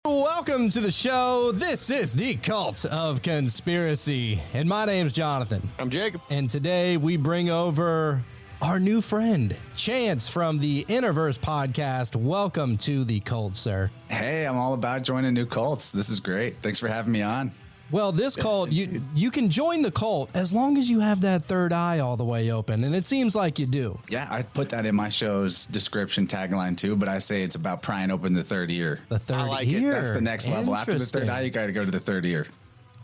Welcome to the show. This is the Cult of Conspiracy, and my name's Jonathan. I'm Jacob. And today we bring over our new friend, Chance from the InnerVerse podcast. Welcome to the cult, sir. Hey, I'm all about joining new cults. This is great. Thanks for having me on. Well, this cult, you can join the cult as long as you have that third eye all the way open, and it seems like you do. Yeah, I put that in my show's description tagline too, but I say it's about prying open the third ear. The third like ear. That's the next level. After the third eye, you got to go to the third ear.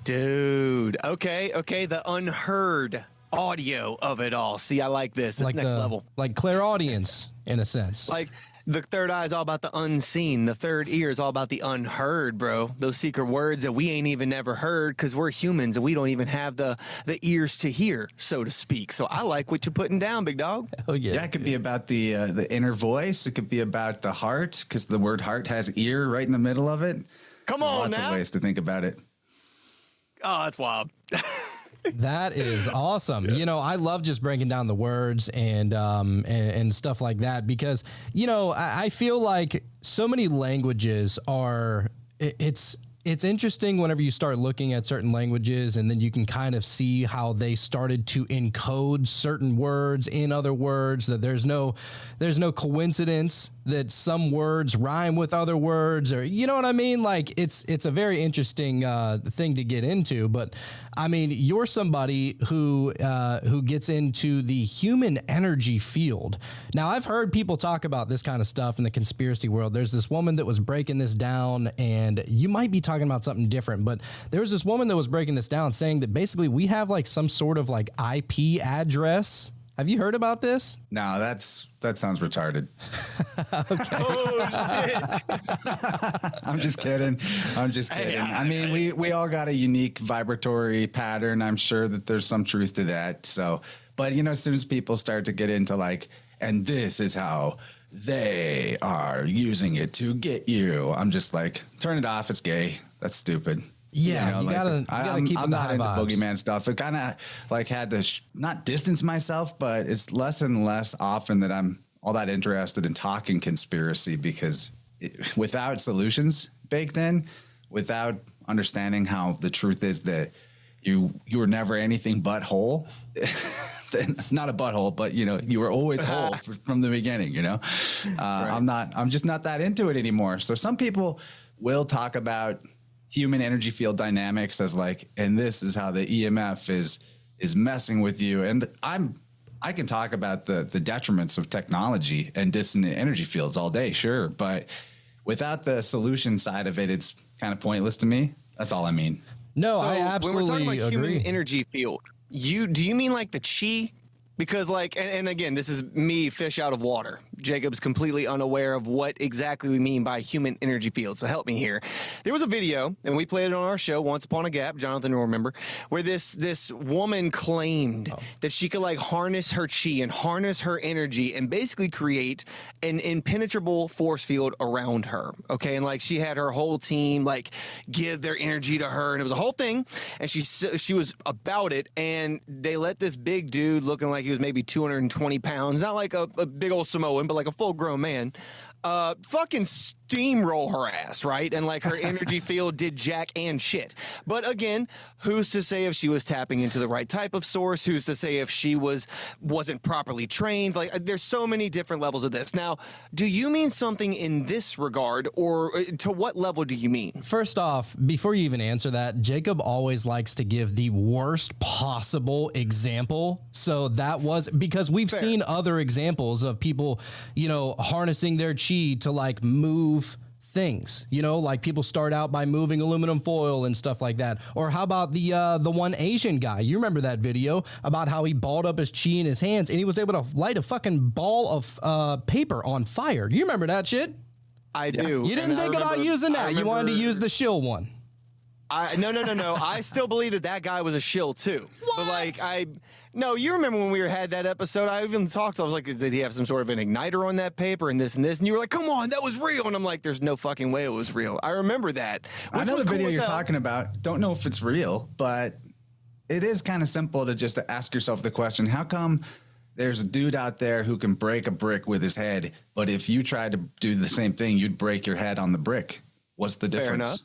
Dude. Okay. The unheard audio of it all. See, I like this. It's next level. Like clairaudience, in a sense. Like the third eye is all about the unseen. The third ear is all about the unheard, bro. Those secret words that we ain't even never heard because we're humans and we don't even have the ears to hear, so to speak. So I like what you're putting down, big dog. Oh, yeah. Yeah, it could be about the inner voice. It could be about the heart because the word heart has ear right in the middle of it. Come on Lots now. of ways to think about it. Oh, that's wild. That is awesome. You know, I love just breaking down the words and stuff like that because, you know, I feel like so many languages are, it's interesting whenever you start looking at certain languages and then you can kind of see how they started to encode certain words in other words, that there's no coincidence that some words rhyme with other words, or you know what I mean? Like it's a very interesting thing to get into. But I mean, you're somebody who gets into the human energy field. Now, I've heard people talk about this kind of stuff in the conspiracy world. There's this woman that was breaking this down, and you might be talking about something different, but there was this woman that was breaking this down saying that basically we have like some sort of like IP address. Have you heard about this? No, that sounds retarded. Oh, shit. I'm just kidding. I mean, we all got a unique vibratory pattern. I'm sure that there's some truth to that. So, but you know, as soon as people start to get into like, and this is how they are using it to get you, I'm just like, turn it off. It's gay. That's stupid. Yeah, you gotta keep I'm not into vibes. boogeyman stuff. It kind of like had to not distance myself, but it's less and less often that I'm all that interested in talking conspiracy because without solutions baked in, without understanding how the truth is that you were never anything but whole. Not a butthole, but you know, you were always whole from the beginning, you know. Right. I'm just not that into it anymore. So some people will talk about human energy field dynamics as like, and this is how the EMF is messing with you. And I can talk about the detriments of technology and dissonant energy fields all day, sure, but without the solution side of it, it's kind of pointless to me. That's all I mean. No, So I absolutely when we're talking about agree. human energy field, do you mean like the chi? Because like, and again, this is me, fish out of water. Jacob's completely unaware of what exactly we mean by human energy field. So help me here. There was a video, and we played it on our show, Once Upon a Gap, Jonathan will remember, where this woman claimed that she could like harness her chi and harness her energy and basically create an impenetrable force field around her. Okay. And like she had her whole team like give their energy to her, and it was a whole thing. And she was about it. And they let this big dude looking like he was maybe 220 pounds, not like a big old Samoan, but like a full grown man, fucking steamroll her ass, right? And like her energy field did jack and shit. But again, who's to say if she was tapping into the right type of source? Who's to say if she wasn't properly trained? Like there's so many different levels of this. Now, do you mean something in this regard, or to what level do you mean? First off, before you even answer that, Jacob always likes to give the worst possible example. So that was because we've seen other examples of people, you know, harnessing their chi to like move things, you know, like people start out by moving aluminum foil and stuff like that. Or how about the one Asian guy? You remember that video about how he balled up his chi in his hands and he was able to light a fucking ball of paper on fire. You remember that shit? I do. You didn't think about using that. You wanted to use the shill one. No. I still believe that guy was a shill too. What? But like no, you remember when we had that episode? I even talked. I was like, did he have some sort of an igniter on that paper and this and this? And you were like, come on, that was real. And I'm like, there's no fucking way it was real. I remember that. I know the video you're talking about. Don't know if it's real, but it is kind of simple to just ask yourself the question: how come there's a dude out there who can break a brick with his head, but if you tried to do the same thing, you'd break your head on the brick? What's the difference? Fair enough.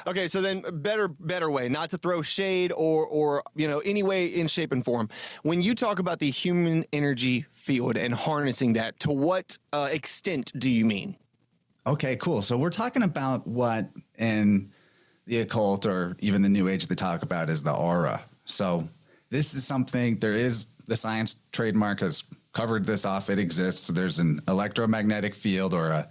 Okay, so then better way, not to throw shade or any way in shape and form. When you talk about the human energy field and harnessing that, to what extent do you mean? Okay, cool. So we're talking about what in the occult or even the New Age they talk about is the aura. So this is something, there is the science trademark has covered this off. It exists. There's an electromagnetic field or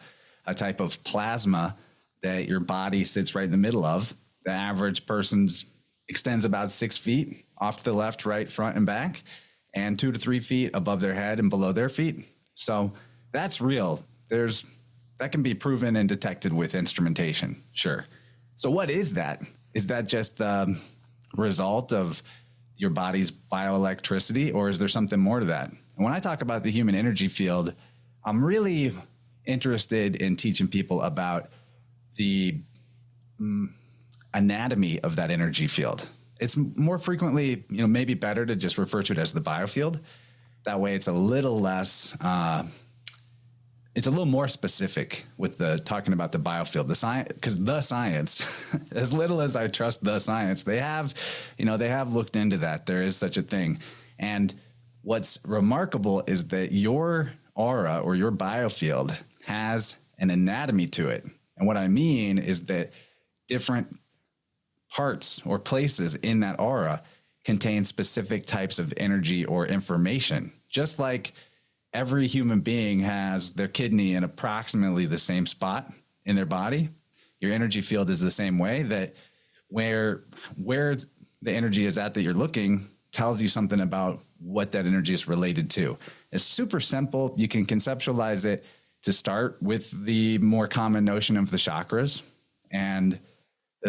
a type of plasma that your body sits right in the middle of. The average person's extends about 6 feet off to the left, right, front, and back, and 2 to 3 feet above their head and below their feet. So that's real. That can be proven and detected with instrumentation. Sure. So what is that? Is that just the result of your body's bioelectricity, or is there something more to that? And when I talk about the human energy field, I'm really interested in teaching people about the anatomy of that energy field. It's more frequently, maybe better to just refer to it as the biofield. That way it's a little less, it's a little more specific with the talking about the biofield, the science, because the science, as little as I trust the science, they have looked into that. There is such a thing. And what's remarkable is that your aura or your biofield has an anatomy to it. And what I mean is that different parts or places in that aura contain specific types of energy or information. Just like every human being has their kidney in approximately the same spot in their body, your energy field is the same way, that where the energy is at that you're looking tells you something about what that energy is related to. It's super simple. You can conceptualize it to start with the more common notion of the chakras, and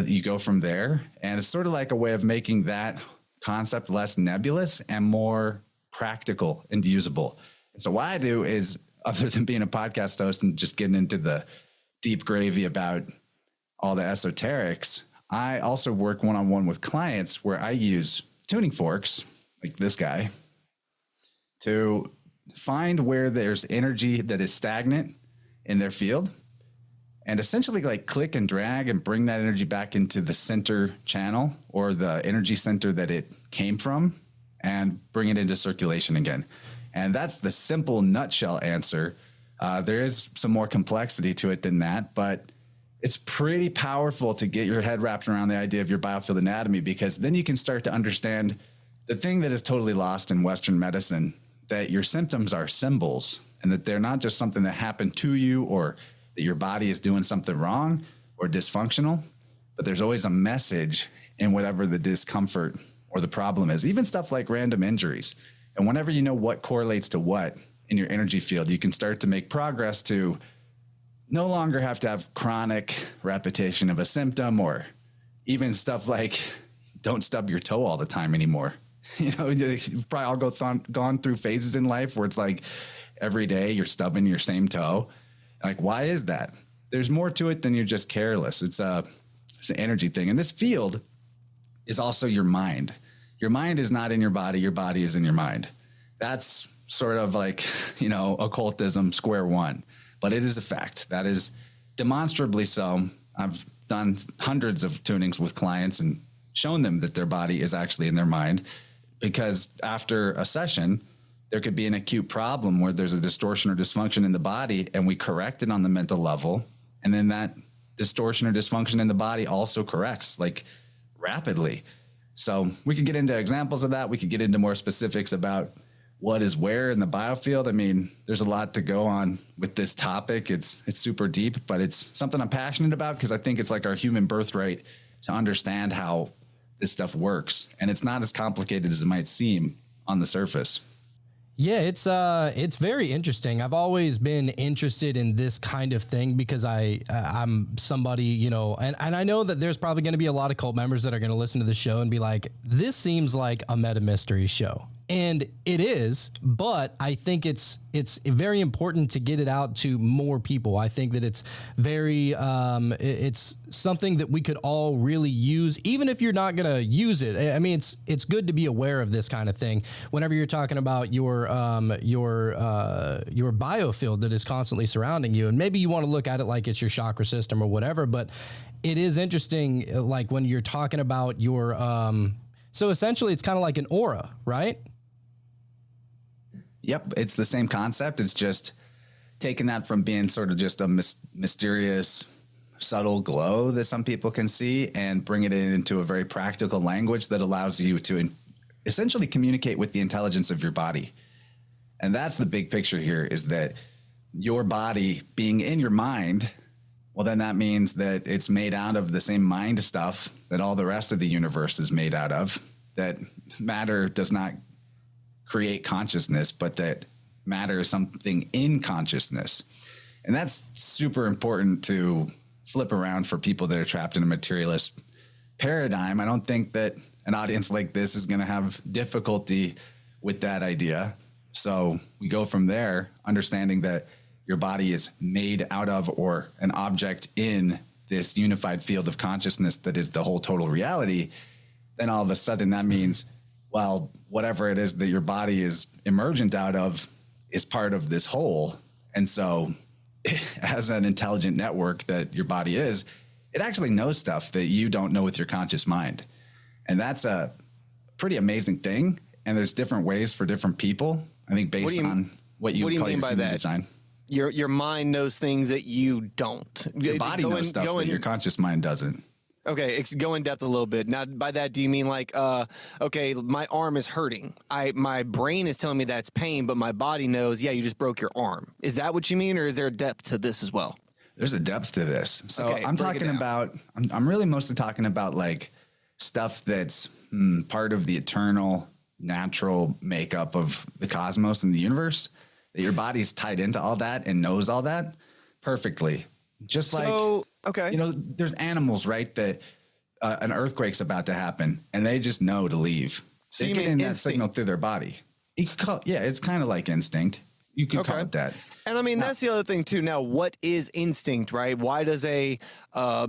you go from there. And it's sort of like a way of making that concept less nebulous and more practical and usable. And so what I do is, other than being a podcast host and just getting into the deep gravy about all the esoterics, I also work one-on-one with clients where I use tuning forks, like this guy, to find where there's energy that is stagnant in their field, and essentially like click and drag and bring that energy back into the center channel or the energy center that it came from and bring it into circulation again. And that's the simple nutshell answer. There is some more complexity to it than that, but it's pretty powerful to get your head wrapped around the idea of your biofield anatomy, because then you can start to understand the thing that is totally lost in Western medicine, that your symptoms are symbols and that they're not just something that happened to you or that your body is doing something wrong or dysfunctional, but there's always a message in whatever the discomfort or the problem is, even stuff like random injuries. And whenever you know what correlates to what in your energy field, you can start to make progress to no longer have to have chronic repetition of a symptom, or even stuff like don't stub your toe all the time anymore. You've probably all gone through phases in life where it's like every day you're stubbing your same toe. Like, why is that? There's more to it than you're just careless. It's an energy thing. And this field is also your mind. Your mind is not in your body is in your mind. That's sort of like, occultism square one, but it is a fact. That is demonstrably so. I've done hundreds of tunings with clients and shown them that their body is actually in their mind, because after a session, there could be an acute problem where there's a distortion or dysfunction in the body, and we correct it on the mental level. And then that distortion or dysfunction in the body also corrects, like, rapidly. So we could get into examples of that. We could get into more specifics about what is where in the biofield. I mean, there's a lot to go on with this topic. It's super deep, but it's something I'm passionate about, because I think it's like our human birthright to understand how this stuff works. And it's not as complicated as it might seem on the surface. Yeah, it's very interesting. I've always been interested in this kind of thing because I'm somebody, and I know that there's probably going to be a lot of cult members that are going to listen to the show and be like, this seems like a meta mystery show. And it is, but I think it's very important to get it out to more people. I think that it's very it's something that we could all really use, even if you're not going to use it. I mean, it's good to be aware of this kind of thing whenever you're talking about your biofield that is constantly surrounding you, and maybe you want to look at it like it's your chakra system or whatever. But it is interesting, like when you're talking about your so essentially, it's kind of like an aura, right? Yep, it's the same concept. It's just taking that from being sort of just a mysterious, subtle glow that some people can see and bring it into a very practical language that allows you to essentially communicate with the intelligence of your body. And that's the big picture here, is that your body being in your mind, well, then that means that it's made out of the same mind stuff that all the rest of the universe is made out of, that matter does not create consciousness, but that matter is something in consciousness. And that's super important to flip around for people that are trapped in a materialist paradigm. I don't think that an audience like this is going to have difficulty with that idea. So we go from there, understanding that your body is made out of, or an object in this unified field of consciousness that is the whole total reality. Then all of a sudden that means, well, whatever it is that your body is emergent out of is part of this whole. And so as an intelligent network that your body is, it actually knows stuff that you don't know with your conscious mind. And that's a pretty amazing thing. And there's different ways for different people, I think, based on what you call your human design. Your mind knows things that you don't. Your body knows stuff that your conscious mind doesn't. Okay, go in depth a little bit. Now, by that, do you mean like, okay, my arm is hurting. My brain is telling me that's pain, but my body knows, yeah, you just broke your arm. Is that what you mean, or is there a depth to this as well? There's a depth to this. So okay, I'm talking about, I'm really mostly talking about like stuff that's part of the eternal, natural makeup of the cosmos and the universe, that your body's tied into all that and knows all that perfectly. Just like, okay, you know, there's animals, right, that an earthquake's about to happen and they just know to leave. So they get in that signal through their body. You could call, yeah, it's kind of like instinct. You could call it that. And I mean, that's the other thing too. Now, what is instinct, right? Why does a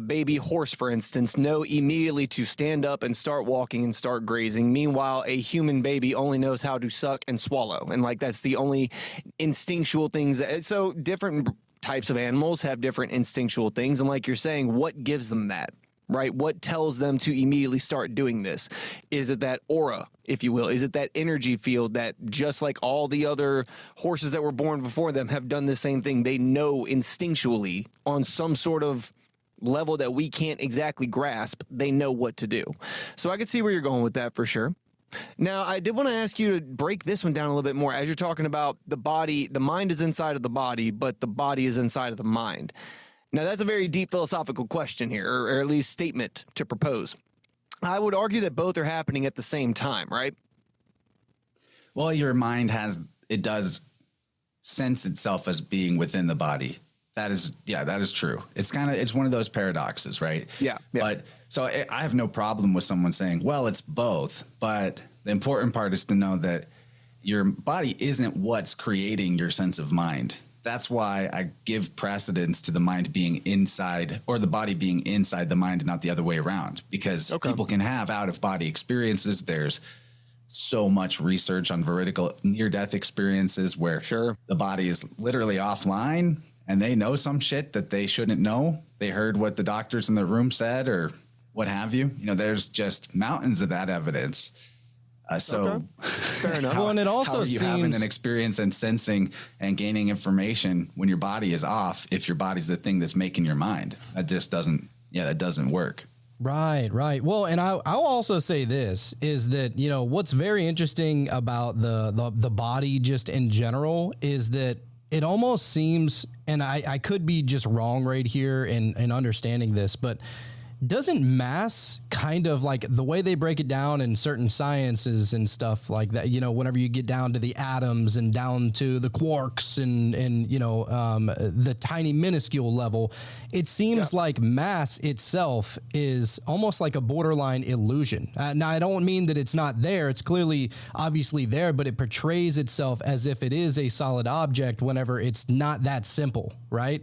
baby horse, for instance, know immediately to stand up and start walking and start grazing? Meanwhile, a human baby only knows how to suck and swallow. And like, that's the only instinctual things. So different types of animals have different instinctual things. And like you're saying, what gives them that, right? What tells them to immediately start doing this? Is it that aura, if you will? Is it that energy field that, just like all the other horses that were born before them, have done the same thing? They know instinctually on some sort of level that we can't exactly grasp. They know what to do. So I could see where you're going with that for sure. Now, I did want to ask you to break this one down a little bit more. As you're talking about the body, the mind is inside of the body, but the body is inside of the mind. Now, that's a very deep philosophical question here, or at least statement to propose. I would argue that both are happening at the same time, right? Well, your mind does sense itself as being within the body. That is true. It's one of those paradoxes, right? Yeah. But so I have no problem with someone saying, well, it's both. But the important part is to know that your body isn't what's creating your sense of mind. That's why I give precedence to the mind being inside, or the body being inside the mind and not the other way around, because people can have out of body experiences. There's so much research on veridical near-death experiences where the body is literally offline and they know some shit that they shouldn't know. They heard what the doctors in the room said or what have you. You know, there's just mountains of that evidence. Fair enough. Well, and it also how are you having an experience and sensing and gaining information when your body is off, if your body's the thing that's making your mind? That just doesn't, that doesn't work. Right. Well, and I'll also say this is that, you know, what's very interesting about the body just in general is that it almost seems, and I could be just wrong right here in understanding this, but doesn't mass kind of like the way they break it down in certain sciences and stuff like that, you know, whenever you get down to the atoms and down to the quarks and you know, the tiny minuscule level, it seems like mass itself is almost like a borderline illusion. Now, I don't mean that it's not there. It's clearly, obviously there, but it portrays itself as if it is a solid object whenever it's not that simple, right?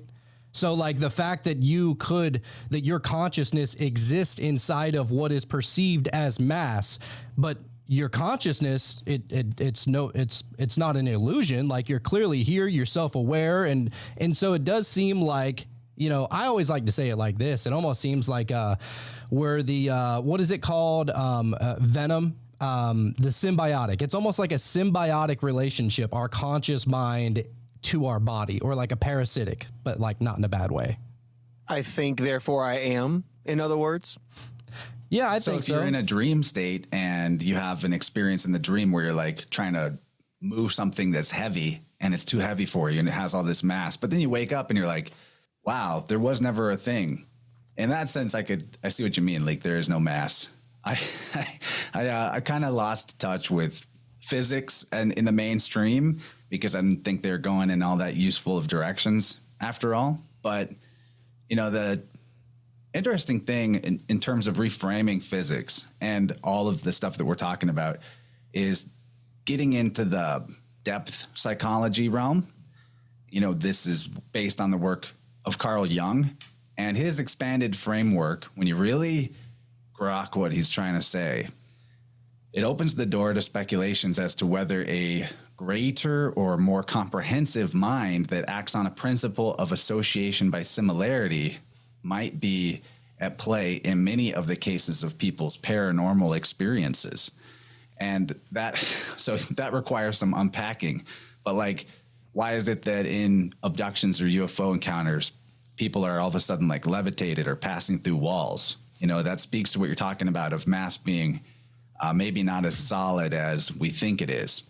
So like the fact that that your consciousness exists inside of what is perceived as mass, but your consciousness, it's not an illusion. Like you're clearly here, you're self-aware. And so it does seem like, you know, I always like to say it like this. It almost seems like, where the, what is it called? Venom. The symbiotic. It's almost like a symbiotic relationship, our conscious mind to our body, or like a parasitic, but like not in a bad way. I think, therefore I am, in other words. Yeah, I think if so. you're in a dream state and you have an experience in the dream where you're like trying to move something that's heavy and it's too heavy for you and it has all this mass, but then you wake up and you're like, wow, there was never a thing. In that sense, I see what you mean. Like there is no mass. I kind of lost touch with physics and in the mainstream because I didn't think they're going in all that useful of directions after all. But, you know, the interesting thing in terms of reframing physics and all of the stuff that we're talking about is getting into the depth psychology realm. You know, this is based on the work of Carl Jung and his expanded framework. When you really grok what he's trying to say, it opens the door to speculations as to whether a greater or more comprehensive mind that acts on a principle of association by similarity might be at play in many of the cases of people's paranormal experiences. And that requires some unpacking. But like, why is it that in abductions or UFO encounters, people are all of a sudden like levitated or passing through walls? You know, that speaks to what you're talking about of mass being maybe not as solid as we think it is.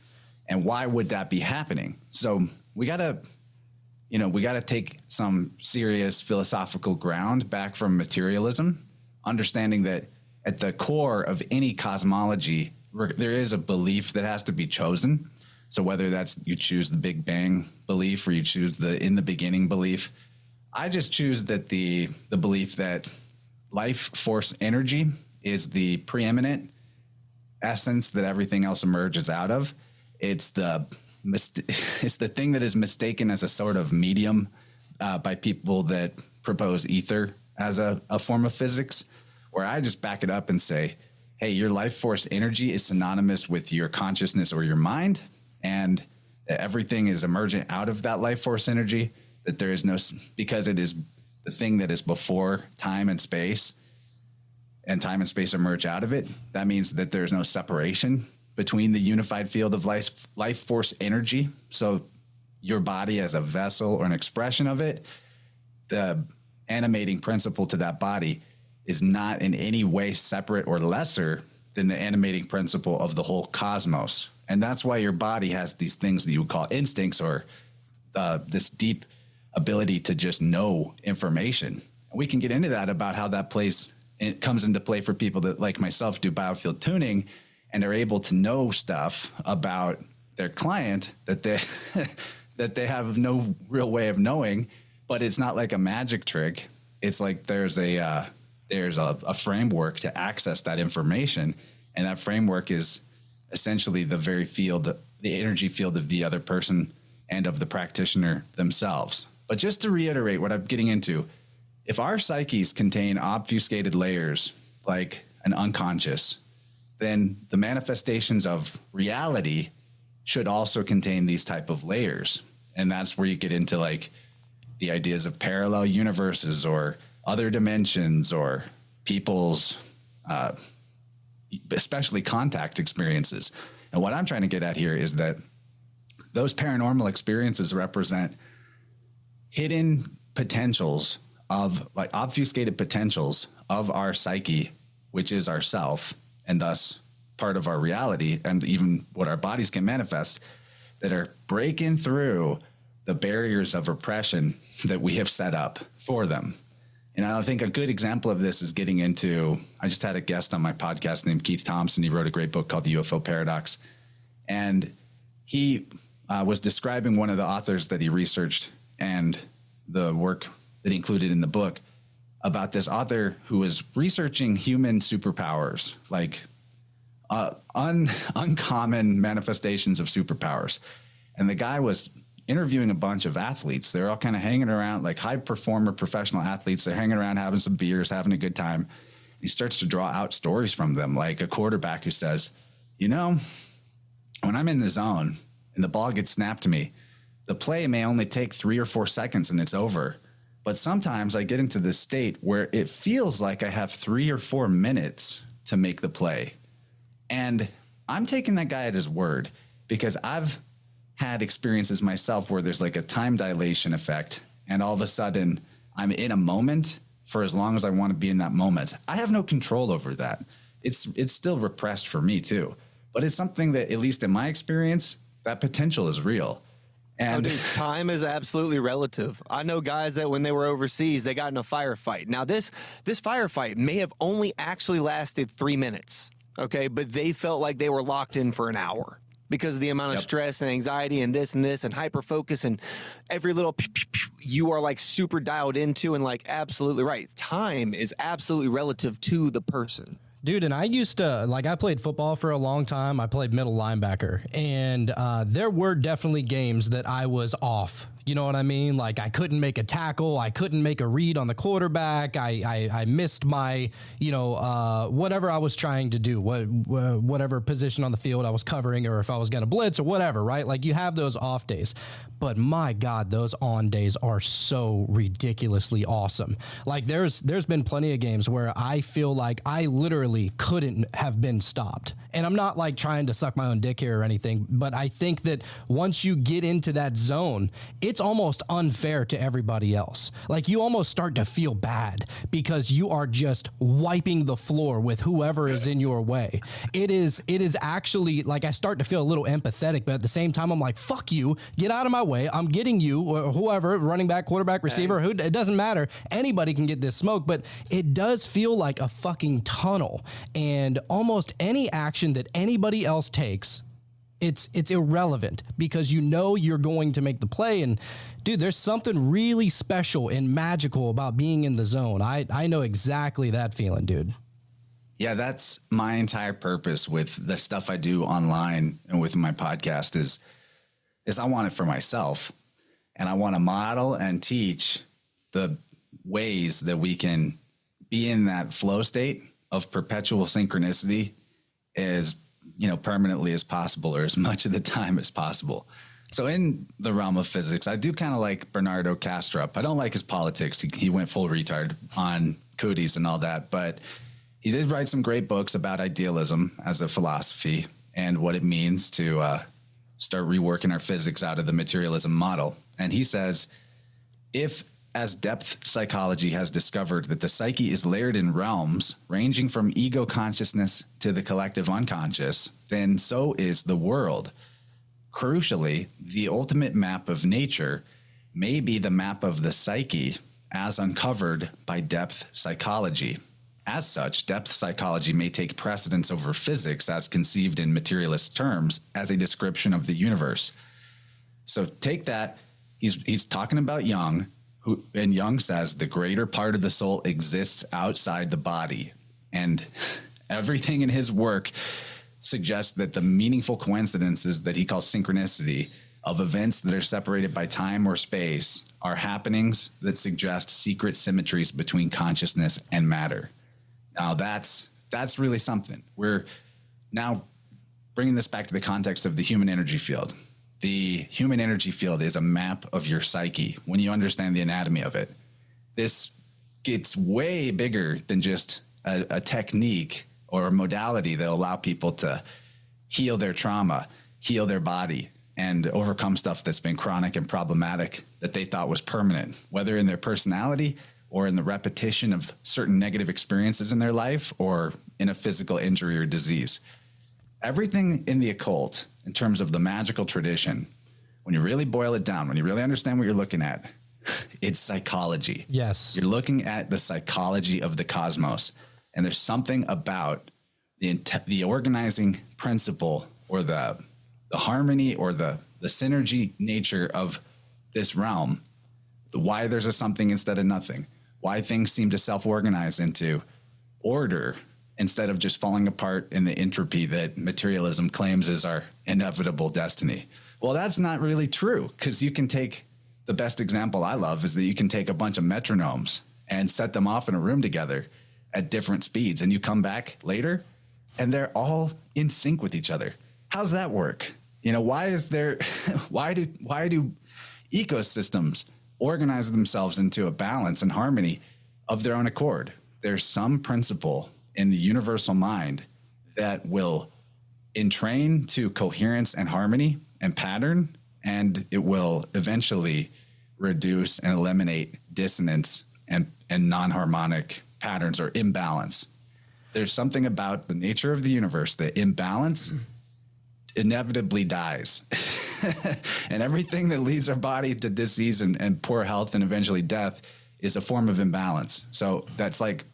And why would that be happening? So we got to take some serious philosophical ground back from materialism, understanding that at the core of any cosmology, there is a belief that has to be chosen. So whether that's you choose the Big Bang belief or you choose the in the beginning belief, I just choose that the belief that life force energy is the preeminent essence that everything else emerges out of. It's the thing that is mistaken as a sort of medium by people that propose ether as a form of physics, where I just back it up and say, hey, your life force energy is synonymous with your consciousness or your mind, and that everything is emergent out of that life force energy, that there is no, because it is the thing that is before time and space, and time and space emerge out of it. That means that there's no separation between the unified field of life force energy. So your body as a vessel or an expression of it, the animating principle to that body is not in any way separate or lesser than the animating principle of the whole cosmos. And that's why your body has these things that you would call instincts, or this deep ability to just know information. And we can get into that about how that it comes into play for people that, like myself, do biofield tuning and are able to know stuff about their client that they have no real way of knowing. But it's not like a magic trick. It's like there's a framework to access that information, and that framework is essentially the very field, the energy field of the other person and of the practitioner themselves. But just to reiterate what I'm getting into, if our psyches contain obfuscated layers like an unconscious, then the manifestations of reality should also contain these type of layers. And that's where you get into like the ideas of parallel universes or other dimensions or people's, especially contact experiences. And what I'm trying to get at here is that those paranormal experiences represent hidden potentials of like obfuscated potentials of our psyche, which is ourself, and thus part of our reality and even what our bodies can manifest, that are breaking through the barriers of oppression that we have set up for them. And I think a good example of this is getting into, I just had a guest on my podcast named Keith Thompson. He wrote a great book called The UFO Paradox. And he was describing one of the authors that he researched and the work that he included in the book about this author who was researching human superpowers, like uncommon manifestations of superpowers. And the guy was interviewing a bunch of athletes. They're all kind of hanging around, like high performer professional athletes. They're hanging around, having some beers, having a good time. He starts to draw out stories from them, like a quarterback who says, you know, when I'm in the zone and the ball gets snapped to me, the play may only take 3 or 4 seconds and it's over. But sometimes I get into this state where it feels like I have 3 or 4 minutes to make the play. And I'm taking that guy at his word, because I've had experiences myself where there's like a time dilation effect, and all of a sudden I'm in a moment for as long as I want to be in that moment. I have no control over that. It's still repressed for me too, but it's something that, at least in my experience, that potential is real. And dude, time is absolutely relative. I know guys that when they were overseas, they got in a firefight. Now this firefight may have only actually lasted 3 minutes. Okay. But they felt like they were locked in for an hour, because of the amount of stress and anxiety and this and hyper focus and every little you are like super dialed into, and like absolutely right. Time is absolutely relative to the person. Dude, and I used to, like, I played football for a long time. I played middle linebacker, and there were definitely games that I was off. You know what I mean? Like, I couldn't make a tackle. I couldn't make a read on the quarterback. I missed my, whatever I was trying to do, whatever position on the field I was covering, or if I was going to blitz or whatever, right? Like, you have those off days. But my God, those on days are so ridiculously awesome. Like, there's been plenty of games where I feel like I literally couldn't have been stopped. And I'm not like trying to suck my own dick here or anything, but I think that once you get into that zone, it's almost unfair to everybody else. Like, you almost start to feel bad because you are just wiping the floor with whoever is in your way. It is actually like, I start to feel a little empathetic, but at the same time, I'm like, fuck you, get out of my way. I'm getting you, or whoever, running back, quarterback, receiver, it doesn't matter. Anybody can get this smoke, but it does feel like a fucking tunnel, and almost any action that anybody else takes, it's irrelevant, because you know you're going to make the play. And dude, there's something really special and magical about being in the zone. I know exactly that feeling, dude. Yeah, that's my entire purpose with the stuff I do online and with my podcast is I want it for myself, and I want to model and teach the ways that we can be in that flow state of perpetual synchronicity as, permanently as possible, or as much of the time as possible. So in the realm of physics, I do kind of like Bernardo Kastrup. I don't like his politics. He went full retard on cooties and all that, but he did write some great books about idealism as a philosophy and what it means to start reworking our physics out of the materialism model. And he says, if, as depth psychology has discovered, that the psyche is layered in realms ranging from ego consciousness to the collective unconscious, then so is the world. Crucially, the ultimate map of nature may be the map of the psyche as uncovered by depth psychology. As such, depth psychology may take precedence over physics as conceived in materialist terms as a description of the universe. So take that. He's talking about Jung, and Jung says the greater part of the soul exists outside the body. And everything in his work suggests that the meaningful coincidences that he calls synchronicity of events that are separated by time or space are happenings that suggest secret symmetries between consciousness and matter. Now that's really something. We're now bringing this back to the context of the human energy field. The human energy field is a map of your psyche when you understand the anatomy of it. This gets way bigger than just a technique or a modality that allow people to heal their trauma, heal their body, and overcome stuff that's been chronic and problematic that they thought was permanent, whether in their personality or in the repetition of certain negative experiences in their life or in a physical injury or disease. Everything in the occult, in terms of the magical tradition, when you really boil it down, when you really understand what you're looking at, It's psychology. Yes. You're looking at the psychology of the cosmos, and there's something about the organizing principle or the harmony or the synergy nature of this realm, why there's a something instead of nothing, why things seem to self-organize into order instead of just falling apart in the entropy that materialism claims is our inevitable destiny. Well, that's not really true, because you can take the best example I love is that you can take a bunch of metronomes and set them off in a room together at different speeds, and you come back later and they're all in sync with each other. How's that work? You know, why is there why do ecosystems organize themselves into a balance and harmony of their own accord? There's some principle in the universal mind that will entrain to coherence and harmony and pattern, and it will eventually reduce and eliminate dissonance and non-harmonic patterns or imbalance. There's something about the nature of the universe that imbalance inevitably dies. And everything that leads our body to disease and poor health and eventually death is a form of imbalance. So that's like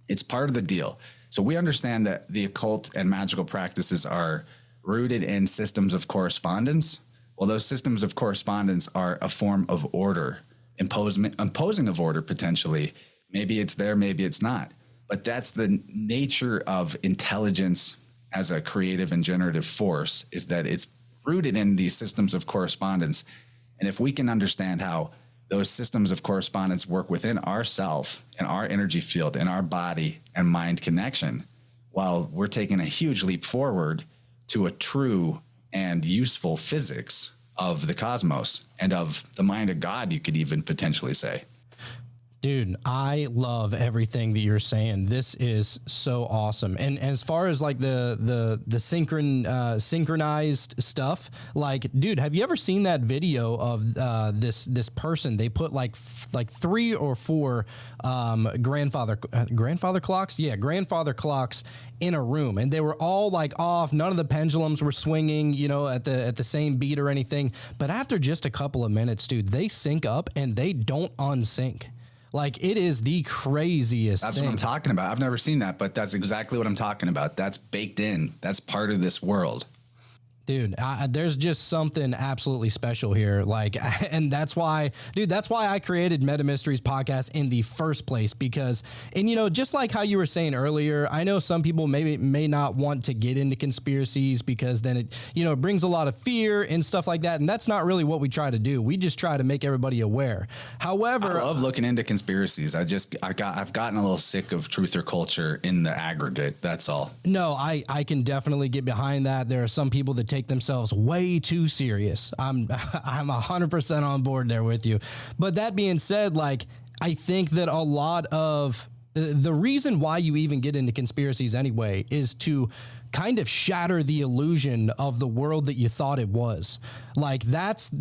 it's part of the deal. So we understand that the occult and magical practices are rooted in systems of correspondence. Well, those systems of correspondence are a form of order, imposing of order potentially. Maybe it's there, maybe it's not. But that's the nature of intelligence as a creative and generative force, is that it's rooted in these systems of correspondence. And if we can understand how those systems of correspondence work within ourself and our energy field and our body and mind connection, while we're taking a huge leap forward to a true and useful physics of the cosmos and of the mind of God, you could even potentially say. Dude, I love everything that you're saying. This is so awesome. And as far as like the synchronized stuff, like, dude, have you ever seen that video of this person? They put like 3 or 4 grandfather clocks? Yeah, grandfather clocks in a room, and they were all like off. None of the pendulums were swinging, you know, at the same beat or anything. But after just a couple of minutes, dude, they sync up and they don't unsync. Like, it is the craziest That's thing. what I'm talking about. I've never seen that, but that's exactly what I'm talking about. That's baked in. That's part of this world. Dude, there's just something absolutely special here. Like, and that's why I created Meta Mysteries podcast in the first place, because, and you know, just like how you were saying earlier, I know some people may not want to get into conspiracies because then it, you know, it brings a lot of fear and stuff like that. And that's not really what we try to do. We just try to make everybody aware. However, I love looking into conspiracies. I've gotten a little sick of truth or culture in the aggregate. That's all. No, I can definitely get behind that. There are some people that take themselves way too serious. I'm 100% on board there with you. But that being said, like, I think that a lot of the reason why you even get into conspiracies anyway is to kind of shatter the illusion of the world that you thought it was. Like, that's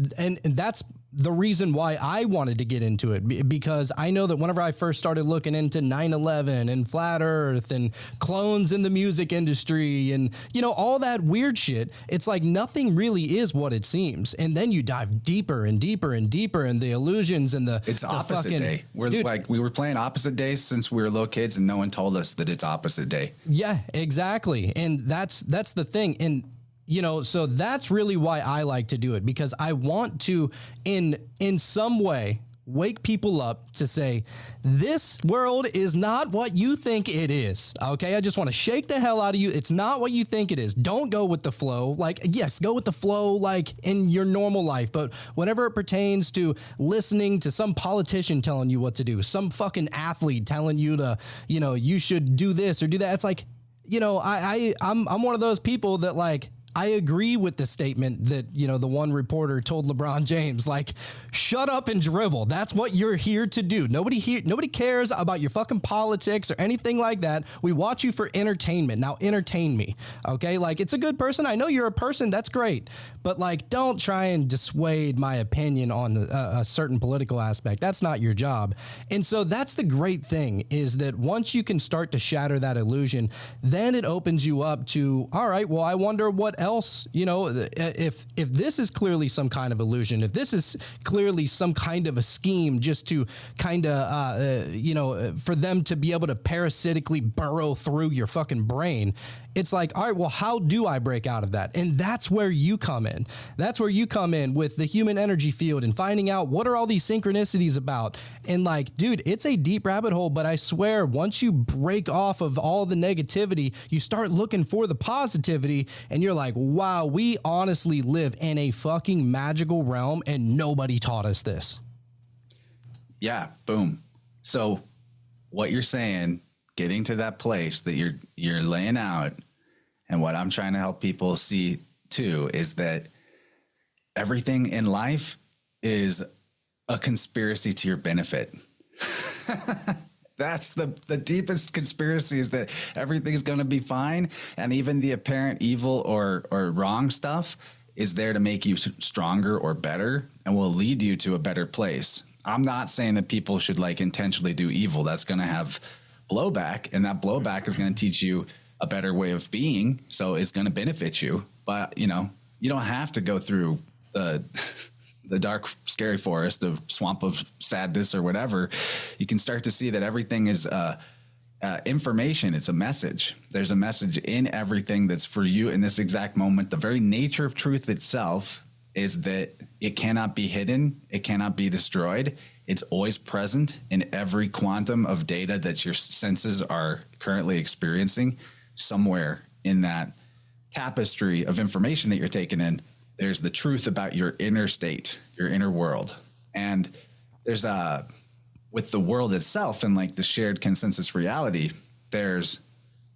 the reason why I wanted to get into it, because I know that whenever I first started looking into 9/11 and flat earth and clones in the music industry and, you know, all that weird shit, it's like nothing really is what it seems. And then you dive deeper and deeper and deeper, and the illusions and it's opposite day. We were playing opposite days since we were little kids, and no one told us that it's opposite day. Yeah, exactly. And that's the thing. And, you know, so that's really why I like to do it, because I want to, in some way, wake people up to say, this world is not what you think it is. Okay. I just want to shake the hell out of you. It's not what you think it is. Don't go with the flow. Like, yes, go with the flow, like in your normal life. But whenever it pertains to listening to some politician telling you what to do, some fucking athlete telling you to, you know, you should do this or do that. It's like, you know, I'm one of those people that, like, I agree with the statement that, you know, the one reporter told LeBron James, like, shut up and dribble. That's what you're here to do. Nobody cares about your fucking politics or anything like that. We watch you for entertainment. Now entertain me. Okay. Like, it's a good person. I know you're a person. That's great. But, like, don't try and dissuade my opinion on a certain political aspect. That's not your job. And so that's the great thing, is that once you can start to shatter that illusion, then it opens you up to, all right, well, I wonder what else, you know, if this is clearly some kind of illusion, if this is clearly some kind of a scheme just to kind of, you know, for them to be able to parasitically burrow through your fucking brain, it's like, all right, well, how do I break out of that? And that's where you come in. That's where you come in with the human energy field and finding out what are all these synchronicities about. And like, dude, it's a deep rabbit hole, but I swear once you break off of all the negativity, you start looking for the positivity and you're like, wow, we honestly live in a fucking magical realm and nobody taught us this. Yeah. Boom. So what you're saying, getting to that place that you're laying out, and what I'm trying to help people see too, is that everything in life is a conspiracy to your benefit. That's the deepest conspiracy, is that everything's going to be fine. And even the apparent evil or wrong stuff is there to make you stronger or better and will lead you to a better place. I'm not saying that people should like intentionally do evil. That's going to have blowback, and that blowback is going to teach you a better way of being. So it's going to benefit you. But, you know, you don't have to go through the dark, scary forest, the swamp of sadness or whatever. You can start to see that everything is information. It's a message. There's a message in everything that's for you in this exact moment. The very nature of truth itself is that it cannot be hidden. It cannot be destroyed. It's always present in every quantum of data that your senses are currently experiencing. Somewhere in that tapestry of information that you're taking in, there's the truth about your inner state, your inner world. And there's with the world itself and like the shared consensus reality, there's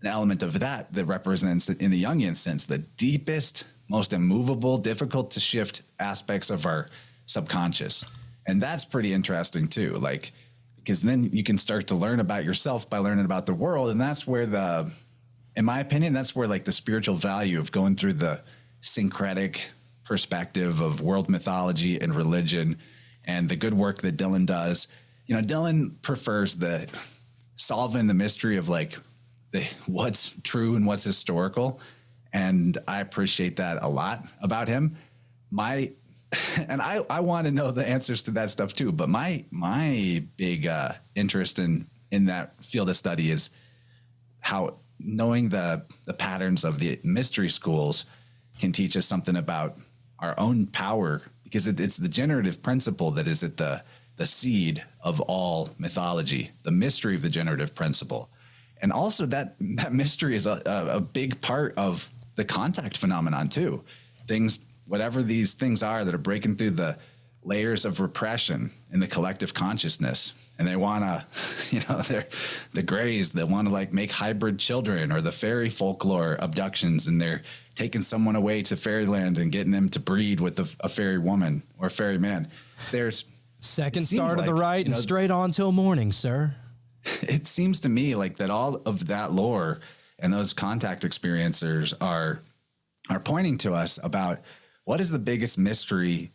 an element of that represents, in the Jungian sense, the deepest, most immovable, difficult to shift aspects of our subconscious. And that's pretty interesting too. Like, because then you can start to learn about yourself by learning about the world. And that's where in my opinion, that's where like the spiritual value of going through the syncretic perspective of world mythology and religion and the good work that Dylan does. You know, Dylan prefers solving the mystery of like what's true and what's historical. And I appreciate that a lot about him. And I want to know the answers to that stuff too. But my big interest in that field of study is how knowing the patterns of the mystery schools can teach us something about our own power, because it's the generative principle that is at the seed of all mythology, the mystery of the generative principle. And also that mystery is a big part of the contact phenomenon too. Whatever these things are that are breaking through the layers of repression in the collective consciousness. And they want to, you know, they're the Greys that want to like make hybrid children, or the fairy folklore abductions, and they're taking someone away to fairyland and getting them to breed with a fairy woman or fairy man. There's second star to the right, and straight on till morning, sir. It seems to me like that all of that lore and those contact experiencers are pointing to us about what is the biggest mystery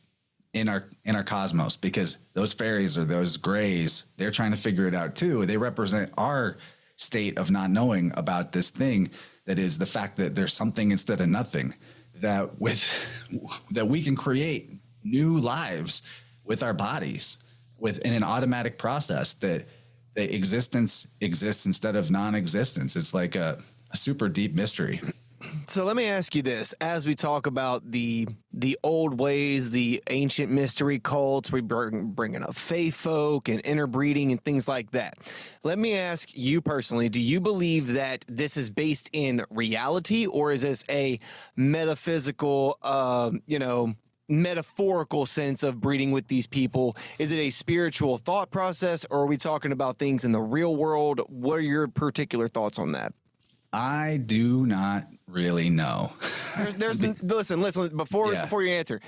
in our cosmos, because those fairies or those Greys, they're trying to figure it out too. They represent our state of not knowing about this thing, that is the fact that there's something instead of nothing, that we can create new lives with our bodies in an automatic process, that the existence exists instead of non-existence. It's like a super deep mystery. So let me ask you this. As we talk about the old ways, the ancient mystery cults, we bringing up faith folk and interbreeding and things like that. Let me ask you personally, do you believe that this is based in reality, or is this a metaphysical, metaphorical sense of breeding with these people? Is it a spiritual thought process, or are we talking about things in the real world? What are your particular thoughts on that? I do not really know. Listen, before you answer,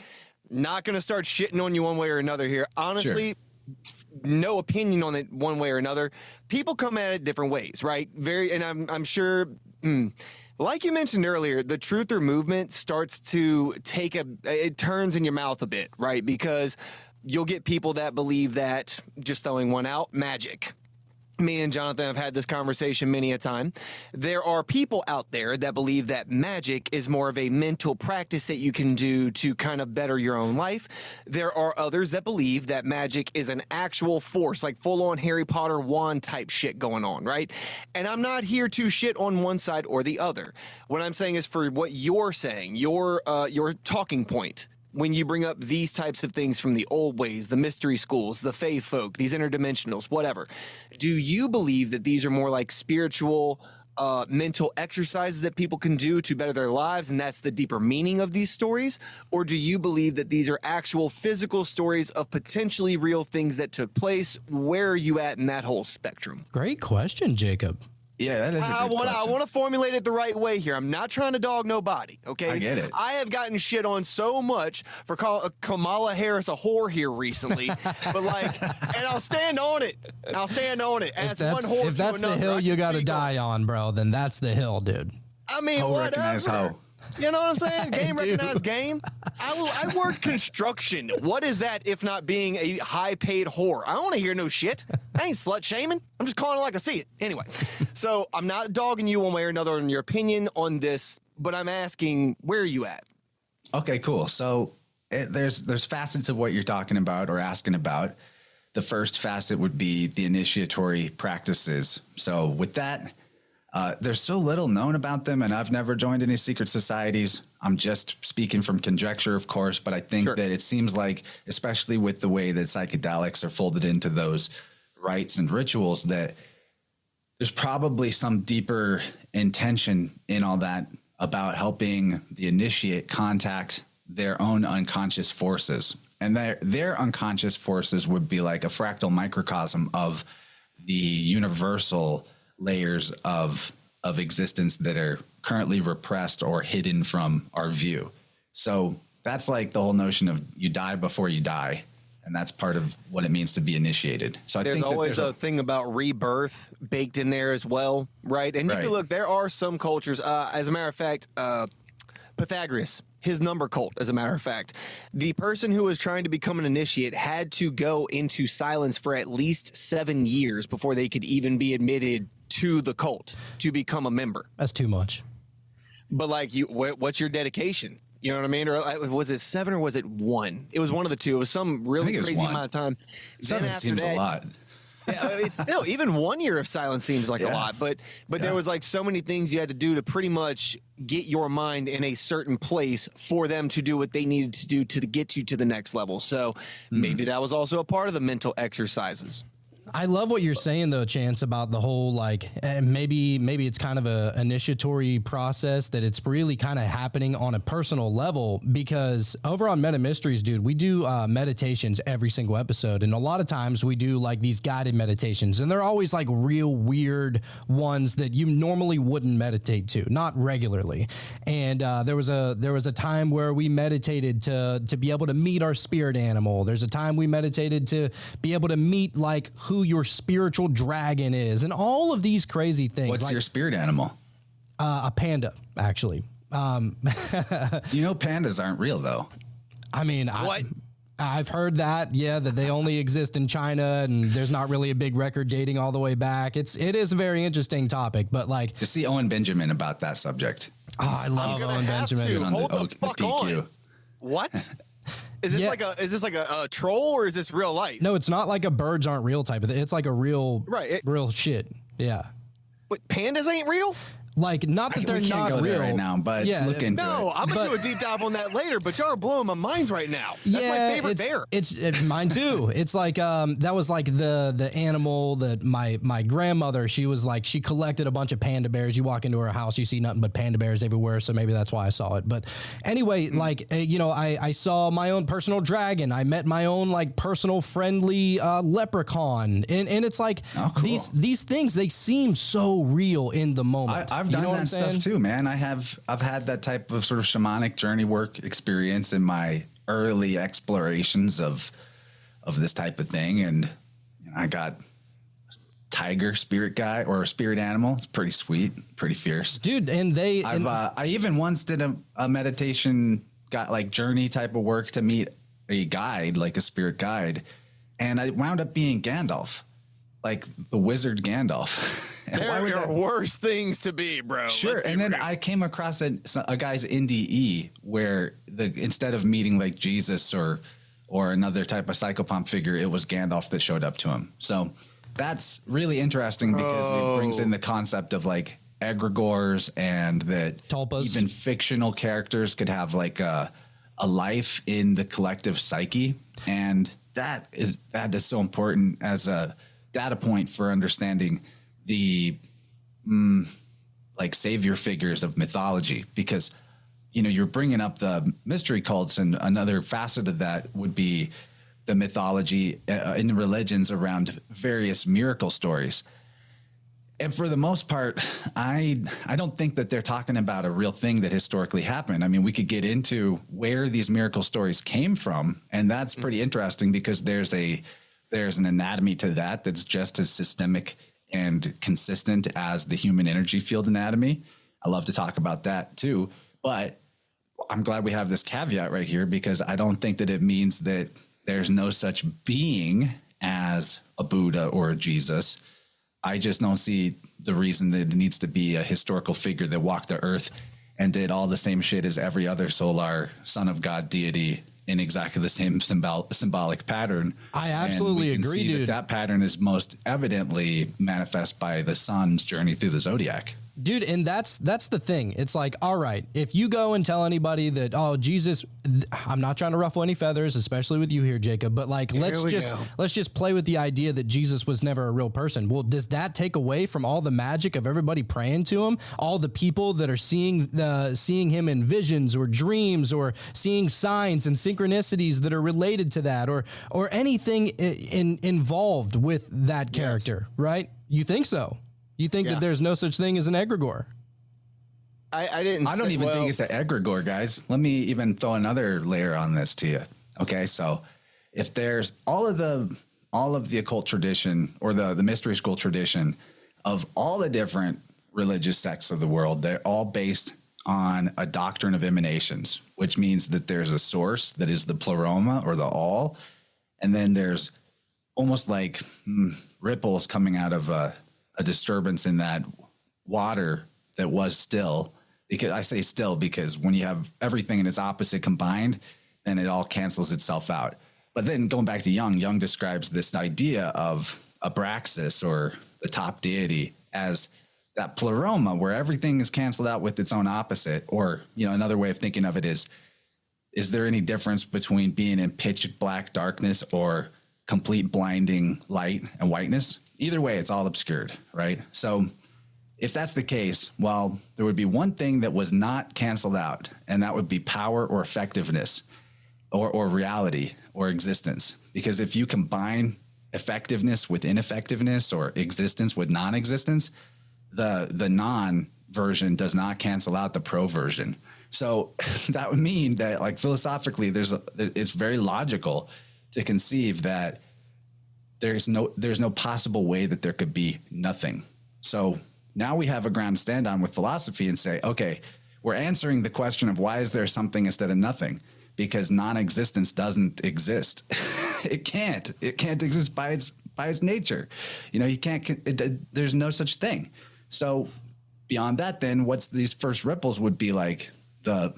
not going to start shitting on you one way or another here. Honestly, sure. No opinion on it one way or another. People come at it different ways, right? And I'm sure, like you mentioned earlier, the truther movement starts to it turns in your mouth a bit, right? Because you'll get people that believe that, just throwing one out, magic. me and Jonathan have had this conversation many a time. There are people out there that believe that magic is more of a mental practice that you can do to kind of better your own life. There are others that believe that magic is an actual force, like full-on Harry Potter wand type shit going on, right? And I'm not here to shit on one side or the other. What I'm saying is, for what you're saying, your talking point, when you bring up these types of things from the old ways, the mystery schools, the fae folk, these interdimensionals, whatever, do you believe that these are more like spiritual, mental exercises that people can do to better their lives, and that's the deeper meaning of these stories? Or do you believe that these are actual physical stories of potentially real things that took place? Where are you at in that whole spectrum? Great question, Jacob. Yeah, that is a good question. I want to formulate it the right way here. I'm not trying to dog nobody, okay? I get it. I have gotten shit on so much for calling Kamala Harris a whore here recently, but like, and I'll stand on it. I'll stand on it. And If that's the hill you got to die on, bro, then that's the hill, dude. I mean, Ho recognize whatever. ho. You know what I'm saying? Game I do. recognized game. I worked construction. What is that if not being a high-paid whore? I don't want to hear no shit. I ain't slut-shaming. I'm just calling it like I see it. Anyway, so I'm not dogging you one way or another on your opinion on this, but I'm asking, where are you at? Okay, cool. So there's facets of what you're talking about or asking about. The first facet would be the initiatory practices. So with that, there's so little known about them, and I've never joined any secret societies. I'm just speaking from conjecture, of course, but I think that it seems like, especially with the way that psychedelics are folded into those rites and rituals, that there's probably some deeper intention in all that about helping the initiate contact their own unconscious forces. And their unconscious forces would be like a fractal microcosm of the universal layers of existence that are currently repressed or hidden from our view. So that's like the whole notion of you die before you die. And that's part of what it means to be initiated. So I think there's always a thing about rebirth baked in there as well, right? And you can look, there are some cultures, as a matter of fact, Pythagoras, his number cult, as a matter of fact, the person who was trying to become an initiate had to go into silence for at least 7 years before they could even be admitted to the cult to become a member. That's too much. But like, what's your dedication? You know what I mean? Or was it 7 or was it 1? It was one of the two. It was some really crazy amount of time. 7 seems a lot. Yeah, it's still, even 1 year of silence seems like a lot, but there was like so many things you had to do to pretty much get your mind in a certain place for them to do what they needed to do to get you to the next level. So maybe that was also a part of the mental exercises. I love what you're saying though, Chance, about the whole like maybe it's kind of a initiatory process, that it's really kind of happening on a personal level, because over on Meta Mysteries, dude, we do meditations every single episode, and a lot of times we do like these guided meditations, and they're always like real weird ones that you normally wouldn't meditate to, not regularly. And there was a time where we meditated to be able to meet our spirit animal. There's a time we meditated to be able to meet like who your spiritual dragon is, and all of these crazy things. What's like, your spirit animal? A panda, actually. You know, pandas aren't real though. I mean, I've heard that, that they only exist in China, and there's not really a big record dating all the way back. It is a very interesting topic, but like, just see Owen Benjamin about that subject. I love Owen Benjamin. Hold the fuck on. What? Is this like a troll, or is this real life? No, it's not like a birds aren't real type of thing. It's like a real, real shit. Yeah. But pandas ain't real? Like, not that they're not real right now, but look into it. No, I'm gonna do a deep dive on that later. But y'all are blowing my minds right now. That's my favorite bear. It's mine too. It's like that was like the animal that my grandmother, she was like, she collected a bunch of panda bears. You walk into her house, you see nothing but panda bears everywhere. So maybe that's why I saw it. But anyway, like I saw my own personal dragon. I met my own like personal friendly leprechaun, and it's like these things, they seem so real in the moment. I've done that stuff too, man. I've had that type of sort of shamanic journey work experience in my early explorations of this type of thing, and I got tiger spirit guy or a spirit animal. It's pretty sweet, pretty fierce, dude. And I even once did a meditation, got like journey type of work to meet a guide, like a spirit guide, and I wound up being Gandalf. like the wizard Gandalf. There are worse things to be, bro. Sure. And then I came across a guy's NDE where instead of meeting like Jesus or another type of psychopomp figure, it was Gandalf that showed up to him. So that's really interesting because it brings in the concept of like egregors, and that Tulpas. Even fictional characters could have like a life in the collective psyche. And that is so important as a data point for understanding the like savior figures of mythology, because you're bringing up the mystery cults, and another facet of that would be the mythology in the religions around various miracle stories. And for the most part, I don't think that they're talking about a real thing that historically happened. I mean, we could get into where these miracle stories came from, and that's pretty interesting because there's an anatomy to that that's just as systemic and consistent as the human energy field anatomy. I love to talk about that too, but I'm glad we have this caveat right here, because I don't think that it means that there's no such being as a Buddha or a Jesus. I just don't see the reason that it needs to be a historical figure that walked the earth and did all the same shit as every other solar son of God deity in exactly the same symbolic pattern. I absolutely agree, dude. That pattern is most evidently manifest by the sun's journey through the zodiac. Dude, and that's the thing. It's like, all right, if you go and tell anybody that, oh, Jesus, I'm not trying to ruffle any feathers, especially with you here, Jacob, but like, let's just play with the idea that Jesus was never a real person. Well, does that take away from all the magic of everybody praying to him? All the people that are seeing him in visions or dreams, or seeing signs and synchronicities that are related to that, or anything involved with that character, right? You think so? You think that there's no such thing as an egregor? I don't even think it's an egregor, guys. Let me even throw another layer on this to you. Okay, so if there's all of the occult tradition, or the mystery school tradition of all the different religious sects of the world, they're all based on a doctrine of emanations, which means that there's a source that is the pleroma, or the all, and then there's almost like ripples coming out of a disturbance in that water that was still. Because I say still because when you have everything in its opposite combined, then it all cancels itself out. But then going back to Jung describes this idea of Abraxas, or the top deity, as that pleroma where everything is canceled out with its own opposite. Or, another way of thinking of it is there any difference between being in pitch black darkness or complete blinding light and whiteness? Either way, it's all obscured, right? So if that's the case, well, there would be one thing that was not canceled out, and that would be power or effectiveness, or reality or existence. Because if you combine effectiveness with ineffectiveness, or existence with non-existence, the non-version does not cancel out the pro version. So that would mean that, like, philosophically, it's very logical to conceive that there's no possible way that there could be nothing. So now we have a ground to stand on with philosophy and say, okay, we're answering the question of why is there something instead of nothing? Because non-existence doesn't exist. It can't exist by its nature. You can't, there's no such thing. So beyond that, then what's these first ripples would be like the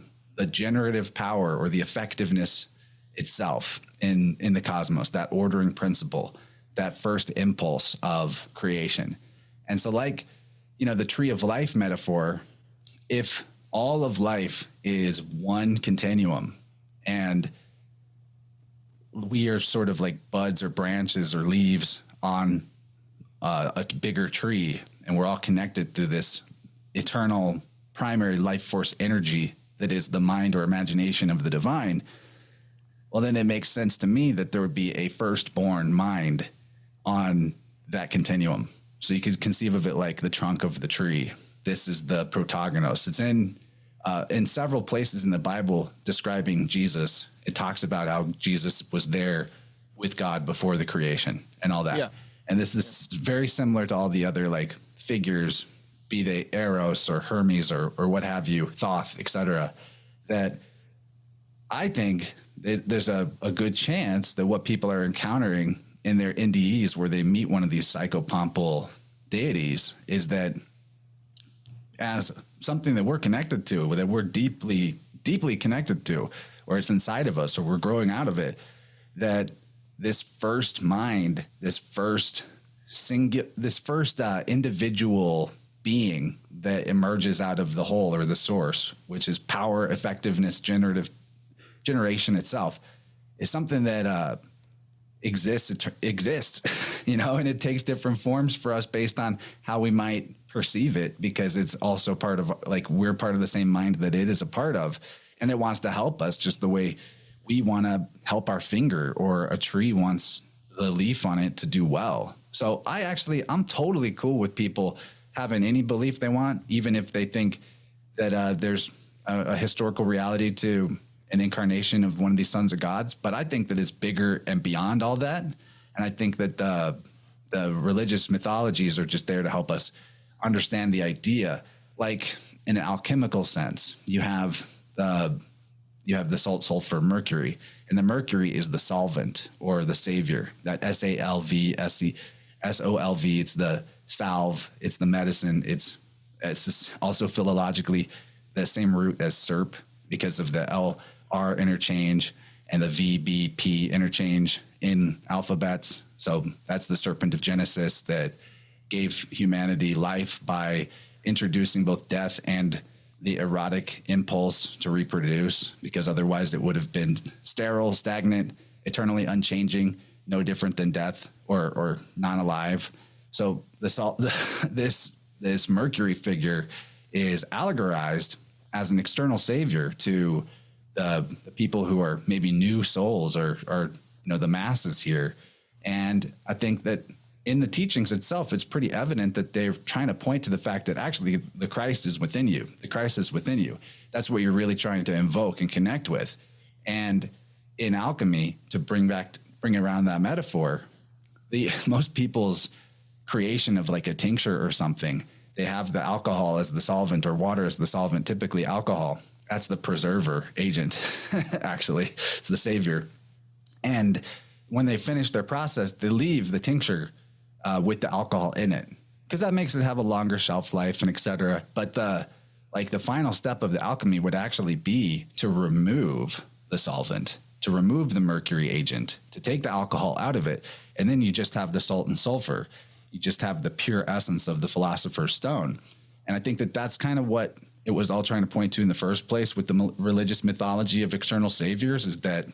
generative power, or the effectiveness itself in the cosmos, that ordering principle, that first impulse of creation. And so, like, the tree of life metaphor, if all of life is one continuum, and we are sort of like buds or branches or leaves on a bigger tree, and we're all connected through this eternal primary life force energy that is the mind or imagination of the divine, well, then it makes sense to me that there would be a firstborn mind on that continuum. So you could conceive of it like the trunk of the tree. This is the protagonist. It's in several places in the Bible describing Jesus. It talks about how Jesus was there with God before the creation and all that. Yeah. And this is very similar to all the other like figures, be they Eros or Hermes or what have you, Thoth, etc. That I think there's a good chance that what people are encountering in their NDEs where they meet one of these psychopompal deities is that as something that we're connected to, that we're deeply, deeply connected to, or it's inside of us, or we're growing out of it, that this first mind, this first individual being that emerges out of the whole or the source, which is power, effectiveness, generation itself, is something that exists, you know, and it takes different forms for us based on how we might perceive it, because it's also part of, like, we're part of the same mind that it is a part of, and it wants to help us just the way we want to help our finger, or a tree wants the leaf on it to do well. So I'm totally cool with people having any belief they want, even if they think that there's a historical reality to an incarnation of one of these sons of gods. But I think that it's bigger and beyond all that. And I think that the religious mythologies are just there to help us understand the idea. Like in an alchemical sense, you have the salt, sulfur, mercury, and the mercury is the solvent or the savior. That SALV, SOLV, it's the salve, it's the medicine. It's also philologically the same root as serp because of the LR interchange and the VBP interchange in alphabets. So that's the serpent of Genesis that gave humanity life by introducing both death and the erotic impulse to reproduce, because otherwise it would have been sterile, stagnant, eternally unchanging, no different than death or non-alive. So this Mercury figure is allegorized as an external savior to the people who are maybe new souls or the masses here. And I think that in the teachings itself, it's pretty evident that they're trying to point to the fact that actually the Christ is within you. The Christ is within you. That's what you're really trying to invoke and connect with. And in alchemy, to bring around that metaphor, most people's creation of like a tincture or something, they have the alcohol as the solvent or water as the solvent, typically alcohol. That's the preserver agent, actually. It's the savior. And when they finish their process, they leave the tincture with the alcohol in it, because that makes it have a longer shelf life and et cetera. But the final step of the alchemy would actually be to remove the solvent, to remove the mercury agent, to take the alcohol out of it. And then you just have the salt and sulfur. You just have the pure essence of the philosopher's stone. And I think that that's kind of what it was all trying to point to in the first place with the religious mythology of external saviors, is that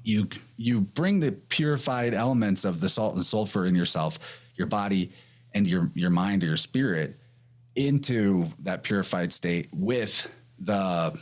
you bring the purified elements of the salt and sulfur in yourself, your body and your mind or your spirit, into that purified state with the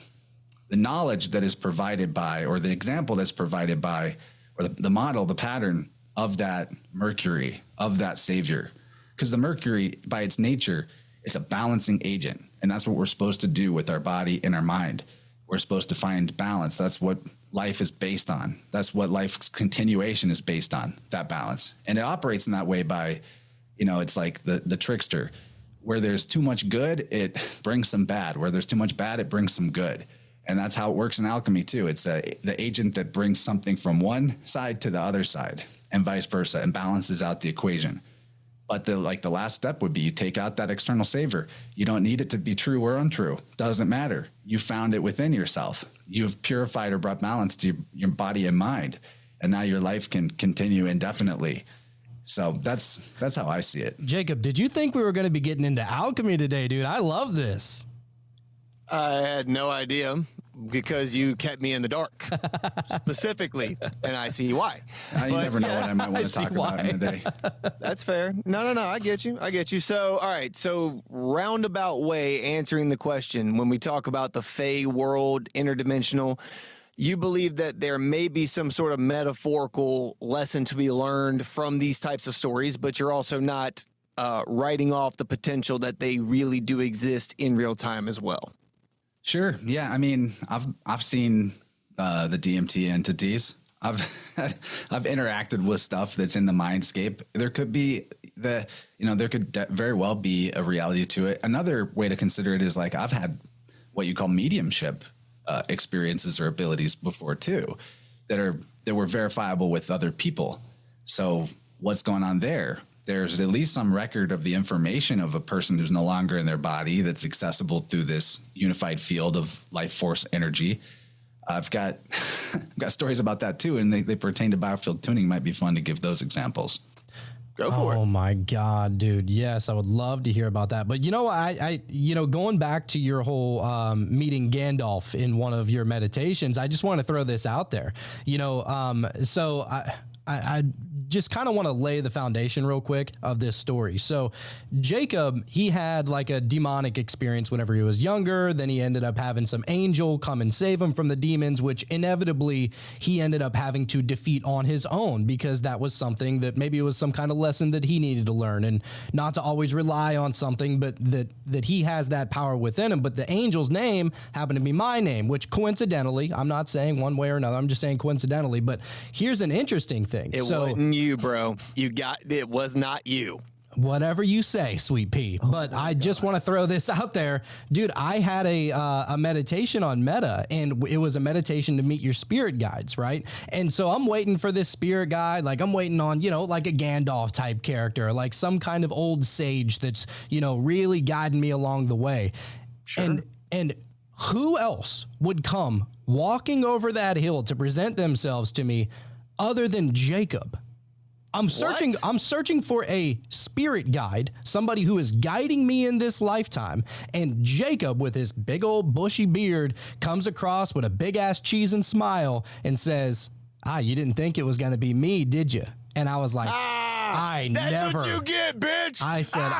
knowledge that is provided by, or the example that's provided by, or the model, the pattern of that mercury, of that savior. Because the mercury, by its nature, is a balancing agent. And that's what we're supposed to do with our body and our mind. We're supposed to find balance. That's what life is based on. That's what life's continuation is based on, that balance. And it operates in that way by, it's like the trickster. Where there's too much good, it brings some bad. Where there's too much bad, it brings some good. And that's how it works in alchemy too. It's the agent that brings something from one side to the other side and vice versa, and balances out the equation. But the last step would be you take out that external savior. You don't need it to be true or untrue. Doesn't matter. You found it within yourself. You've purified or brought balance to your body and mind. And now your life can continue indefinitely. So that's how I see it. Jacob, did you think we were going to be getting into alchemy today, dude? I love this. I had no idea, because you kept me in the dark specifically, and I see why. You never know what I might want to talk about in a day. That's fair. No. I get you. So, all right. So, roundabout way answering the question, when we talk about the Fey world, interdimensional, you believe that there may be some sort of metaphorical lesson to be learned from these types of stories, but you're also not writing off the potential that they really do exist in real time as well. Sure. Yeah. I mean, I've seen the DMT entities. I've interacted with stuff that's in the mindscape. There could be there could very well be a reality to it. Another way to consider it is like I've had what you call mediumship experiences or abilities before too, that were verifiable with other people. So what's going on there? There's at least some record of the information of a person who's no longer in their body that's accessible through this unified field of life force energy. I've got I've got stories about that too, and they pertain to biofield tuning. Might be fun to give those examples. Go for it. Oh my God, dude. Yes, I would love to hear about that. But going back to your whole meeting Gandalf in one of your meditations, I just want to throw this out there. So I just kind of want to lay the foundation real quick of this story. So Jacob, he had like a demonic experience whenever he was younger. Then he ended up having some angel come and save him from the demons, which inevitably he ended up having to defeat on his own, because that was something that maybe it was some kind of lesson that he needed to learn, and not to always rely on something, but that he has that power within him. But the angel's name happened to be my name, which coincidentally, I'm not saying one way or another, I'm just saying coincidentally, but here's an interesting thing. It wasn't you, bro. It was not you. Whatever you say, sweet pea. But I just want to throw this out there. Dude, I had a meditation on Meta, and it was a meditation to meet your spirit guides, right? And so I'm waiting for this spirit guide. Like I'm waiting on, like a Gandalf type character, like some kind of old sage that's, really guiding me along the way. Sure. And who else would come walking over that hill to present themselves to me other than Jacob? I'm searching for a spirit guide, somebody who is guiding me in this lifetime. And Jacob, with his big old bushy beard, comes across with a big ass cheese and smile and says, you didn't think it was going to be me, did you? And I was like, that's what you get, bitch. I said,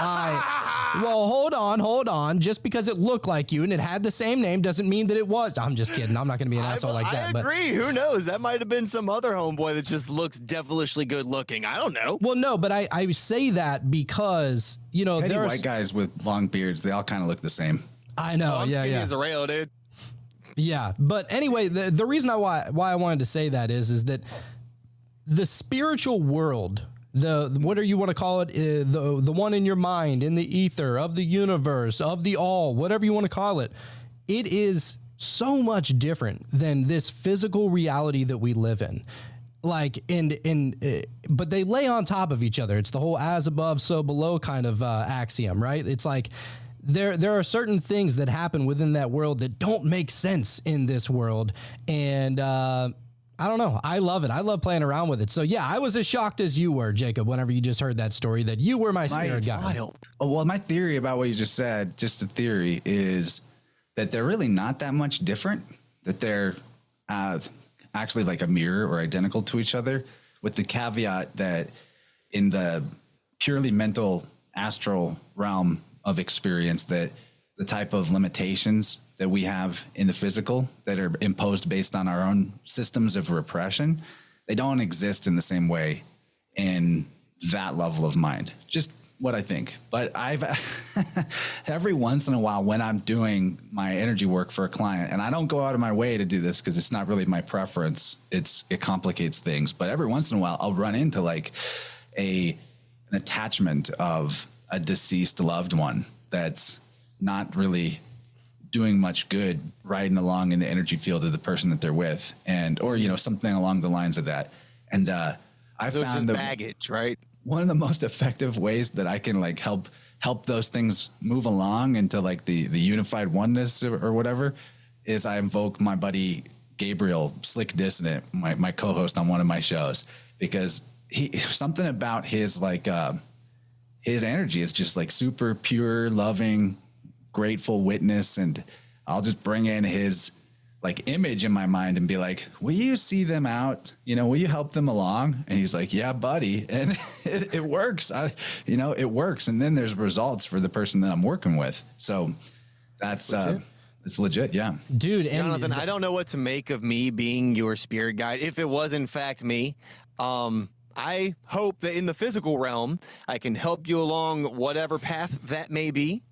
well, hold on. Just because it looked like you and it had the same name doesn't mean that it was. I'm just kidding. I'm not going to be an asshole like that. I agree. Who knows? That might have been some other homeboy that just looks devilishly good looking. I don't know. Well, no, but I say that because, there are white guys with long beards. They all kind of look the same. I know. I'm skinny yeah. as a rail, dude. Yeah. But anyway, the reason why I wanted to say that is that the spiritual world, whatever you want to call it, the one in your mind, in the ether, of the universe, of the all, whatever you want to call it, it is so much different than this physical reality that we live in. Like, but they lay on top of each other. It's the whole as above, so below kind of axiom, right? It's like there are certain things that happen within that world that don't make sense in this world. And, I don't know. I love it. I love playing around with it. So yeah, I was as shocked as you were, Jacob, whenever you just heard that story, that you were my spirit guide. Well, my theory about what you just said, just the theory, is that they're really not that much different, that they're actually like a mirror or identical to each other, with the caveat that in the purely mental astral realm of experience, that the type of limitations that we have in the physical that are imposed based on our own systems of repression, they don't exist in the same way in that level of mind. Just what I think. But I've every once in a while when I'm doing my energy work for a client, and I don't go out of my way to do this because it's not really my preference, it complicates things. But every once in a while I'll run into like an attachment of a deceased loved one that's not really doing much good riding along in the energy field of the person that they're with, or something along the lines of that. And I found the baggage, right? One of the most effective ways that I can like help those things move along into like the unified oneness or whatever is I invoke my buddy Gabriel, Slick Dissonant, my co-host on one of my shows, because something about his like his energy is just like super pure, loving, grateful witness, and I'll just bring in his like image in my mind and be like, will you see them out? Will you help them along? And he's like, yeah, buddy. And it works. It works. And then there's results for the person that I'm working with. So that's it's legit. Yeah, dude. And Jonathan, I don't know what to make of me being your spirit guide. If it was in fact me, I hope that in the physical realm, I can help you along whatever path that may be.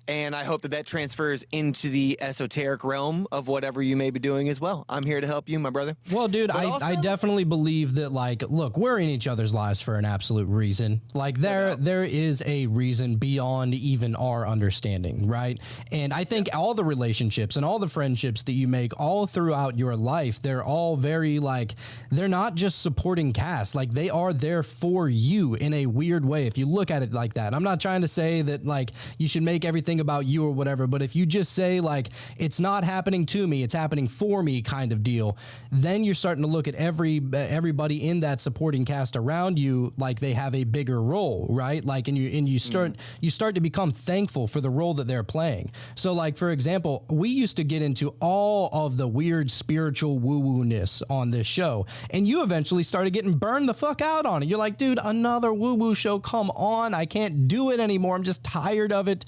And I hope that that transfers into the esoteric realm of whatever you may be doing as well. I'm here to help you, my brother. Well, dude, I definitely believe that, like, look, we're in each other's lives for an absolute reason. Like, there is a reason beyond even our understanding, right? And I think all the relationships and all the friendships that you make all throughout your life, they're all very, like, they're not just supporting cast. Like, they are there for you in a weird way, if you look at it like that. I'm not trying to say that, like, you should make everything about you or whatever, but if you just say, like, it's not happening to me, it's happening for me kind of deal, then you're starting to look at everybody in that supporting cast around you like they have a bigger role, right? Like, and you start to become thankful for the role that they're playing. So, like, for example, we used to get into all of the weird spiritual woo-woo-ness on this show, and you eventually started getting burned the fuck out on it. You're like, dude, another woo-woo show, come on, I can't do it anymore, I'm just tired of it.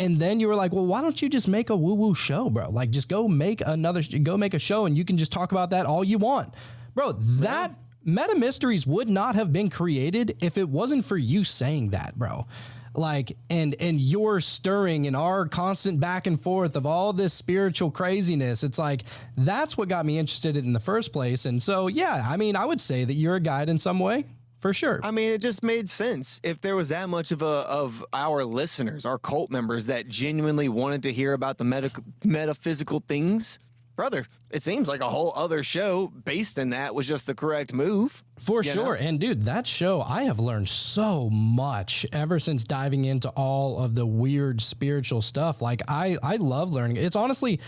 And then you were like, well, why don't you just make a woo-woo show, bro? Like, just go make a show and you can just talk about that all you want. Bro, that Meta Mysteries would not have been created if it wasn't for you saying that, bro. Like, and your stirring and our constant back and forth of all this spiritual craziness. It's like, that's what got me interested in the first place. And so, yeah, I mean, I would say that you're a guide in some way. For sure. I mean, it just made sense. If there was that much of our listeners, our cult members that genuinely wanted to hear about the metaphysical things, brother, it seems like a whole other show based in that was just the correct move. For sure. And dude, that show, I have learned so much ever since diving into all of the weird spiritual stuff. Like, I love learning. It's honestly,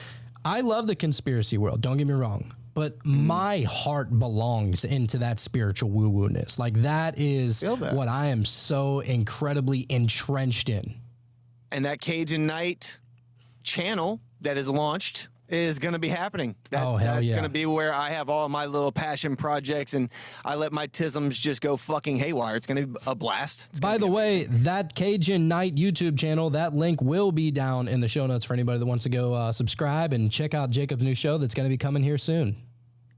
I love the conspiracy world. Don't get me wrong. But my heart belongs into that spiritual woo-woo-ness. Like, that is what I am so incredibly entrenched in. And that Cajun Night channel that is launched is going to be happening. That's going to be where I have all my little passion projects and I let my tisms just go fucking haywire. It's going to be a blast. By the way, that Cajun Night YouTube channel, that link will be down in the show notes for anybody that wants to go subscribe and check out Jacob's new show that's going to be coming here soon.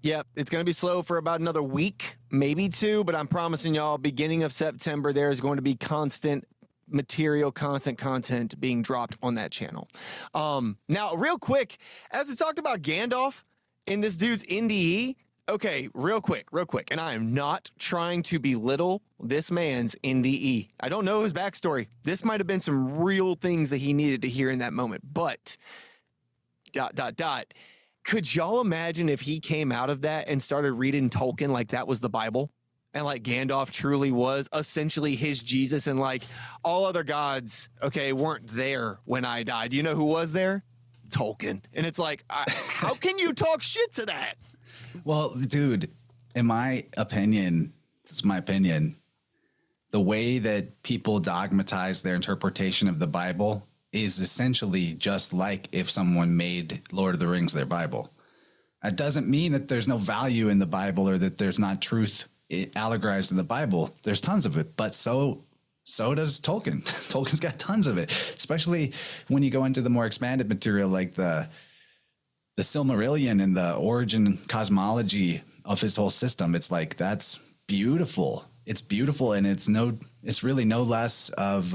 Yep, it's going to be slow for about another week, maybe two, but I'm promising y'all, beginning of September, there is going to be constant material, constant content being dropped on that channel. Now, real quick, as we talked about Gandalf in this dude's NDE, okay, real quick, and I am not trying to belittle this man's NDE. I don't know his backstory. This might have been some real things that he needed to hear in that moment, but ... Could y'all imagine if he came out of that and started reading Tolkien like that was the Bible? And like Gandalf truly was essentially his Jesus and like all other gods, okay, weren't there when I died. You know who was there? Tolkien. And it's like, how can you talk shit to that? Well, dude, in my opinion, this is my opinion, the way that people dogmatize their interpretation of the Bible is essentially just like if someone made Lord of the Rings their Bible. That doesn't mean that there's no value in the Bible or that there's not truth allegorized in the Bible. There's tons of it, but so does Tolkien. Tolkien's got tons of it, especially when you go into the more expanded material like the Silmarillion and the origin cosmology of his whole system. It's like, that's beautiful. It's beautiful, and it's really no less of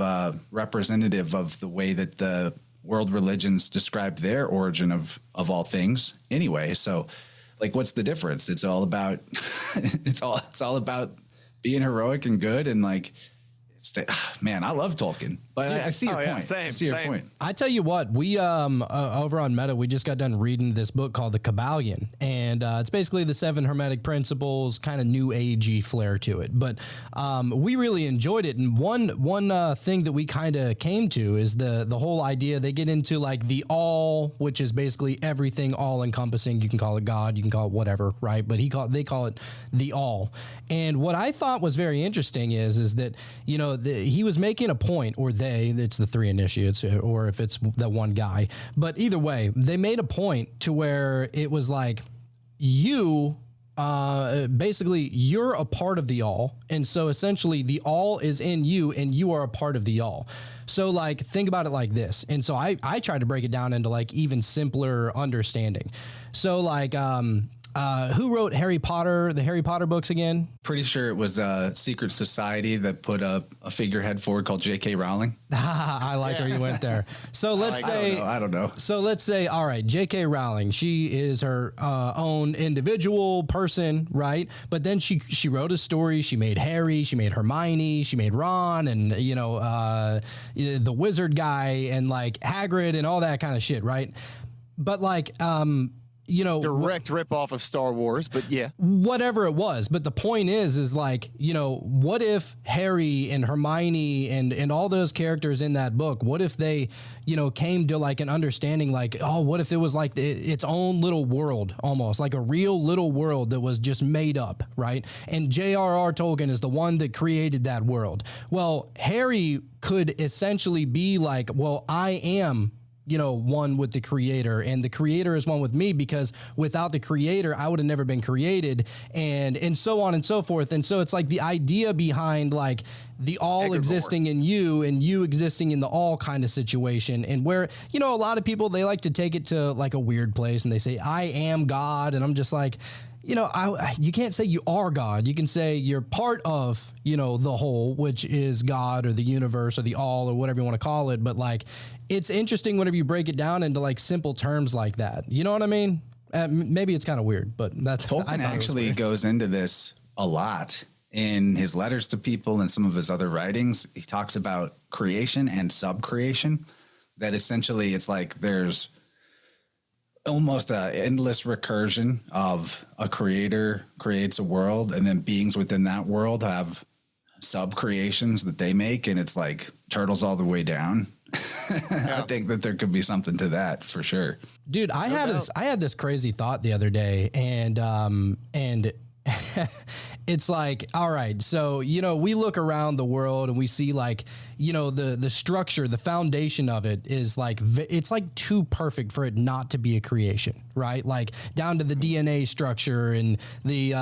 representative of the way that the world religions described their origin of all things anyway. So, like, what's the difference? It's all about it's all about being heroic and good, and like, man, I love Tolkien, but I see your point. I see your point. I tell you what, we over on Meta, we just got done reading this book called The Kabbalion, and it's basically the 7 Hermetic principles, kind of new agey flair to it. But we really enjoyed it, and one thing that we kind of came to is the whole idea. They get into like the all, which is basically everything, all encompassing. You can call it God, you can call it whatever, right? But they call it the all. And what I thought was very interesting is that, you know, he was making a point, or it's the 3 initiates, or if it's that one guy. But either way, they made a point to where it was like, you, basically, you're a part of the all. And so essentially the all is in you and you are a part of the all. So like, think about it like this. And so I tried to break it down into like even simpler understanding. So like, who wrote Harry Potter, the Harry Potter books again? Pretty sure it was a secret society that put a figurehead forward called J.K. Rowling. I like where you went there. So let's say, I don't know. So let's say, all right, J.K. Rowling, she is her own individual person, right? But then she wrote a story. She made Harry, she made Hermione, she made Ron, and the wizard guy, and like Hagrid, and all that kind of shit, right? But like, direct rip off of Star Wars, but yeah, whatever it was. But the point is like, what if Harry and Hermione and all those characters in that book, what if they, came to like an understanding, like, oh, what if it was like its own little world, almost like a real little world that was just made up, right? And J.R.R. Tolkien is the one that created that world. Well, Harry could essentially be like, well, I am one with the creator, and the creator is one with me, because without the creator, I would have never been created, and so on and so forth. And so it's like the idea behind like the all existing in you and you existing in the all kind of situation. And where, a lot of people, they like to take it to like a weird place and they say, I am God. And I'm just like, you can't say you are God. You can say you're part of, the whole, which is God or the universe or the all or whatever you want to call it. But like, it's interesting whenever you break it down into like simple terms like that. You know what I mean? Maybe it's kind of weird, but that's Tolkien actually goes into this a lot in his letters to people and some of his other writings. He talks about creation and subcreation, that essentially it's like there's almost an endless recursion of a creator creates a world, and then beings within that world have sub creations that they make, and it's like turtles all the way down. I think that there could be something to that for sure. Dude, I had this crazy thought the other day, and it's like, all right, so, we look around the world and we see like, the structure, the foundation of it is like, it's like too perfect for it not to be a creation, right? Like down to the DNA structure and the,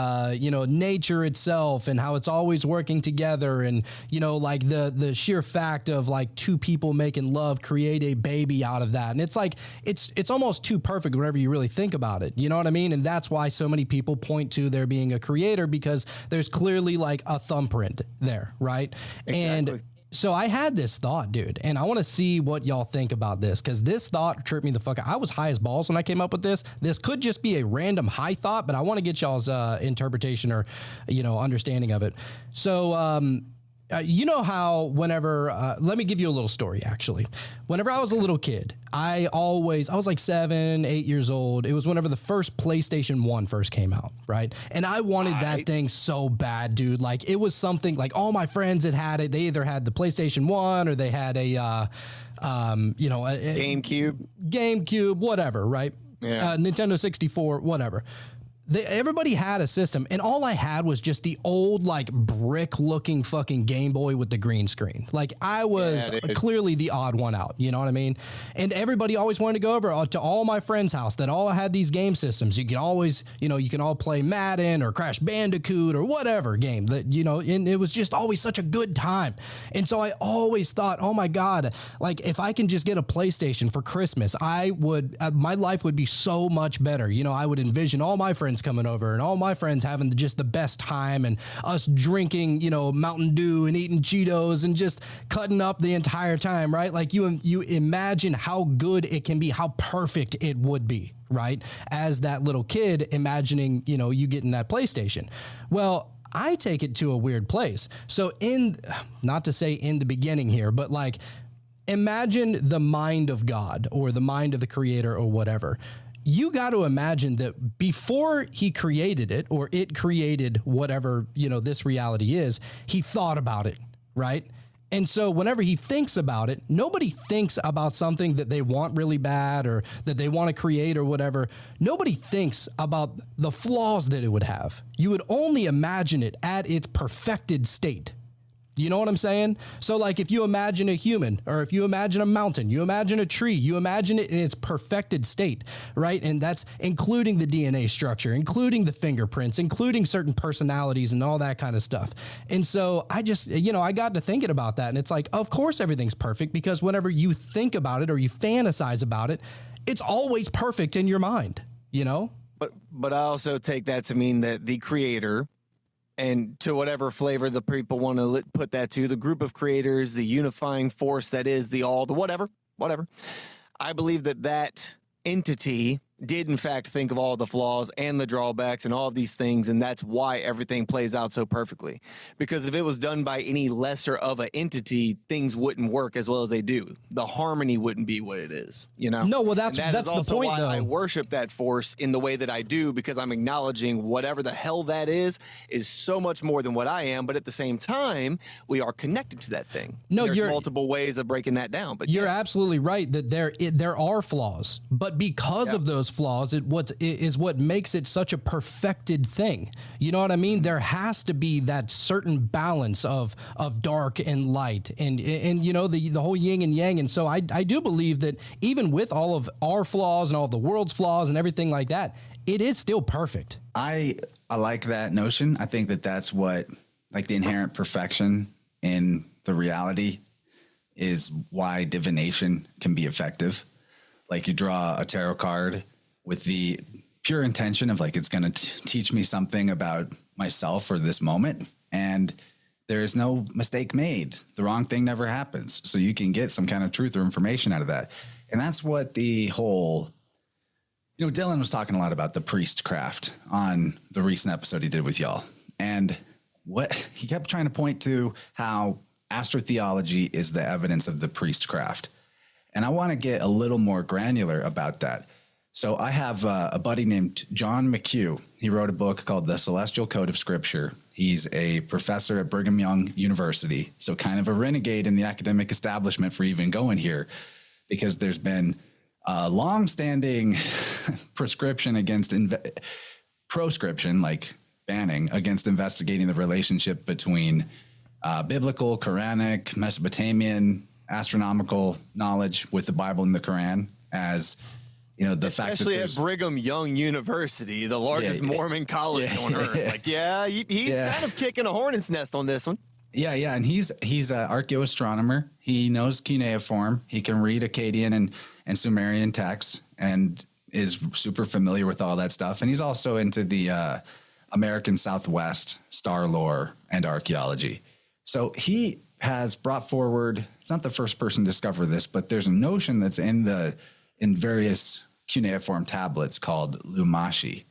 nature itself and how it's always working together. And, like the sheer fact of like two people making love create a baby out of that. And it's like, it's almost too perfect whenever you really think about it. You know what I mean? And that's why so many people point to there being a creator, because there's clearly like a thumbprint there, right? Exactly. And so I had this thought, dude, and I want to see what y'all think about this, because this thought tripped me the fuck out. I was high as balls when I came up with this. This could just be a random high thought, but I want to get y'all's interpretation or, understanding of it. So, how whenever, let me give you a little story, actually. Whenever I was a little kid, I was like 7, 8 years old. It was whenever the first PlayStation 1 first came out, right? And I wanted that thing so bad, dude. Like, it was something like all my friends had it. They either had the PlayStation 1 or they had a GameCube, whatever, right? Yeah. Nintendo 64, whatever. Everybody had a system, and all I had was just the old, like, brick-looking fucking Game Boy with the green screen. Like, I was clearly the odd one out, you know what I mean? And everybody always wanted to go over to all my friends' house that all had these game systems. You can always, you can all play Madden or Crash Bandicoot or whatever game that, and it was just always such a good time. And so I always thought, oh my God, like, if I can just get a PlayStation for Christmas, my life would be so much better. I would envision all my friends coming over and all my friends having just the best time, and us drinking, Mountain Dew and eating Cheetos and just cutting up the entire time, right? Like you imagine how good it can be, how perfect it would be, right? As that little kid imagining, you getting that PlayStation. Well, I take it to a weird place. So not to say in the beginning here, but like, imagine the mind of God or the mind of the creator or whatever. You got to imagine that before he created it, or it created whatever, this reality is, he thought about it, right? And so whenever he thinks about it, nobody thinks about something that they want really bad or that they want to create or whatever. Nobody thinks about the flaws that it would have. You would only imagine it at its perfected state. You know what I'm saying? So like if you imagine a human, or if you imagine a mountain, you imagine a tree, you imagine it in its perfected state, right? And that's including the DNA structure, including the fingerprints, including certain personalities and all that kind of stuff. And so I just, I got to thinking about that, and it's like, of course everything's perfect, because whenever you think about it or you fantasize about it, it's always perfect in your mind, But I also take that to mean that the creator, and to whatever flavor the people want to put that to, the group of creators, the unifying force that is the all, the whatever. I believe that entity did in fact think of all the flaws and the drawbacks and all of these things, and that's why everything plays out so perfectly. Because if it was done by any lesser of an entity, things wouldn't work as well as they do. The harmony wouldn't be what it is, you know? No, well, that's is the also point, why though. I worship that force in the way that I do, because I'm acknowledging whatever the hell that is so much more than what I am, but at the same time, we are connected to that thing. No, There's you're- multiple ways of breaking that down, but You're yeah. absolutely right that there are flaws, but because of those flaws, what makes it such a perfected thing. You know what I mean? There has to be that certain balance of dark and light, and you know the whole yin and yang. And so I do believe that even with all of our flaws and all of the world's flaws and everything like that, it is still perfect. I like that notion. I think that that's what, like, the inherent perfection in the reality is why divination can be effective. Like, you draw a tarot card with the pure intention of, like, it's going to teach me something about myself or this moment, and there is no mistake made. The wrong thing never happens. So you can get some kind of truth or information out of that. And that's what the whole, you know, Dylan was talking a lot about the priestcraft on the recent episode he did with y'all. And what he kept trying to point to how Astro-theology is the evidence of the priestcraft. And I want to get a little more granular about that. So I have a buddy named John McHugh. He wrote a book called The Celestial Code of Scripture. He's a professor at Brigham Young University, so kind of a renegade in the academic establishment for even going here, because there's been a long-standing proscription, like banning, against investigating the relationship between biblical, Quranic, Mesopotamian, astronomical knowledge with the Bible and the Quran, as you know, the Especially fact that at Brigham Young University, the largest Mormon college on earth. Like, he's kind of kicking a hornet's nest on this one. Yeah, and he's an archaeoastronomer. He knows cuneiform. He can read Akkadian and Sumerian texts and is super familiar with all that stuff. And he's also into the American Southwest star lore and archaeology. So he has brought forward, it's not the first person to discover this, but there's a notion that's in various cuneiform tablets called Lumashi.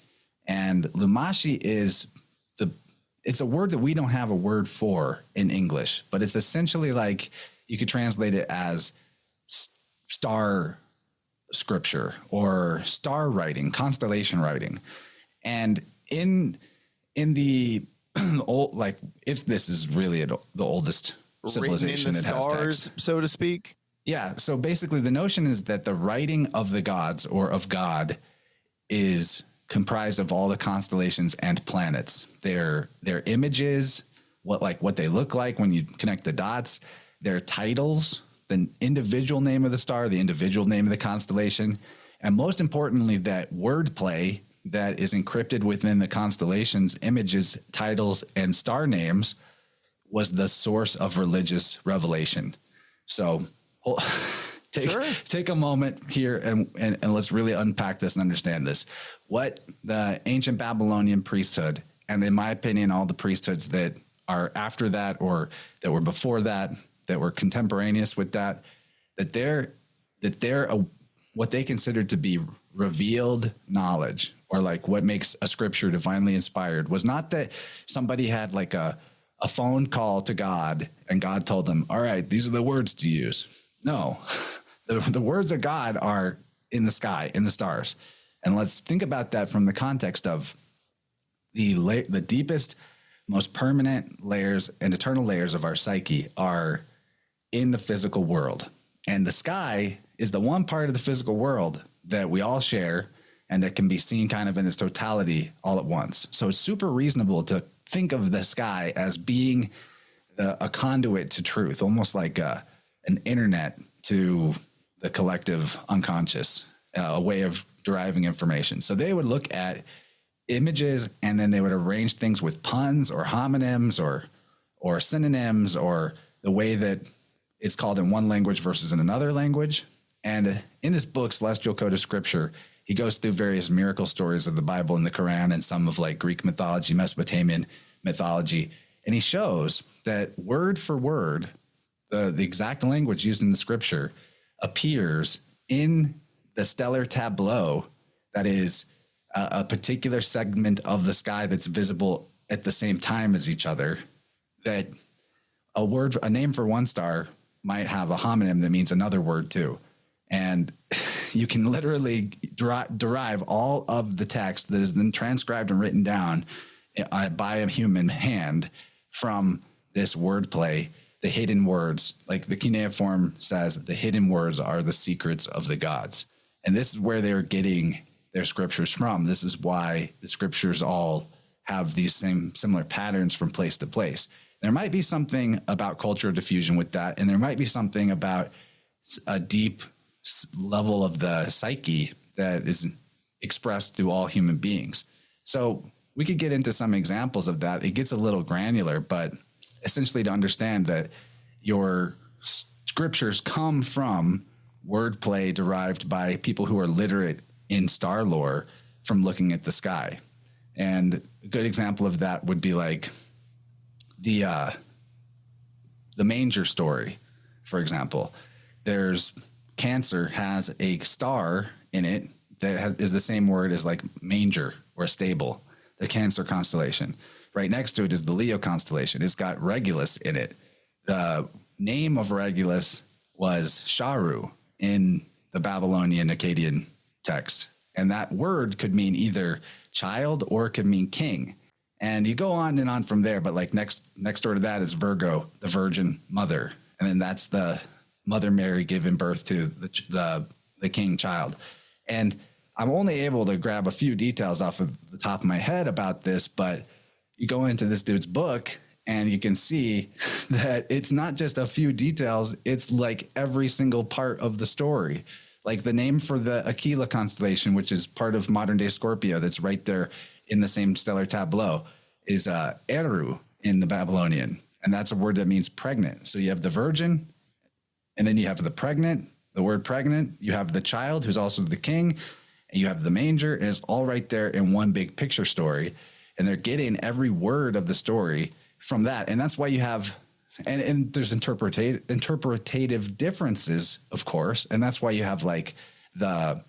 And Lumashi is it's a word that we don't have a word for in English, but it's essentially like, you could translate it as star scripture or star writing, constellation writing. And in the old, like, if this is really the oldest civilization that has text, so to speak. Yeah. So basically the notion is that the writing of the gods or of God is comprised of all the constellations and planets, their images, what they look like when you connect the dots, their titles, the individual name of the star, the individual name of the constellation, and most importantly, that wordplay that is encrypted within the constellations, images, titles, and star names was the source of religious revelation. So take a moment here and let's really unpack this and understand this. What the ancient Babylonian priesthood, and in my opinion, all the priesthoods that are after that or that were before that were contemporaneous with that they're what they considered to be revealed knowledge, or like what makes a scripture divinely inspired, was not that somebody had like a phone call to God and God told them, all right, these are the words to use. No, the words of God are in the sky, in the stars. And let's think about that from the context of the deepest, most permanent layers and eternal layers of our psyche are in the physical world. And the sky is the one part of the physical world that we all share and that can be seen kind of in its totality all at once. So it's super reasonable to think of the sky as being a conduit to truth, almost like an internet to the collective unconscious, a way of deriving information. So they would look at images and then they would arrange things with puns or homonyms or synonyms, or the way that it's called in one language versus in another language. And in this book, Celestial Code of Scripture, he goes through various miracle stories of the Bible and the Quran and some of like Greek mythology, Mesopotamian mythology. And he shows that word for word, the exact language used in the scripture appears in the stellar tableau that is a particular segment of the sky that's visible at the same time as each other. That a name for one star might have a homonym that means another word too. And you can literally derive all of the text that is then transcribed and written down by a human hand from this wordplay, the hidden words. Like the cuneiform says, the hidden words are the secrets of the gods. And this is where they're getting their scriptures from. This is why the scriptures all have these similar patterns from place to place. There might be something about cultural diffusion with that, and there might be something about a deep level of the psyche that is expressed through all human beings. So we could get into some examples of that. It gets a little granular, but essentially to understand that your scriptures come from wordplay derived by people who are literate in star lore from looking at the sky. And a good example of that would be like the manger story, for example. There's Cancer has a star in it that is the same word as like manger or stable, the Cancer constellation. Right next to it is the Leo constellation. It's got Regulus in it. The name of Regulus was Sharu in the Babylonian Akkadian text. And that word could mean either child or it could mean king. And you go on and on from there, but like next door to that is Virgo, the Virgin Mother. And then that's the Mother Mary giving birth to the king child. And I'm only able to grab a few details off of the top of my head about this, but you go into this dude's book and you can see that it's not just a few details. It's like every single part of the story. Like the name for the Aquila constellation, which is part of modern day Scorpio, that's right there in the same stellar tableau, is Eru in the Babylonian. And that's a word that means pregnant. So you have the virgin, and then you have the pregnant, the word pregnant. You have the child, who's also the king, and you have the manger, and it's all right there in one big picture story. And they're getting every word of the story from that. And that's why you have, and there's interpretative differences, of course. And that's why you have like the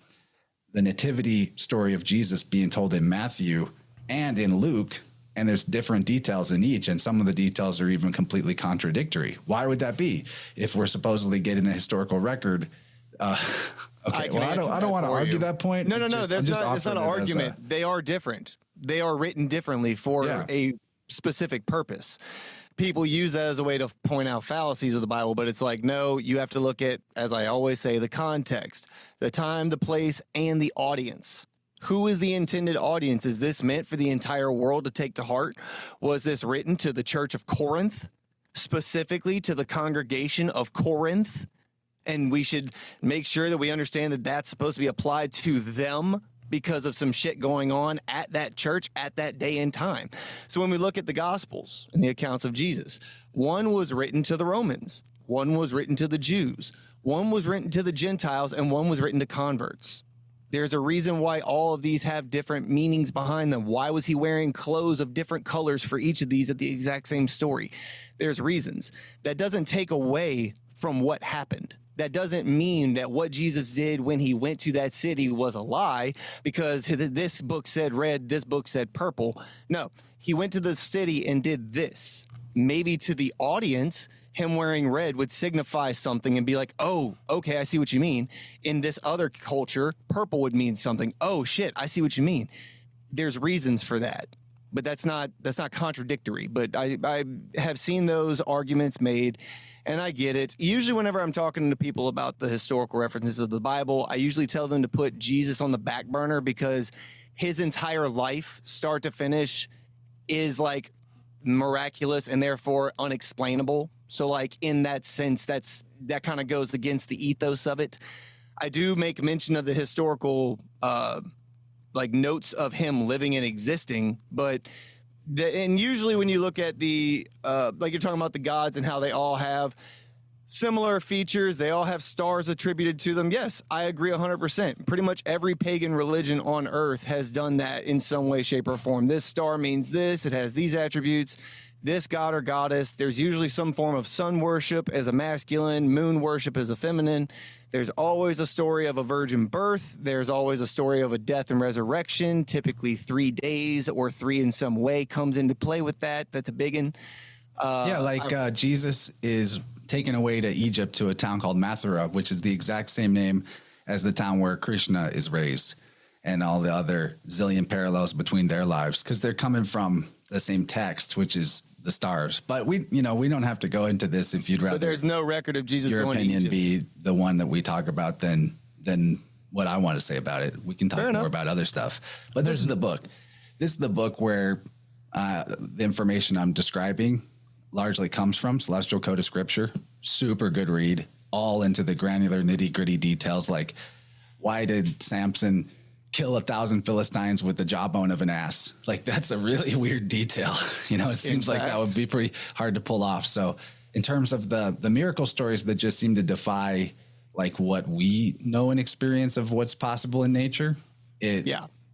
nativity story of Jesus being told in Matthew and in Luke, and there's different details in each, and some of the details are even completely contradictory. Why would that be? If we're supposedly getting a historical record, okay. Well, I don't want to argue that point. No. That's not an argument. They are different. They are written differently for a specific purpose. People use that as a way to point out fallacies of the Bible, but it's like, no, you have to look at, as I always say, the context, the time, the place, and the audience. Who is the intended audience? Is this meant for the entire world to take to heart? Was this written to the church of Corinth, specifically to the congregation of Corinth? And we should make sure that we understand that that's supposed to be applied to them because of some shit going on at that church at that day and time. So when we look at the Gospels and the accounts of Jesus, one was written to the Romans, one was written to the Jews, one was written to the Gentiles, and one was written to converts. There's a reason why all of these have different meanings behind them. Why was he wearing clothes of different colors for each of these at the exact same story? There's reasons. That doesn't take away from what happened. That doesn't mean that what Jesus did when he went to that city was a lie because this book said red, this book said purple. No, he went to the city and did this. Maybe to the audience, him wearing red would signify something and be like, oh, okay, I see what you mean. In this other culture, purple would mean something. Oh, shit, I see what you mean. There's reasons for that. But that's not contradictory. But I have seen those arguments made, and I get it. Usually whenever I'm talking to people about the historical references of the Bible, I usually tell them to put Jesus on the back burner because his entire life, start to finish, is like miraculous and therefore unexplainable. So like in that sense, that kind of goes against the ethos of it. I do make mention of the historical like notes of him living and existing, but and usually when you look at the like you're talking about the gods and how they all have, similar features. They all have stars attributed to them. Yes, I agree 100%. Pretty much every pagan religion on earth has done that in some way, shape, or form. This star means this. It has these attributes. This god or goddess. There's usually some form of sun worship as a masculine, moon worship as a feminine. There's always a story of a virgin birth. There's always a story of a death and resurrection. Typically 3 days or 3 in some way comes into play with that. That's a big one. Jesus is taken away to Egypt to a town called Mathura, which is the exact same name as the town where Krishna is raised, and all the other zillion parallels between their lives, because they're coming from the same text, which is the stars. But we don't have to go into this if you'd rather. But there's no record of Jesus your going opinion to Egypt. be the one that we talk about than what I want to say about it. We can talk more about other stuff. But this is the book. This is the book where the information I'm describing largely comes from, Celestial Code of Scripture. Super good read, all into the granular nitty-gritty details, like why did Samson kill 1,000 Philistines with the jawbone of an ass? Like, that's a really weird detail. It seems like that would be pretty hard to pull off. So in terms of the miracle stories that just seem to defy like what we know and experience of what's possible in nature, it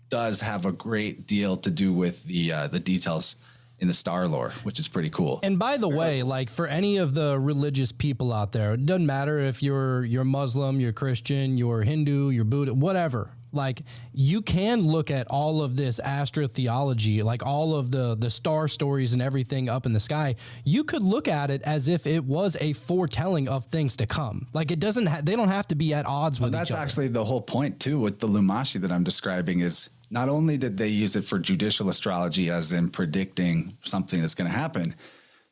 does have a great deal to do with the details in the star lore, which is pretty cool. And by the way, like for any of the religious people out there, it doesn't matter if you're Muslim, you're Christian, you're Hindu, you're Buddha, whatever. Like, you can look at all of this astro-theology, like all of the star stories and everything up in the sky. You could look at it as if it was a foretelling of things to come. Like, it doesn't they don't have to be at odds with each other. That's actually the whole point too with the Lumashi that I'm describing. Is not only did they use it for judicial astrology, as in predicting something that's going to happen,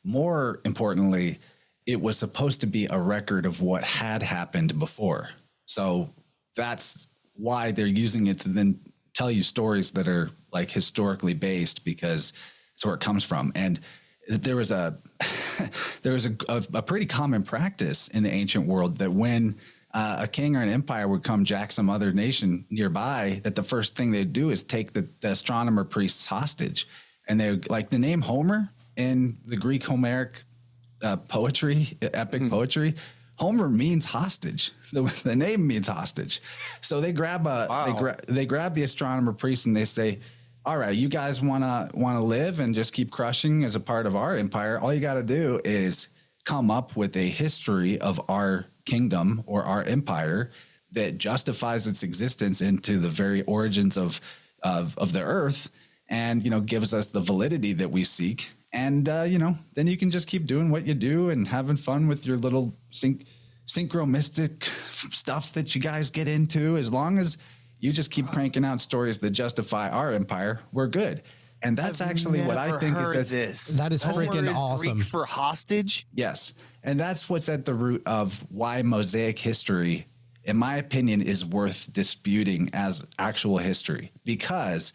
more importantly, it was supposed to be a record of what had happened before. So that's why they're using it to then tell you stories that are like historically based, because it's where it comes from. And there was a pretty common practice in the ancient world that when a king or an empire would come jack some other nation nearby, that the first thing they'd do is take the astronomer priests hostage. And they, like, the name Homer in the Greek Homeric poetry, epic poetry, Homer means hostage. The name means hostage. So they grab they grab the astronomer priest and they say, all right, you guys want to live and just keep crushing as a part of our empire. All you got to do is come up with a history of our kingdom or our empire that justifies its existence into the very origins of the earth, and gives us the validity that we seek. And then you can just keep doing what you do and having fun with your little synchronistic stuff that you guys get into. As long as you just keep cranking out stories that justify our empire, we're good. And that's actually what I think is that is freaking awesome. Greek for hostage. Yes. And that's what's at the root of why Mosaic history, in my opinion, is worth disputing as actual history. Because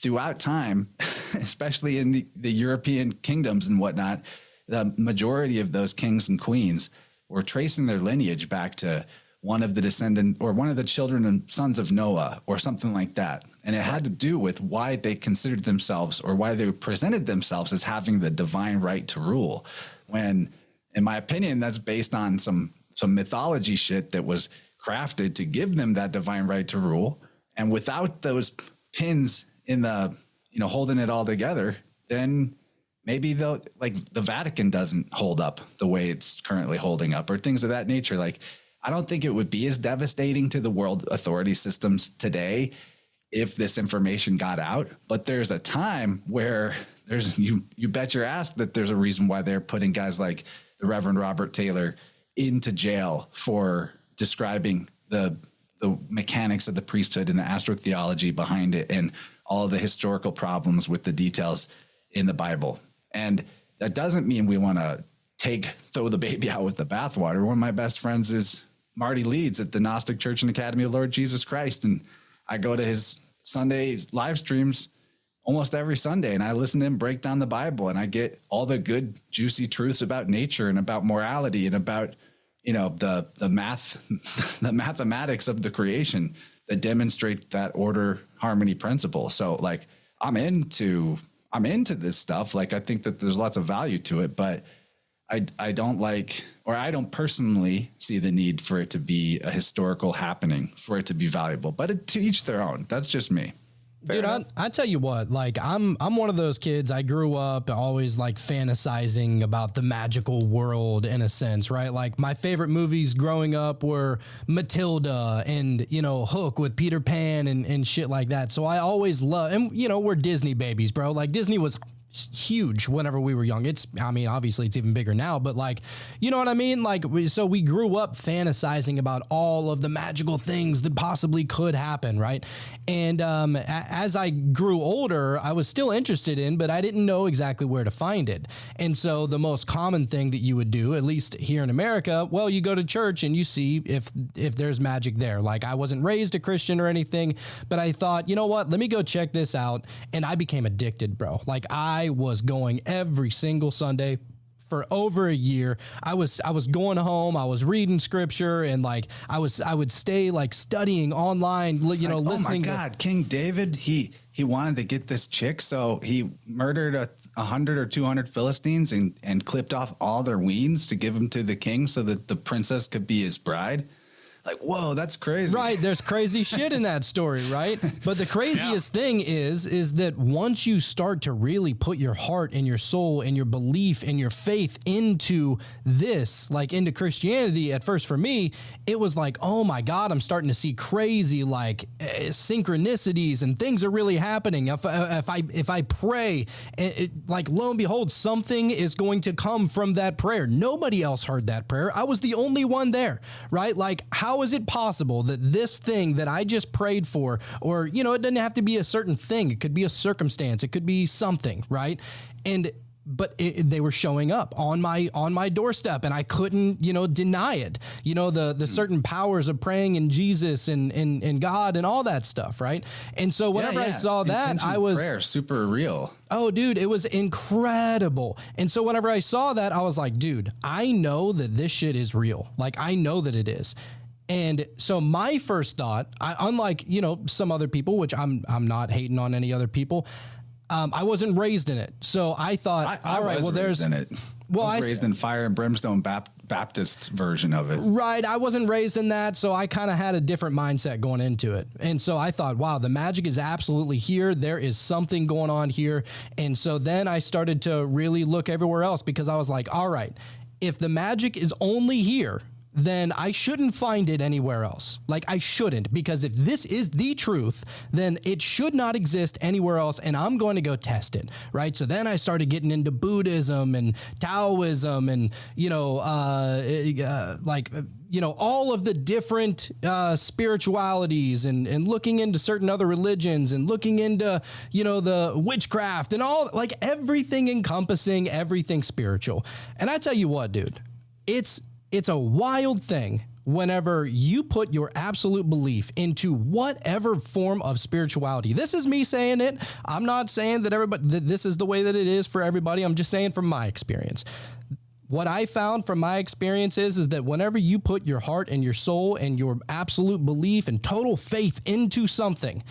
throughout time, especially in the European kingdoms and whatnot, the majority of those kings and queens were tracing their lineage back to one of the children and sons of Noah or something like that. And it had to do with why they considered themselves, or why they presented themselves as having the divine right to rule. When, in my opinion, that's based on some mythology shit that was crafted to give them that divine right to rule. And without those pins in the, holding it all together, then maybe the Vatican doesn't hold up the way it's currently holding up, or things of that nature. Like, I don't think it would be as devastating to the world authority systems today if this information got out. But there's a time where you bet your ass that there's a reason why they're putting guys like the Reverend Robert Taylor into jail for describing the mechanics of the priesthood and the astro-theology behind it, and all of the historical problems with the details in the Bible. And that doesn't mean we want to throw the baby out with the bathwater. One of my best friends is Marty Leeds at the Gnostic Church and Academy of Lord Jesus Christ. And I go to his Sunday live streams almost every Sunday, and I listen to him break down the Bible, and I get all the good, juicy truths about nature and about morality and about, the mathematics of the creation that demonstrate that order, harmony principle. So like, I'm into this stuff. Like, I think that there's lots of value to it, but I don't like, or I don't personally see the need for it to be a historical happening for it to be valuable, but to each their own. That's just me. Dude, I tell you what, like I'm one of those kids. I grew up always like fantasizing about the magical world in a sense, right? Like my favorite movies growing up were Matilda and, you know, Hook with Peter Pan and shit like that. So I always love, and you know, we're Disney babies, bro. Like Disney was huge whenever we were young. I mean, obviously it's even bigger now, but like, you know what I mean? Like, so we grew up fantasizing about all of the magical things that possibly could happen. Right. And, as I grew older, I was still interested in, but I didn't know exactly where to find it. And so the most common thing that you would do, at least here in America, well, you go to church and you see if there's magic there. Like I wasn't raised a Christian or anything, but I thought, you know what, let me go check this out. And I became addicted, bro. Like I was going every single Sunday for over a year. I was going home, I was reading scripture, and like I would stay like studying online, you know, listening. Oh my God, King David, he wanted to get this chick, so he murdered 100 or 200 Philistines and clipped off all their weans to give them to the king so that the princess could be his bride. Like, whoa, that's crazy. Right. There's crazy shit in that story, right? But the craziest thing is that once you start to really put your heart and your soul and your belief and your faith into this, like into Christianity, at first for me, it was like, oh my God, I'm starting to see crazy like synchronicities and things are really happening. If I pray, like lo and behold, something is going to come from that prayer. Nobody else heard that prayer. I was the only one there, right? Like, how is it possible that this thing that I just prayed for, or, you know, it doesn't have to be a certain thing. It could be a circumstance. It could be something, right? But they were showing up on my doorstep, and I couldn't, you know, deny it. You know, the certain powers of praying in Jesus and God and all that stuff, right? And so whenever I saw that, I was prayer super real. Oh, dude, it was incredible. And so whenever I saw that, I was like, dude, I know that this shit is real. Like, I know that it is. And so my first thought, unlike, you know, some other people, which I'm not hating on any other people, I wasn't raised in it. So I thought, all right, well, there's in it. Well, I was raised in fire and brimstone Baptist version of it. Right. I wasn't raised in that. So I kind of had a different mindset going into it. And so I thought, wow, the magic is absolutely here. There is something going on here. And so then I started to really look everywhere else, because I was like, all right, if the magic is only here, then I shouldn't find it anywhere else. Like, I shouldn't, because if this is the truth, then it should not exist anywhere else, and I'm going to go test it, right? So then I started getting into Buddhism and Taoism and, you know, all of the different spiritualities and looking into certain other religions and looking into, you know, the witchcraft and all, like everything encompassing everything spiritual. And I tell you what, dude, it's a wild thing whenever you put your absolute belief into whatever form of spirituality. This is me saying it. I'm not saying that this is the way that it is for everybody. I'm just saying from my experience. What I found from my experience is that whenever you put your heart and your soul and your absolute belief and total faith into something,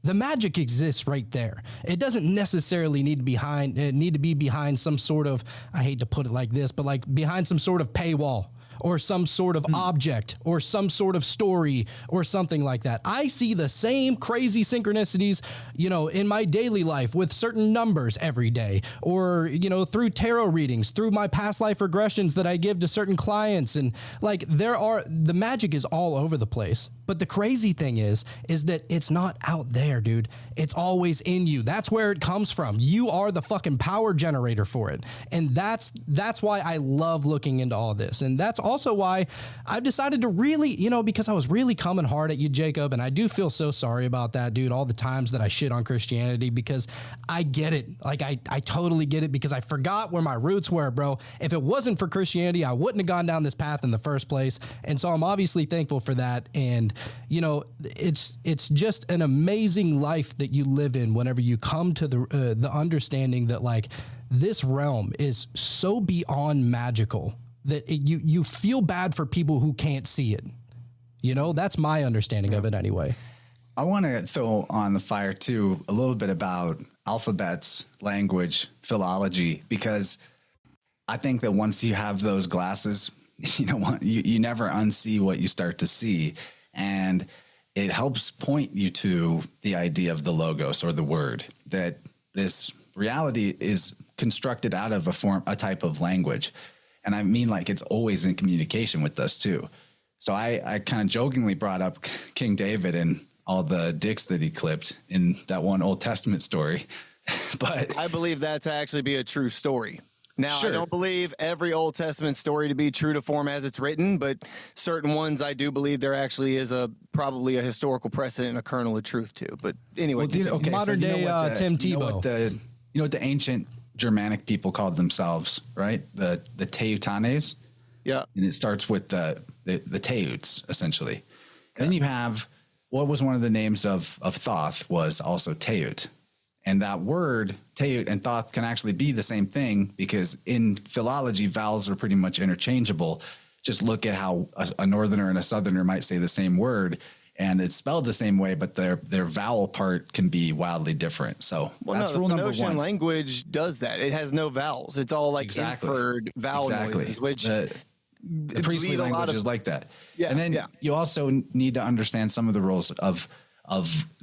the magic exists right there. It doesn't necessarily need to be behind some sort of, I hate to put it like this, but like behind some sort of paywall or some sort of object or some sort of story or something like that. I see the same crazy synchronicities, you know, in my daily life with certain numbers every day, or, you know, through tarot readings, through my past life regressions that I give to certain clients. And like, the magic is all over the place. But the crazy thing is that it's not out there, dude. It's always in you. That's where it comes from. You are the fucking power generator for it. And that's why I love looking into all this. And that's also why I've decided to really, you know, because I was really coming hard at you, Jacob, and I do feel so sorry about that, dude, all the times that I shit on Christianity, because I get it. Like, I totally get it, because I forgot where my roots were, bro. If it wasn't for Christianity, I wouldn't have gone down this path in the first place. And so I'm obviously thankful for that. And, you know, it's just an amazing life that you live in whenever you come to the understanding that, like, this realm is so beyond magical that you feel bad for people who can't see it. You know, that's my understanding of it anyway. I want to throw on the fire too a little bit about alphabets, language, philology, because I think that once you have those glasses, you never unsee what you start to see. And it helps point you to the idea of the logos or the word, that this reality is constructed out of a type of language. And I mean, like, it's always in communication with us too. So I kind of jokingly brought up King David and all the dicks that he clipped in that one Old Testament story. But I believe that to actually be a true story. Now, sure. I don't believe every Old Testament story to be true to form as it's written, but certain ones I do believe there actually is probably a historical precedent and a kernel of truth to. But anyway, Modern day Tim Tebow. You know what the ancient Germanic people called themselves, right? The Teutanes. Yeah. And it starts with the Teuts, essentially. Okay. Then you have, what was one of the names of Thoth was also Teut. And that word, Teut and Thoth, can actually be the same thing, because in Philology, vowels are pretty much interchangeable. Just look at how a northerner and a southerner might say the same word, and it's spelled the same way, but their vowel part can be wildly different. So that's rule number one. Language does that. It has no vowels. It's all like inferred vowel noises, which the priestly language is like that. Yeah, and then you also need to understand some of the rules of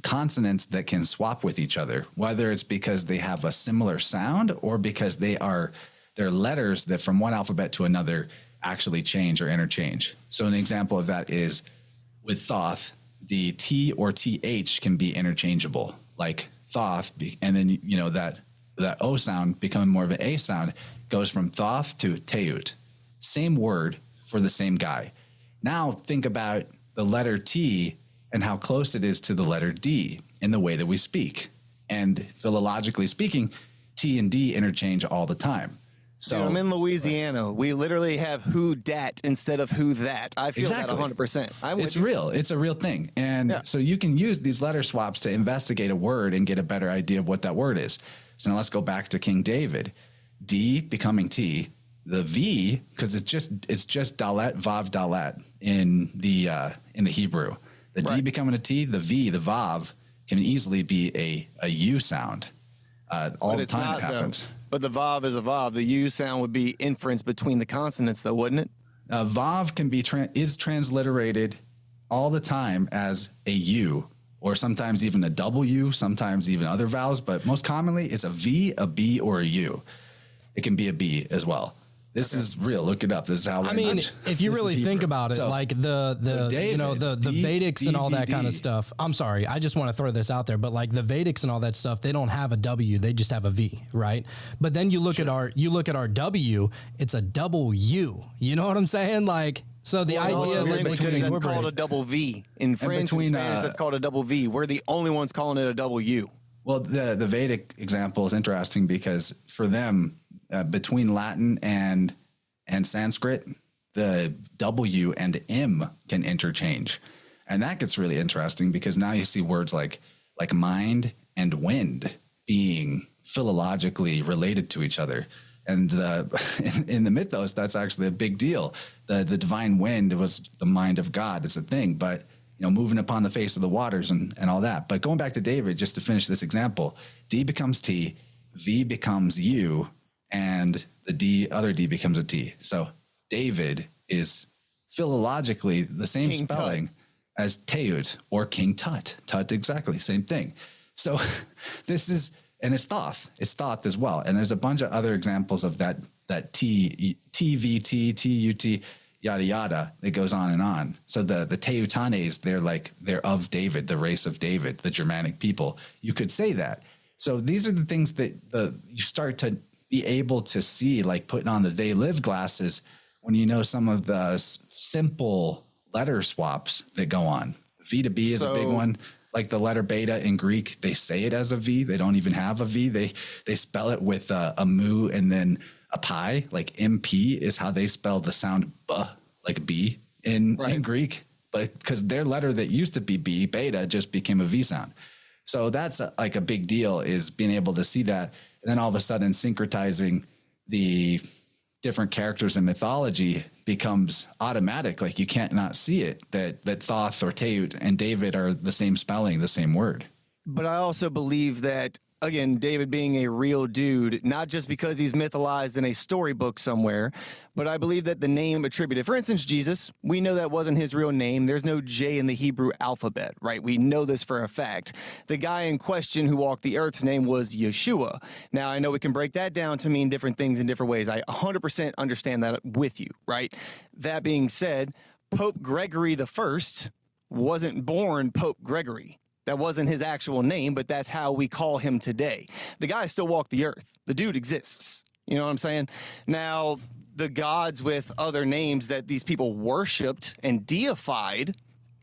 consonants that can swap with each other, whether it's because they have a similar sound or because they're letters that from one alphabet to another actually change or interchange. So an example of that is with Thoth, the T or TH can be interchangeable, like Thoth, and then that O sound becoming more of an A sound goes from Thoth to Teut. Same word for the same guy. Now think about the letter T and how close it is to the letter D in the way that we speak. And philologically speaking, T and D interchange all the time. So I'm in Louisiana. We literally have who dat instead of who that. I feel that 100%. It's real. It's a real thing. And so you can use these letter swaps to investigate a word and get a better idea of what that word is. So now let's go back to King David. D becoming T, the V, because it's just dalet, vav, dalet in the Hebrew. The D becoming a T, the V, the vav, can easily be a U sound. All the time it happens. But the vav is a vav. The U sound would be inference between the consonants, though, wouldn't it? Vav can be is transliterated all the time as a U, or sometimes even a W, sometimes even other vowels. But most commonly, it's a V, a B, or a U. It can be a B as well. This is real. Look it up. This is how. I mean, if you really think about it, like the Vedics and all that kind of stuff. I'm sorry, I just want to throw this out there, but like the Vedics and all that stuff, they don't have a W, they just have a V, right? But then you look at our W, it's a double U. You know what I'm saying? Like, so the idea that that's called a double V in French and Spanish, that's called a double V. We're the only ones calling it a double U. Well, the Vedic example is interesting because for them, between Latin and Sanskrit, the W and M can interchange. And that gets really interesting because now you see words like mind and wind being philologically related to each other. And in the mythos, that's actually a big deal. The divine wind was the mind of God. It's a thing, but moving upon the face of the waters and all that. But going back to David, just to finish this example, D becomes T, V becomes U, and the other D becomes a T. So David is philologically the same King spelling Tut. As Teut or King Tut. Tut, exactly, same thing. So this is, and it's Thoth. It's Thoth as well. And there's a bunch of other examples of that T, TVT, TUT, yada, yada. It goes on and on. So the Teutanes, they're of David, the race of David, the Germanic people. You could say that. So these are the things that you start to be able to see, like putting on the they live glasses when you know some of the simple letter swaps that go on. V to B is a big one. Like the letter beta in Greek, they say it as a V. They don't even have a V. They spell it with a mu and then a pi. Like MP is how they spell the sound B, like B in Greek. But because their letter that used to be B, beta, just became a V sound. So that's like a big deal, is being able to see that. And then all of a sudden syncretizing the different characters in mythology becomes automatic. Like you can't not see it, that Thoth or Teut and David are the same spelling, the same word. But I also believe that, again, David being a real dude, not just because he's mythologized in a storybook somewhere, but I believe that the name attributed, for instance, Jesus, we know that wasn't his real name. There's no J in the Hebrew alphabet, right? We know this for a fact. The guy in question who walked the earth's name was Yeshua. Now, I know we can break that down to mean different things in different ways. I 100% understand that with you, right? That being said, Pope Gregory the First wasn't born Pope Gregory. That wasn't his actual name, but that's how we call him today. The guy still walked the earth. The dude exists. You know what I'm saying? Now, the gods with other names that these people worshipped and deified,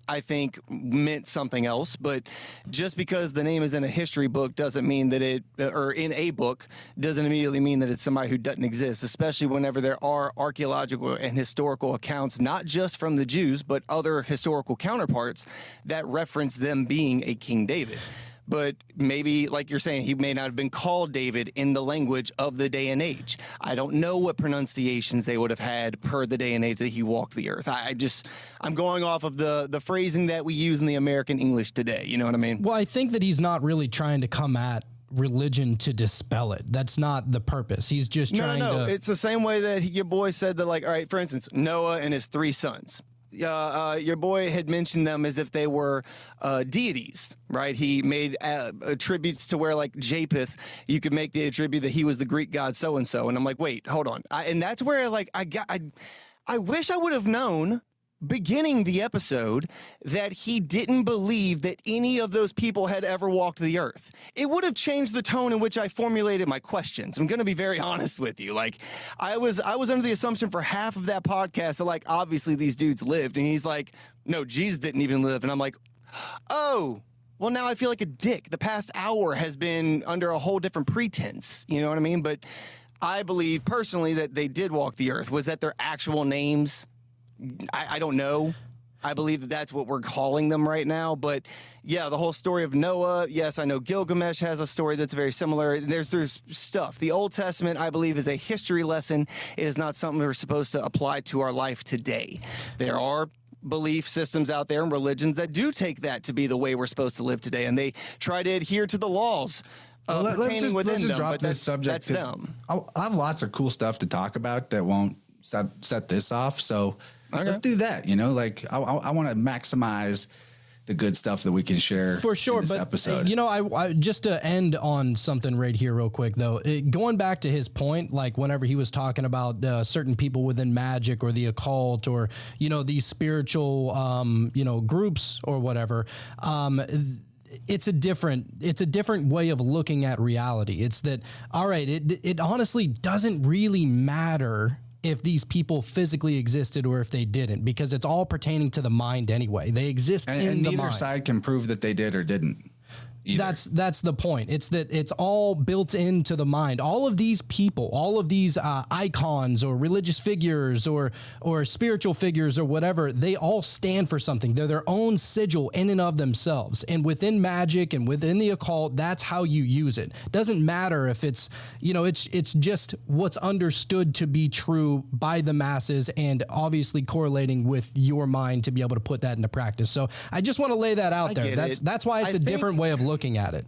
I think, meant something else. But just because the name is in a history book doesn't mean that or in a book, doesn't immediately mean that it's somebody who doesn't exist, especially whenever there are archaeological and historical accounts, not just from the Jews, but other historical counterparts that reference them being a King David. But maybe, like you're saying, he may not have been called David in the language of the day and age. I don't know what pronunciations they would have had per the day and age that he walked the earth. I'm going off of the phrasing that we use in the American English today. You know what I mean? Well, I think that he's not really trying to come at religion to dispel it. That's not the purpose. He's just trying to... It's the same way that your boy said that, like, all right, for instance, Noah and his 3 sons. Your boy had mentioned them as if they were deities, right? He made attributes to where, like, Japheth, you could make the attribute that he was the Greek god so-and-so. And I'm like, wait, hold on. And that's where, like, I wish I would have known beginning the episode that he didn't believe that any of those people had ever walked the earth. It would have changed the tone in which I formulated my questions. I'm going to be very honest with you. Like, I was under the assumption for half of that podcast that, like, obviously these dudes lived, and he's like, no, Jesus didn't even live. And I'm like, oh, well, now I feel like a dick. The past hour has been under a whole different pretense. You know what I mean? But I believe personally that they did walk the earth. Was that their actual names? I don't know. I believe that that's what we're calling them right now. But yeah, the whole story of Noah. Yes, I know Gilgamesh has a story that's very similar. There's stuff. The Old Testament, I believe, is a history lesson. It is not something we're supposed to apply to our life today. There are belief systems out there and religions that do take that to be the way we're supposed to live today, and they try to adhere to the laws. Let's just drop this subject. That's them. I have lots of cool stuff to talk about that won't set this off. So. Okay. Let's do that. You know, like I want to maximize the good stuff that we can share for sure. In this episode. You know, I just to end on something right here real quick, though, going back to his point, like whenever he was talking about certain people within magic or the occult or, you know, these spiritual, groups or whatever, it's a different way of looking at reality. It's that, all right, it honestly doesn't really matter if these people physically existed or if they didn't, because it's all pertaining to the mind anyway. They exist in the mind. And neither side can prove that they did or didn't. Either. That's the point. It's that it's all built into the mind. All of these people, all of these icons or religious figures or spiritual figures or whatever, they all stand for something. They're their own sigil in and of themselves. And within magic and within the occult, that's how you use it. Doesn't matter if it's, it's just what's understood to be true by the masses and obviously correlating with your mind to be able to put that into practice. So I just want to lay that out there. That's why it's a different way of looking at it.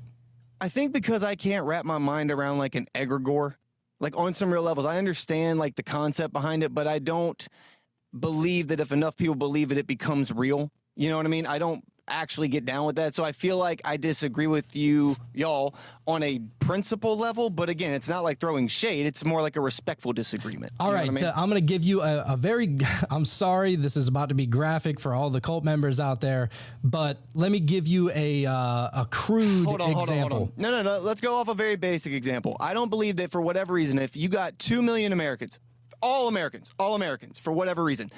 I think because I can't wrap my mind around like an egregor, like on some real levels. I understand like the concept behind it, but I don't believe that if enough people believe it, it becomes real. You know what I mean? I don't actually get down with that. So I feel like I disagree with y'all on a principle level. But again, it's not like throwing shade. It's more like a respectful disagreement. All right. I'm going to give you a very, I'm sorry, this is about to be graphic for all the cult members out there, but let me give you a crude example. No. Let's go off a very basic example. I don't believe that for whatever reason, if you got 2 million Americans, all Americans, for whatever reason,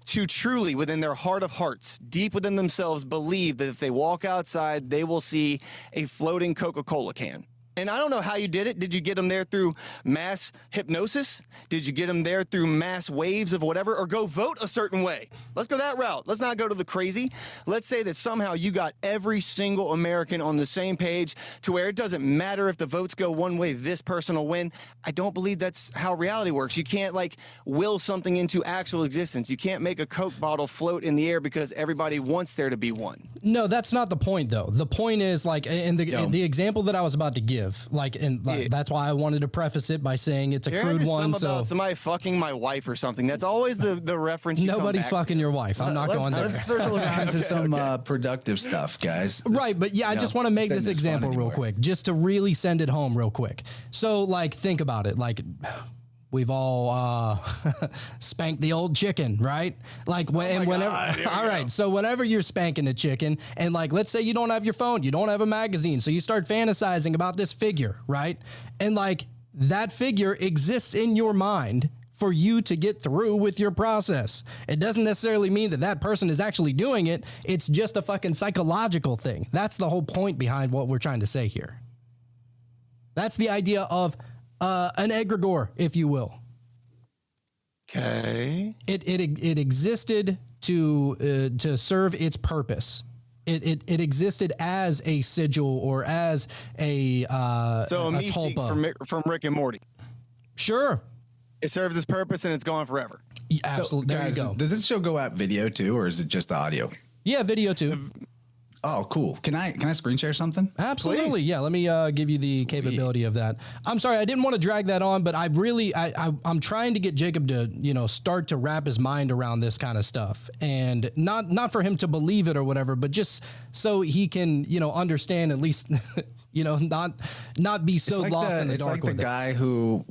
to truly, within their heart of hearts, deep within themselves, believe that if they walk outside, they will see a floating Coca-Cola can. And I don't know how you did it. Did you get them there through mass hypnosis? Did you get them there through mass waves of whatever? Or go vote a certain way? Let's go that route. Let's not go to the crazy. Let's say that somehow you got every single American on the same page to where it doesn't matter if the votes go one way, this person will win. I don't believe that's how reality works. You can't like will something into actual existence. You can't make a Coke bottle float in the air because everybody wants there to be one. No, that's not the point though. The point is like in the example that I was about to give, like, and that's why I wanted to preface it by saying it's a crude one. So about somebody fucking my wife or something. That's always the reference. Nobody's fucking your wife. I'm not going there. Let's circle around to some productive stuff, guys. Right, but yeah, I just want to make this example real quick, just to really send it home real quick. So, like, think about it. Like, we've all spanked the old chicken, right? Like, whenever. All right, so whenever you're spanking a chicken, and like, let's say you don't have your phone, you don't have a magazine, so you start fantasizing about this figure, right? And like, that figure exists in your mind for you to get through with your process. It doesn't necessarily mean that that person is actually doing it. It's just a fucking psychological thing. That's the whole point behind what we're trying to say here. That's the idea of an egregor, if you will. Okay. It existed to serve its purpose. It existed as a sigil or as a Mystique from Rick and Morty. Sure. It serves its purpose and it's gone forever. Absolutely. So, there guys, you go. Does this show go out video too, or is it just audio? Yeah, video too. Oh, cool. Can I screen share something? Absolutely. Please. Yeah. Let me give you the capability of that. I'm sorry. I didn't want to drag that on, but I'm trying to get Jacob to, start to wrap his mind around this kind of stuff, and not for him to believe it or whatever, but just so he can, understand at least, not be so lost in the dark. It's like the guy who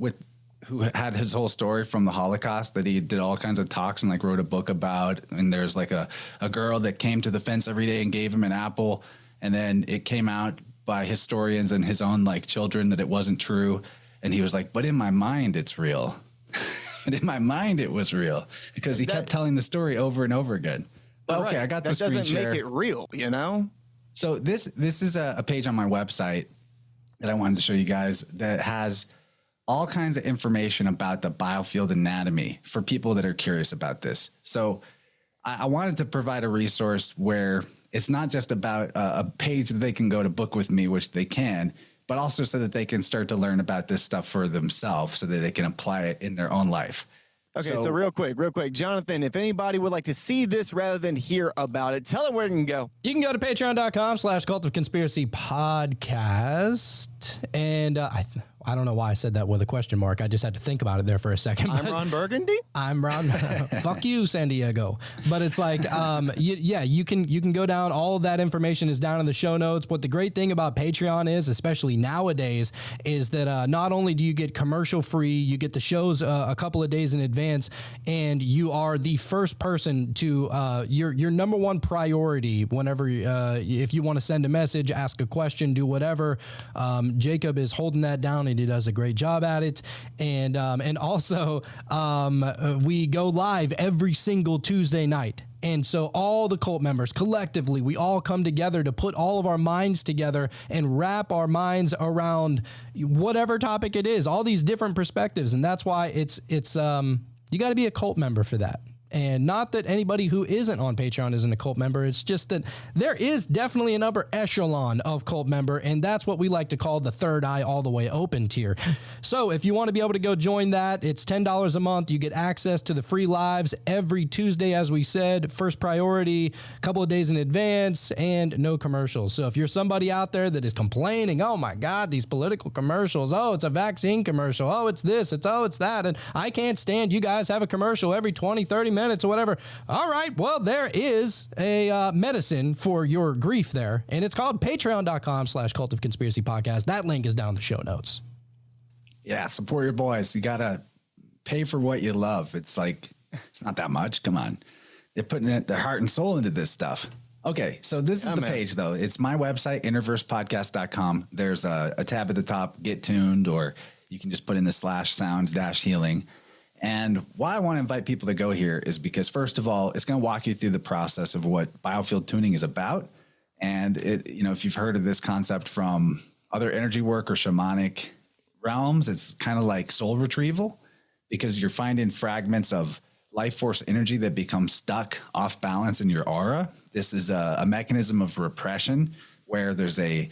had his whole story from the Holocaust that he did all kinds of talks and like wrote a book about. And there's like a girl that came to the fence every day and gave him an apple. And then it came out by historians and his own like children that it wasn't true. And he was like, but in my mind, it's real. But in my mind, it was real because he kept telling the story over and over again. But okay, I got the screen share. That doesn't make it real, So this is a page on my website that I wanted to show you guys that has all kinds of information about the biofield anatomy for people that are curious about this. So I wanted to provide a resource where it's not just about a page that they can go to book with me, which they can, but also so that they can start to learn about this stuff for themselves so that they can apply it in their own life. Okay, so real quick, Jonathan, if anybody would like to see this rather than hear about it, tell them where you can go. You can go to patreon.com/Cult of Conspiracy Podcast. And I don't know why I said that with a question mark. I just had to think about it there for a second. I'm Ron Burgundy. I'm Ron. Fuck you, San Diego. But it's like, you can go down. All of that information is down in the show notes. What the great thing about Patreon is, especially nowadays, is that not only do you get commercial free, you get the shows a couple of days in advance, and you are the first person to your number one priority whenever if you want to send a message, ask a question, do whatever. Jacob is holding that down, and he does a great job at it. And also we go live every single Tuesday night. And so all the cult members collectively, we all come together to put all of our minds together and wrap our minds around whatever topic it is, all these different perspectives. And that's why it's you got to be a cult member for that. And not that anybody who isn't on Patreon isn't a cult member. It's just that there is definitely an upper echelon of cult member, and that's what we like to call the third eye all the way open tier. So if you want to be able to go join that, it's $10 a month. You get access to the free lives every Tuesday, as we said, first priority, a couple of days in advance, and no commercials. So if you're somebody out there that is complaining, oh my God, these political commercials, oh, it's a vaccine commercial, oh, it's this, it's that, and I can't stand you guys have a commercial every 20, 30 minutes or whatever. All right, well, there is a medicine for your grief there, and it's called patreon.com/Cult of Conspiracy Podcast. That link is down in the show notes. Yeah, support your boys. You gotta pay for what you love. It's like, it's not that much. Come on. They're putting their heart and soul into this stuff. Okay, so this is the page, though. It's my website, InnerVersePodcast.com. There's a tab at the top, Get Tuned, or you can just put in the /sound-healing. And why I want to invite people to go here is because, first of all, it's going to walk you through the process of what biofield tuning is about. And it, if you've heard of this concept from other energy work or shamanic realms, it's kind of like soul retrieval, because you're finding fragments of life force energy that become stuck off balance in your aura. This is a mechanism of repression where there's a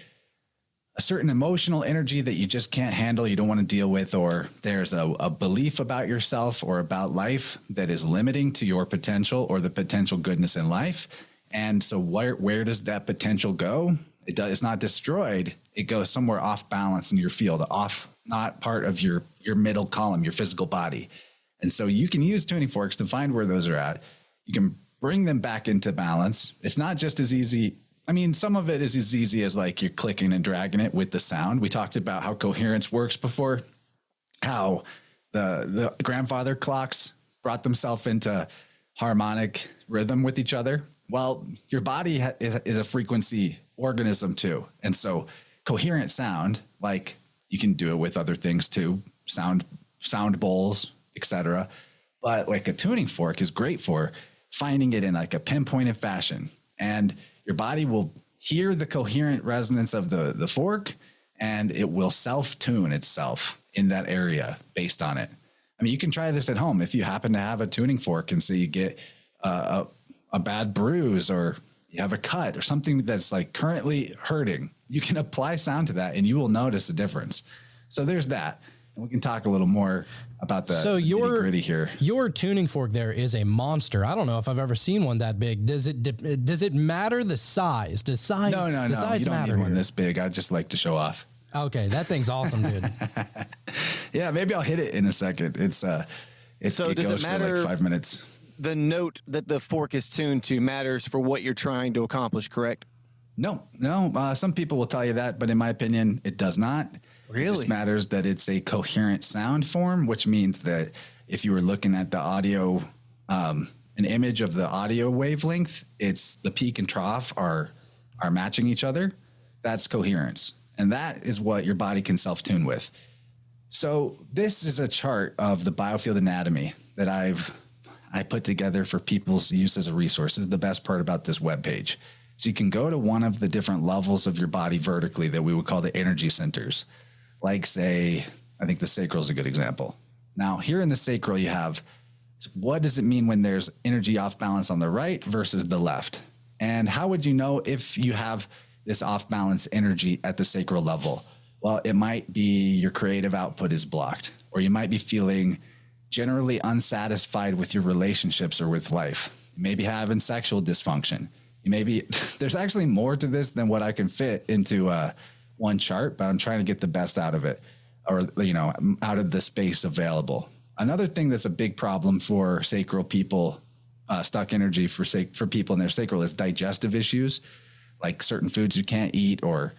certain emotional energy that you just can't handle, you don't want to deal with, or there's a belief about yourself or about life that is limiting to your potential or the potential goodness in life. And so where does that potential go? It's not destroyed. It goes somewhere off balance in your field, off, not part of your middle column, your physical body. And so you can use tuning forks to find where those are at. You can bring them back into balance. It's not just as easy. I mean, some of it is as easy as like you're clicking and dragging it with the sound. We talked about how coherence works before, how the grandfather clocks brought themselves into harmonic rhythm with each other. Well, your body is a frequency organism too. And so coherent sound, like you can do it with other things too, sound bowls, etc. But like a tuning fork is great for finding it in like a pinpointed fashion. And your body will hear the coherent resonance of the fork, and it will self-tune itself in that area based on it. I mean, you can try this at home. If you happen to have a tuning fork and so you get a bad bruise or you have a cut or something that's like currently hurting, you can apply sound to that and you will notice a difference. So there's that. And we can talk a little more about the nitty-gritty here. Your tuning fork there is a monster. I don't know if I've ever seen one that big. Does it matter the size? Does size No. Size you don't matter need one here? this big. I just like to show off. Okay, that thing's awesome, dude. Yeah, maybe I'll hit it in a second. It So goes does it for matter? like 5 minutes. The note that the fork is tuned to matters for what you're trying to accomplish, correct? No. Some people will tell you that, but in my opinion, it does not. Really? It just matters that it's a coherent sound form, which means that if you were looking at the audio, an image of the audio wavelength, it's the peak and trough are matching each other. That's coherence. And that is what your body can self-tune with. So this is a chart of the biofield anatomy that I put together for people's use as a resource. This is the best part about this webpage. So you can go to one of the different levels of your body vertically that we would call the energy centers. Like, say, I think the sacral is a good example. Now, here in the sacral, you have what does it mean when there's energy off balance on the right versus the left? And how would you know if you have this off balance energy at the sacral level? Well, it might be your creative output is blocked, or you might be feeling generally unsatisfied with your relationships or with life. You may be having sexual dysfunction. You may be, there's actually more to this than what I can fit into one chart, but I'm trying to get the best out of it, or, out of the space available. Another thing that's a big problem for sacral people, stuck energy for people in their sacral, is digestive issues, like certain foods you can't eat, or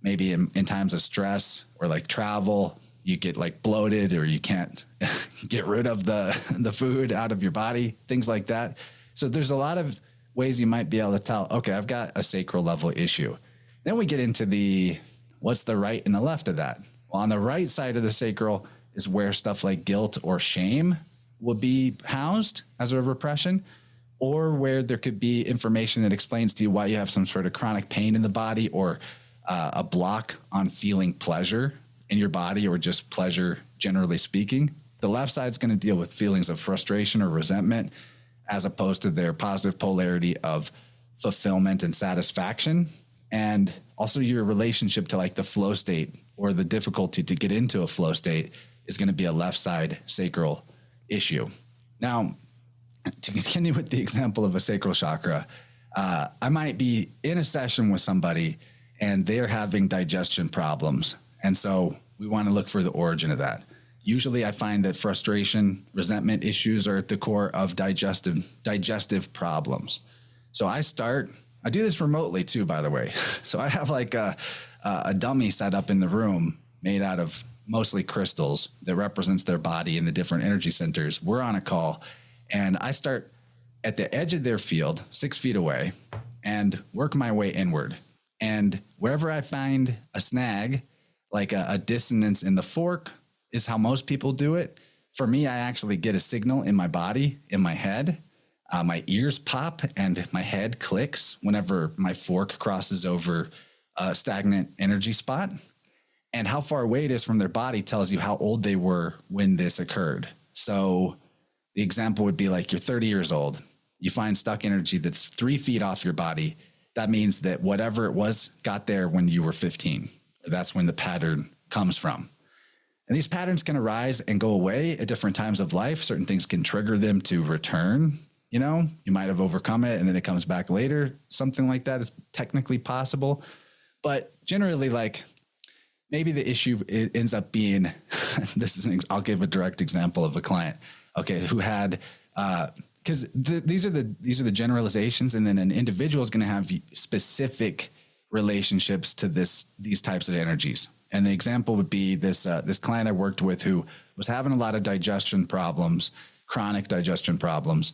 maybe in times of stress or like travel, you get like bloated, or you can't get rid of the food out of your body, things like that. So there's a lot of ways you might be able to tell, okay, I've got a sacral level issue. Then we get into what's the right and the left of that? Well, on the right side of the sacral is where stuff like guilt or shame will be housed as a repression, or where there could be information that explains to you why you have some sort of chronic pain in the body, or a block on feeling pleasure in your body, or just pleasure generally speaking. The left side is going to deal with feelings of frustration or resentment, as opposed to their positive polarity of fulfillment and satisfaction. And also your relationship to like the flow state, or the difficulty to get into a flow state, is going to be a left side sacral issue. Now, to continue with the example of a sacral chakra, I might be in a session with somebody and they're having digestion problems. And so we want to look for the origin of that. Usually I find that frustration, resentment issues are at the core of digestive problems. So I do this remotely too, by the way. So I have like a dummy set up in the room made out of mostly crystals that represents their body and the different energy centers. We're on a call, and I start at the edge of their field, 6 feet away, and work my way inward. And wherever I find a snag, like a dissonance in the fork, is how most people do it. For me, I actually get a signal in my body, in my head. My ears pop and my head clicks whenever my fork crosses over a stagnant energy spot. And how far away it is from their body tells you how old they were when this occurred. So the example would be like you're 30 years old. You find stuck energy that's 3 feet off your body. That means that whatever it was got there when you were 15. That's when the pattern comes from. And these patterns can arise and go away at different times of life. Certain things can trigger them to return. You know, you might have overcome it and then it comes back later. Something like that is technically possible. But generally, like, maybe the issue ends up being, I'll give a direct example of a client, okay, who had, because these are the generalizations, and then an individual is going to have specific relationships to these types of energies. And the example would be this client I worked with who was having a lot of digestion problems, chronic digestion problems.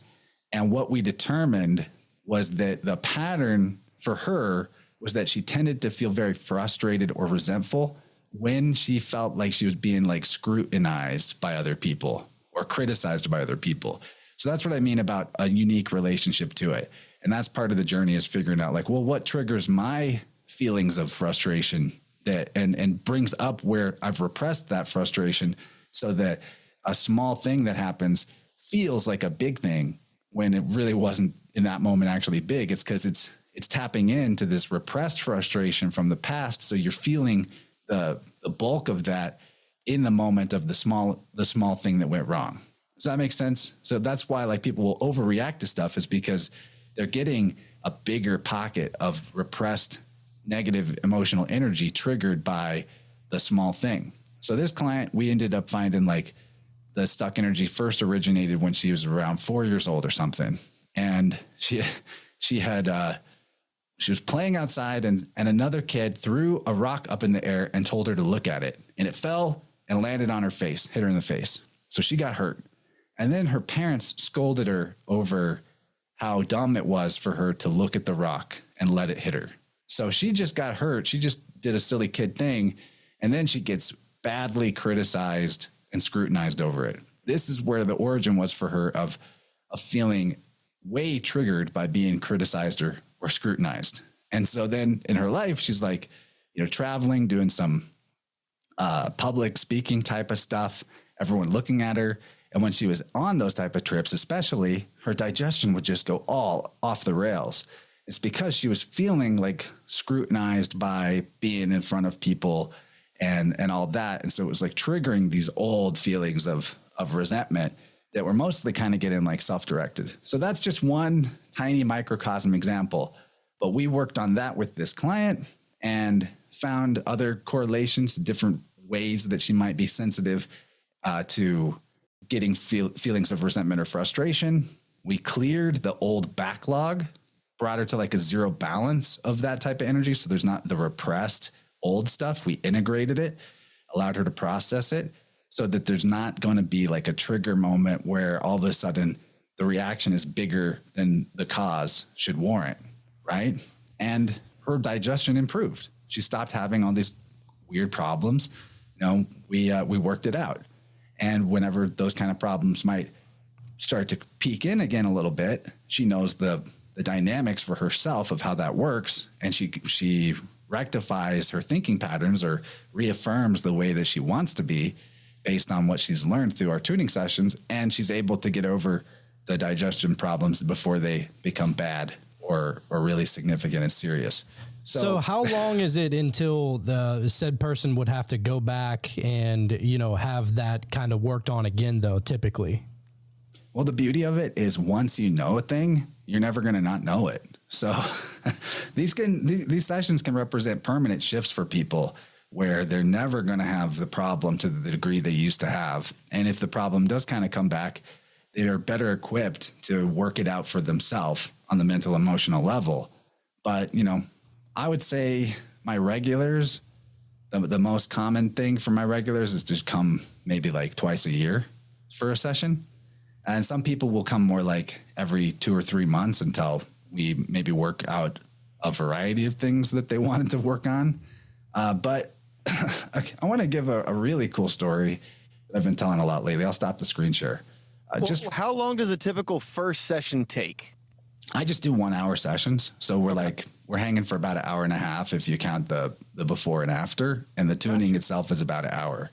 And what we determined was that the pattern for her was that she tended to feel very frustrated or resentful when she felt like she was being like scrutinized by other people or criticized by other people. So that's what I mean about a unique relationship to it. And that's part of the journey, is figuring out like, well, what triggers my feelings of frustration that and brings up where I've repressed that frustration, so that a small thing that happens feels like a big thing when it really wasn't in that moment actually big. It's because it's tapping into this repressed frustration from the past. So you're feeling the bulk of that in the moment of the small thing that went wrong. Does that make sense? So that's why like people will overreact to stuff, is because they're getting a bigger pocket of repressed negative emotional energy triggered by the small thing. So this client, we ended up finding like the stuck energy first originated when she was around 4 years old or something. And she was playing outside, and another kid threw a rock up in the air and told her to look at it. And it fell and landed on her face, hit her in the face. So she got hurt. And then her parents scolded her over how dumb it was for her to look at the rock and let it hit her. So she just got hurt. She just did a silly kid thing. And then she gets badly criticized and scrutinized over it. This is where the origin was for her of feeling way triggered by being criticized or scrutinized. And so then in her life, she's like, you know, traveling, doing some public speaking type of stuff, everyone looking at her. And when she was on those type of trips, especially, her digestion would just go all off the rails. It's because she was feeling like scrutinized by being in front of people and all that. And so it was like triggering these old feelings of resentment that were mostly kind of getting like self-directed. So that's just one tiny microcosm example. But we worked on that with this client and found other correlations, different ways that she might be sensitive to getting feelings of resentment or frustration. We cleared the old backlog, brought her to like a zero balance of that type of energy. So there's not the repressed old stuff. We integrated it, allowed her to process it, so that there's not going to be like a trigger moment where all of a sudden the reaction is bigger than the cause should warrant, right? And her digestion improved. She stopped having all these weird problems. You know, we worked it out. And whenever those kind of problems might start to peek in again a little bit, she knows the dynamics for herself of how that works, and she rectifies her thinking patterns or reaffirms the way that she wants to be based on what she's learned through our tuning sessions, and she's able to get over the digestion problems before they become bad or really significant and serious. So how long is it until the said person would have to go back and, you know, have that kind of worked on again, though, typically? Well, the beauty of it is once you know a thing, you're never going to not know it. So these sessions can represent permanent shifts for people where they're never going to have the problem to the degree they used to have. And if the problem does kind of come back, they are better equipped to work it out for themselves on the mental, emotional level. But, you know, I would say my regulars, the most common thing for my regulars is to come maybe like twice a year for a session. And some people will come more like every 2 or 3 months until we maybe work out a variety of things that they wanted to work on. But I want to give a really cool story that I've been telling a lot lately. I'll stop the screen share. How long does a typical first session take? I just do 1 hour sessions. So we're hanging for about an hour and a half if you count the before and after, and the tuning itself is about an hour.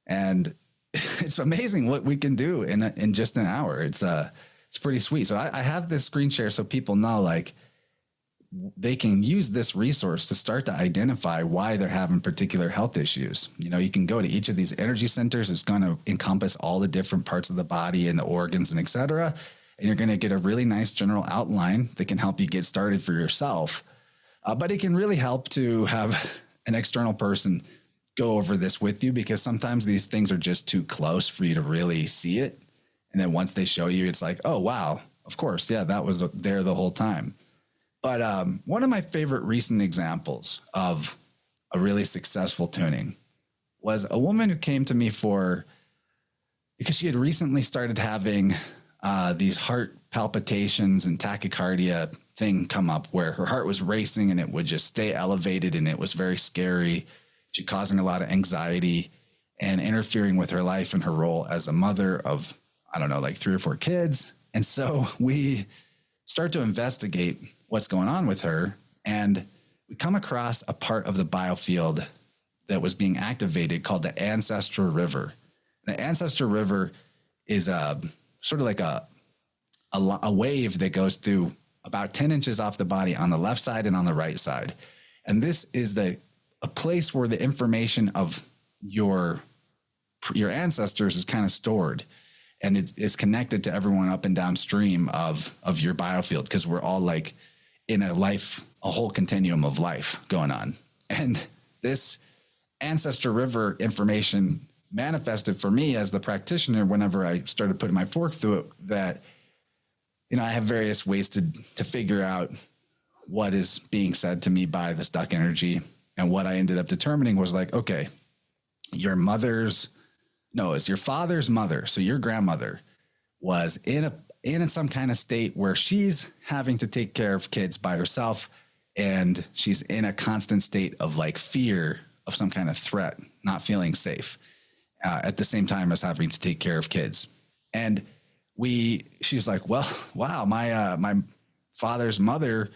And it's amazing what we can do in just an hour. It's pretty sweet. So I have this screen share so people know, like, they can use this resource to start to identify why they're having particular health issues. You know, you can go to each of these energy centers. It's going to encompass all the different parts of the body and the organs and et cetera. And you're going to get a really nice general outline that can help you get started for yourself. But it can really help to have an external person go over this with you, because sometimes these things are just too close for you to really see it. And then once they show you, it's like, oh, wow, of course. Yeah, that was there the whole time. But one of my favorite recent examples of a really successful tuning was a woman who came to me because she had recently started having these heart palpitations and tachycardia thing come up where her heart was racing and it would just stay elevated, and it was very scary. She causing a lot of anxiety and interfering with her life and her role as a mother of, I don't know, like 3 or 4 kids. And so we start to investigate what's going on with her, and we come across a part of the biofield that was being activated called the ancestral river. The ancestral river is sort of like a wave that goes through about 10 inches off the body on the left side and on the right side. And this is a place where the information of your ancestors is kind of stored, and it is connected to everyone up and downstream of your biofield, because we're all like in a whole continuum of life going on. And this ancestor river information manifested for me as the practitioner whenever I started putting my fork through it, that, you know, I have various ways to figure out what is being said to me by the stuck energy. And what I ended up determining was like, okay, it's your father's mother. So your grandmother was in some kind of state where she's having to take care of kids by herself. And she's in a constant state of like fear of some kind of threat, not feeling safe, at the same time as having to take care of kids. And she was like, well, wow, my father's mother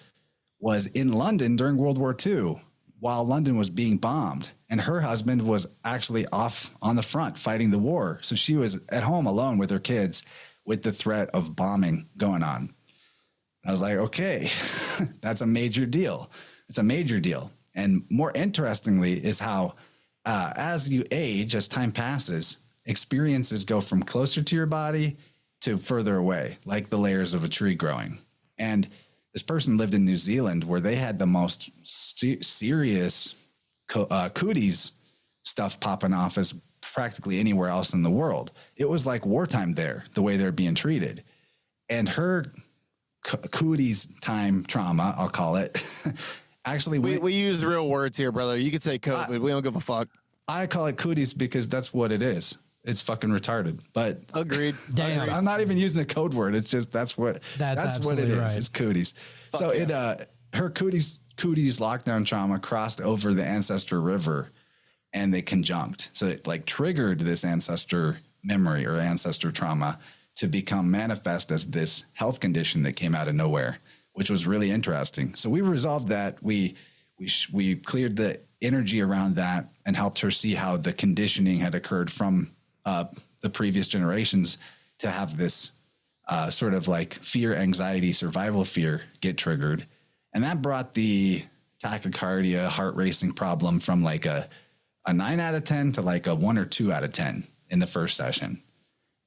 was in London during World War II while London was being bombed, and her husband was actually off on the front fighting the war. So she was at home alone with her kids with the threat of bombing going on. I was like, okay, that's a major deal. It's a major deal. And more interestingly is how, as you age, as time passes, experiences go from closer to your body to further away, like the layers of a tree growing. And this person lived in New Zealand, where they had the most serious cooties stuff popping off as practically anywhere else in the world. It was like wartime there, the way they're being treated. And her cooties time trauma, I'll call it, actually... We use real words here, brother. You could say COVID. We don't give a fuck. I call it cooties because that's what it is. It's fucking retarded, but agreed. Damn. I'm not even using a code word. It's just that's what it is. Right. It's cooties. Fuck so yeah. Her cooties lockdown trauma crossed over the ancestor river, and they conjunct. So it like triggered this ancestor memory or ancestor trauma to become manifest as this health condition that came out of nowhere, which was really interesting. So we resolved that. We cleared the energy around that and helped her see how the conditioning had occurred from the previous generations to have this sort of like fear, anxiety, survival fear get triggered. And that brought the tachycardia, heart racing problem from like a 9 out of 10 to like a 1 or 2 out of 10 in the first session.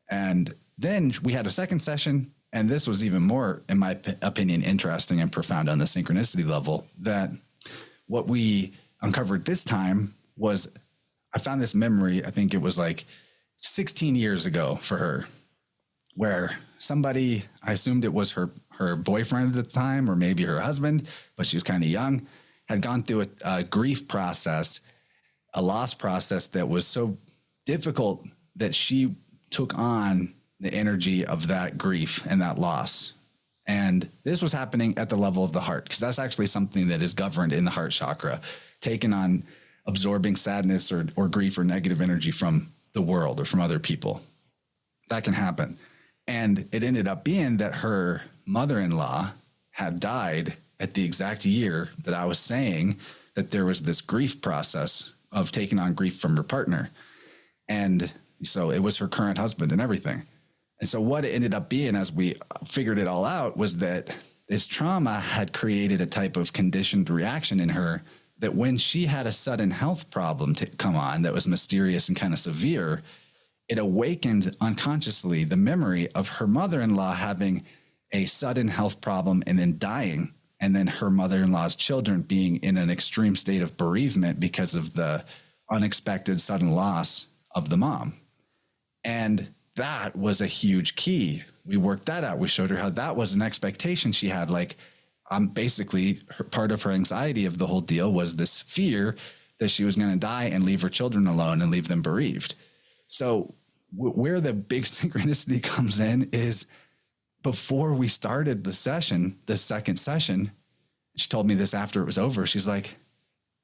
And then we had a second session, and this was even more, in my opinion, interesting and profound on the synchronicity level, that what we uncovered this time was, I found this memory, I think it was like 16 years ago for her, where somebody, I assumed it was her boyfriend at the time, or maybe her husband, but she was kind of young, had gone through a grief process, a loss process that was so difficult that she took on the energy of that grief and that loss. And this was happening at the level of the heart, because that's actually something that is governed in the heart chakra, taken on absorbing sadness or grief or negative energy from the world or from other people. That can happen. And it ended up being that her mother-in-law had died at the exact year that I was saying that there was this grief process of taking on grief from her partner. And so it was her current husband and everything. And so what it ended up being, as we figured it all out, was that this trauma had created a type of conditioned reaction in her that when she had a sudden health problem to come on that was mysterious and kind of severe, it awakened unconsciously the memory of her mother-in-law having a sudden health problem and then dying, and then her mother-in-law's children being in an extreme state of bereavement because of the unexpected sudden loss of the mom. And that was a huge key. We worked that out. We showed her how that was an expectation she had. Like, basically, part of her anxiety of the whole deal was this fear that she was going to die and leave her children alone and leave them bereaved. So where the big synchronicity comes in is before we started the session, the second session, she told me this after it was over. She's like,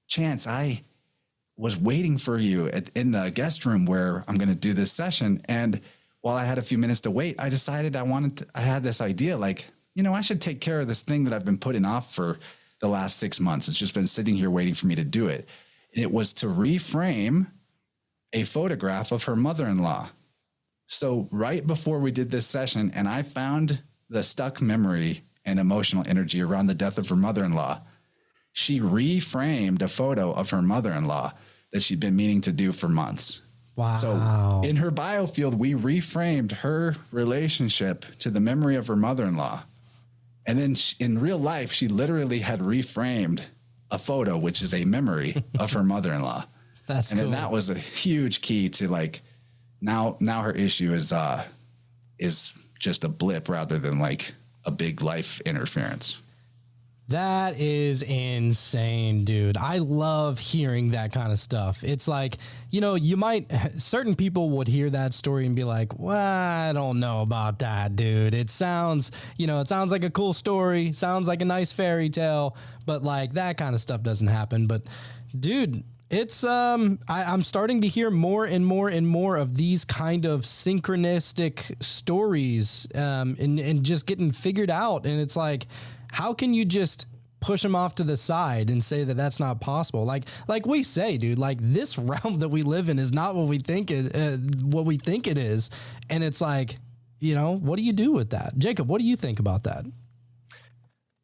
Chance, I was waiting for you in the guest room where I'm going to do this session. And while I had a few minutes to wait, I decided I had this idea, like, I should take care of this thing that I've been putting off for the last 6 months. It's just been sitting here waiting for me to do it. It was to reframe a photograph of her mother-in-law. So right before we did this session, and I found the stuck memory and emotional energy around the death of her mother-in-law, she reframed a photo of her mother-in-law that she'd been meaning to do for months. Wow. So in her biofield, we reframed her relationship to the memory of her mother-in-law. And then in real life, she literally had reframed a photo, which is a memory of her mother-in-law. That's and cool. then that was a huge key to, like, now her issue is just a blip rather than like a big life interference. That is insane, dude. I love hearing that kind of stuff. It's like, certain people would hear that story and be like, well, I don't know about that, dude. It sounds like a cool story, sounds like a nice fairy tale, but like that kind of stuff doesn't happen. But dude, it's, I'm starting to hear more and more and more of these kind of synchronistic stories, and just getting figured out. And it's like, how can you just push them off to the side and say that that's not possible? Like we say, dude, like this realm that we live in is not what we think it is. And it's like, what do you do with that? Jacob, what do you think about that?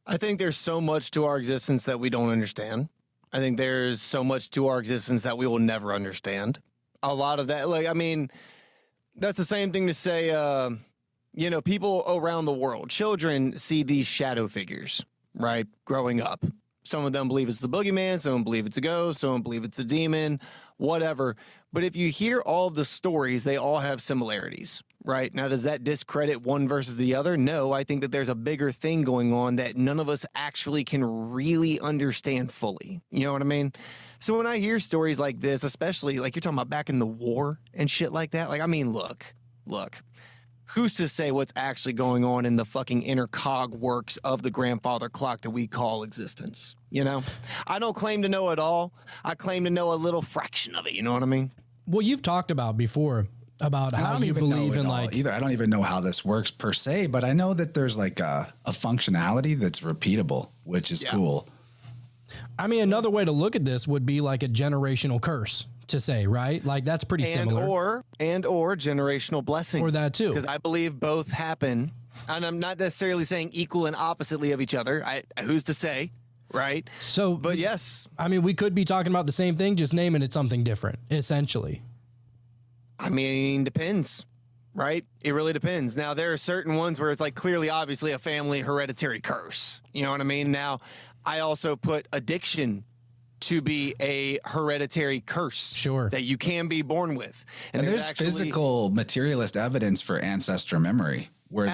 I think there's so much to our existence that we don't understand. I think there's so much to our existence that we will never understand. A lot of that, that's the same thing to say, people around the world, children see these shadow figures, right, growing up. Some of them believe it's the boogeyman, some believe it's a ghost, some believe it's a demon, whatever. But if you hear all of the stories, they all have similarities, right? Now, does that discredit one versus the other? No, I think that there's a bigger thing going on that none of us actually can really understand fully. You know what I mean? So when I hear stories like this, especially like you're talking about back in the war and shit like that, look. Who's to say what's actually going on in the fucking inner cog works of the grandfather clock that we call existence? I don't claim to know it all. I claim to know a little fraction of it. You know what I mean? Well, you've talked about before about how you believe in either. I don't even know how this works per se, but I know that there's like a functionality that's repeatable, which is cool. I mean, another way to look at this would be like a generational curse to say, right? Like that's pretty similar. Or generational blessing. Or that too. Because I believe both happen. And I'm not necessarily saying equal and oppositely of each other. Who's to say, right? So, but yes. I mean, we could be talking about the same thing, just naming it something different, essentially. I mean, depends, right? It really depends. Now, there are certain ones where it's like clearly, obviously, a family hereditary curse. You know what I mean? Now, I also put addiction to be a hereditary curse. Sure. That you can be born with. And there's physical materialist evidence for ancestral memory where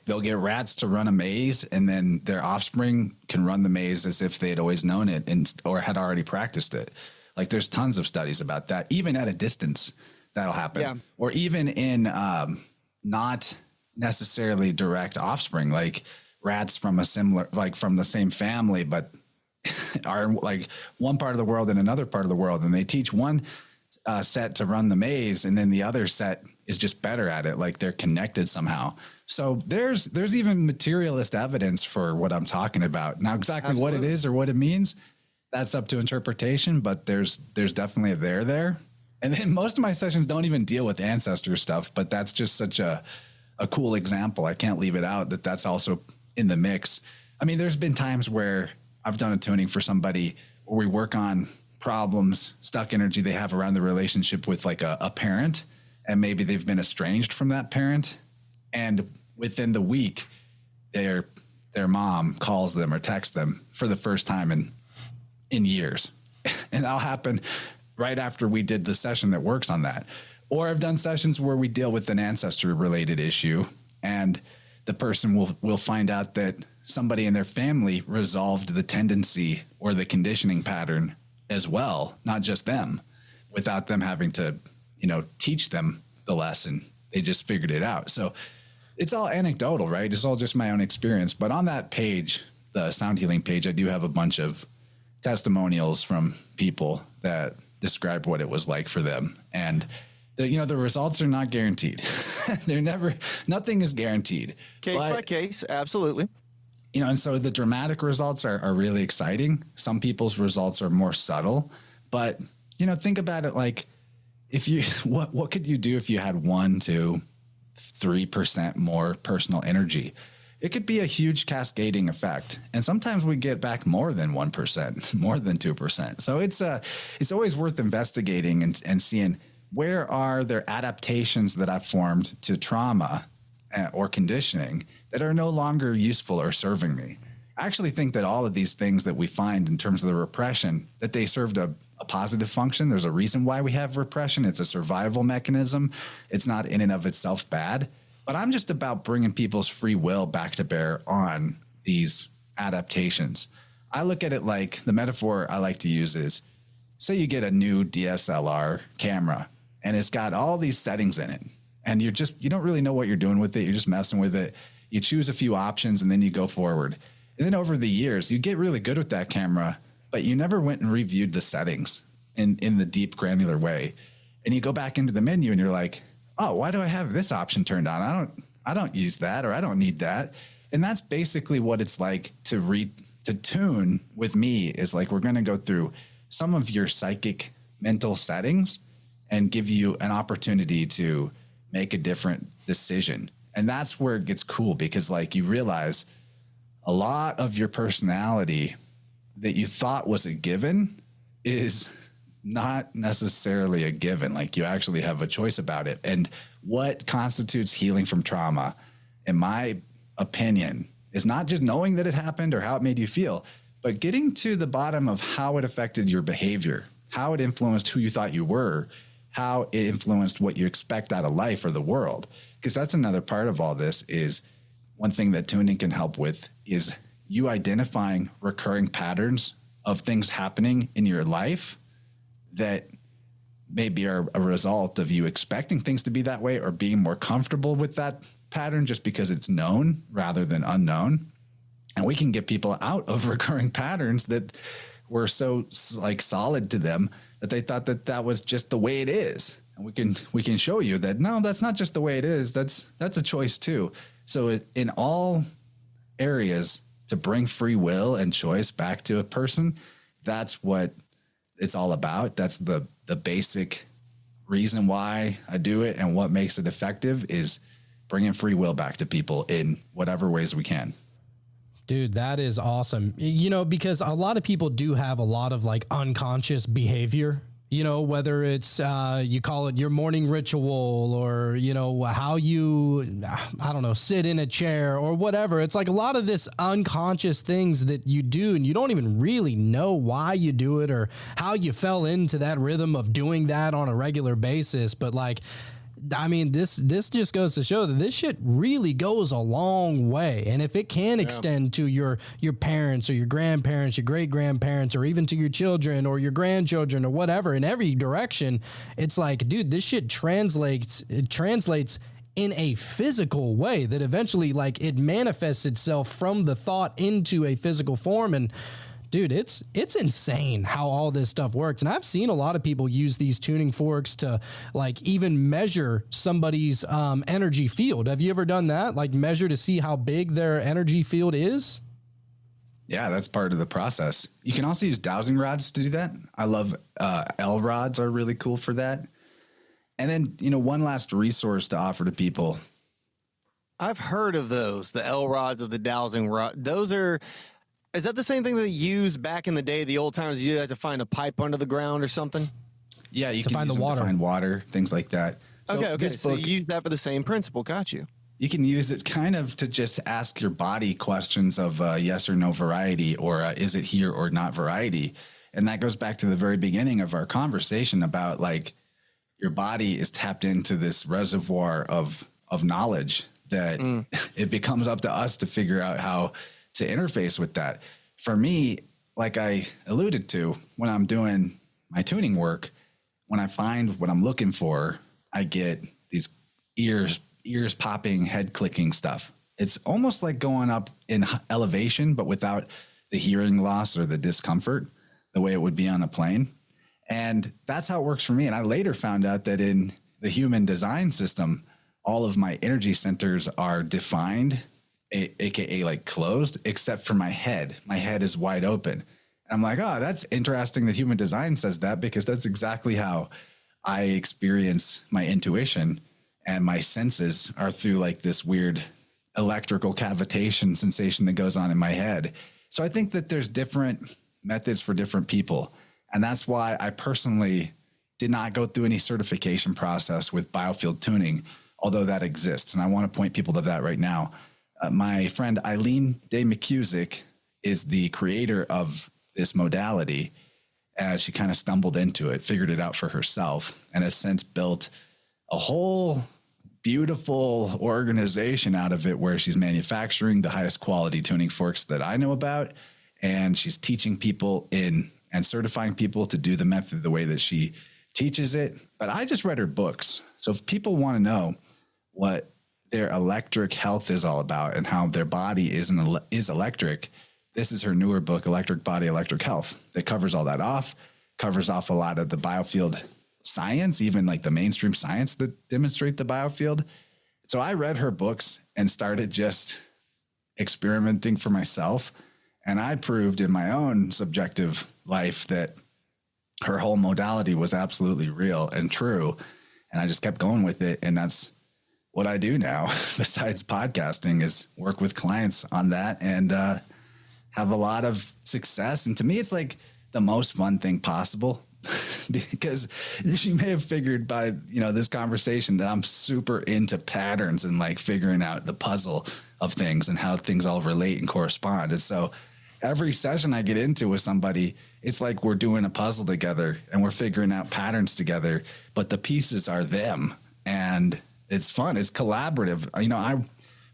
they'll get rats to run a maze and then their offspring can run the maze as if they had always known it or had already practiced it. Like there's tons of studies about that, even at a distance that'll happen. Yeah. Or even in not necessarily direct offspring, like rats from from the same family, but are like one part of the world and another part of the world. And they teach one set to run the maze, and then the other set is just better at it. Like they're connected somehow. So there's even materialist evidence for what I'm talking about. Now, exactly Absolutely. what it is or what it means, that's up to interpretation, but there's definitely a there. And then most of my sessions don't even deal with ancestor stuff, but that's just such a cool example. I can't leave it out that's also in the mix. I mean, there's been times where I've done a tuning for somebody where we work on problems, stuck energy they have around the relationship with like a parent, and maybe they've been estranged from that parent. And within the week, their mom calls them or texts them for the first time in years. And that'll happen right after we did the session that works on that. Or I've done sessions where we deal with an ancestor related issue, and the person will find out that somebody in their family resolved the tendency or the conditioning pattern as well, not just them, without them having to, teach them the lesson. They just figured it out. So it's all anecdotal, right? It's all just my own experience. But on that page, the sound healing page, I do have a bunch of testimonials from people that describe what it was like for them. And the results are not guaranteed. Nothing is guaranteed. Case by case, absolutely. And so the dramatic results are really exciting. Some people's results are more subtle, but think about it like if you, what could you do if you had 1 to 3% more personal energy? It could be a huge cascading effect. And sometimes we get back more than 1%, more than 2%. So it's always worth investigating and seeing where are there adaptations that I've formed to trauma or conditioning that are no longer useful or serving me. I actually think that all of these things that we find in terms of the repression, that they served a positive function. There's a reason why we have repression. It's a survival mechanism. It's not in and of itself bad. But I'm just about bringing people's free will back to bear on these adaptations. I look at it like the metaphor I like to use is, say you get a new DSLR camera and it's got all these settings in it, and you don't really know what you're doing with it. You're just messing with it. You choose a few options and then you go forward. And then over the years, you get really good with that camera, but you never went and reviewed the settings in the deep granular way. And you go back into the menu and you're like, oh, why do I have this option turned on? I don't use that, or I don't need that. And that's basically what it's like to tune with me, is like, we're going to go through some of your psychic mental settings and give you an opportunity to make a different decision. And that's where it gets cool, because like you realize a lot of your personality that you thought was a given is not necessarily a given. Like you actually have a choice about it. And what constitutes healing from trauma, in my opinion, is not just knowing that it happened or how it made you feel, but getting to the bottom of how it affected your behavior, how it influenced who you thought you were, how it influenced what you expect out of life or the world. Because that's another part of all this. Is one thing that tuning can help with is you identifying recurring patterns of things happening in your life that maybe are a result of you expecting things to be that way, or being more comfortable with that pattern just because it's known rather than unknown. And we can get people out of recurring patterns that were so like solid to them that they thought that that was just the way it is. And we can show you that, no, that's not just the way it is. That's a choice too. So in all areas, to bring free will and choice back to a person, that's what it's all about. That's the basic reason why I do it, and what makes it effective is bringing free will back to people in whatever ways we can. Dude, that is awesome. Because a lot of people do have a lot of like unconscious behavior, whether it's, you call it your morning ritual, or, how you, I don't know, sit in a chair or whatever. It's like a lot of this unconscious things that you do, and you don't even really know why you do it or how you fell into that rhythm of doing that on a regular basis. But like, I mean, this just goes to show that this shit really goes a long way. And if it can extend to your parents or your grandparents, your great grandparents, or even to your children or your grandchildren or whatever, in every direction, it's like, dude, this shit translates in a physical way that eventually like it manifests itself from the thought into a physical form. And dude, it's insane how all this stuff works. And I've seen a lot of people use these tuning forks to like even measure somebody's energy field. Have you ever done that? Like measure to see how big their energy field is? Yeah, that's part of the process. You can also use dowsing rods to do that. I love L rods are really cool for that. And then, you know, one last resource to offer to people. I've heard of those, the L rods of the dowsing rod. Is that the same thing that they used back in the day, the old times? You had to find a pipe under the ground or something? Yeah, you to can find use the them water. to find water, things like that. So Okay. So you use that for the same principle. Got you. You can use it kind of to just ask your body questions of yes or no variety, or is it here or not variety. And that goes back to the very beginning of our conversation about like your body is tapped into this reservoir of knowledge that it becomes up to us to figure out how to interface with that. For me, like I alluded to, when I'm doing my tuning work, when I find what I'm looking for, I get these ears popping, head clicking stuff. It's almost like going up in elevation, but without the hearing loss or the discomfort, the way it would be on a plane. And that's how it works for me. And I later found out that in the human design system, all of my energy centers are defined, AKA like closed, except for my head. My head is wide open. And I'm like, oh, that's interesting that human design says that, because that's exactly how I experience my intuition. And my senses are through like this weird electrical cavitation sensation that goes on in my head. So I think that there's different methods for different people. And that's why I personally did not go through any certification process with biofield tuning, although that exists. And I want to point people to that right now. My friend Eileen Day McCusick is the creator of this modality, as she kind of stumbled into it, figured it out for herself, and has since built a whole beautiful organization out of it, where she's manufacturing the highest quality tuning forks that I know about. And she's teaching people and certifying people to do the method the way that she teaches it. But I just read her books. So if people want to know what their electric health is all about and how their body is electric, this is her newer book, Electric Body, Electric Health, that covers all that off, covers off a lot of the biofield science, even like the mainstream science that demonstrate the biofield. So I read her books and started just experimenting for myself. And I proved in my own subjective life that her whole modality was absolutely real and true. And I just kept going with it. And that's what I do now, besides podcasting, is work with clients on that and have a lot of success. And to me, it's like the most fun thing possible, because you may have figured by, you know, this conversation that I'm super into patterns and like figuring out the puzzle of things and how things all relate and correspond. And so every session I get into with somebody, it's like we're doing a puzzle together and we're figuring out patterns together, but the pieces are them. And it's fun. It's collaborative. You know, I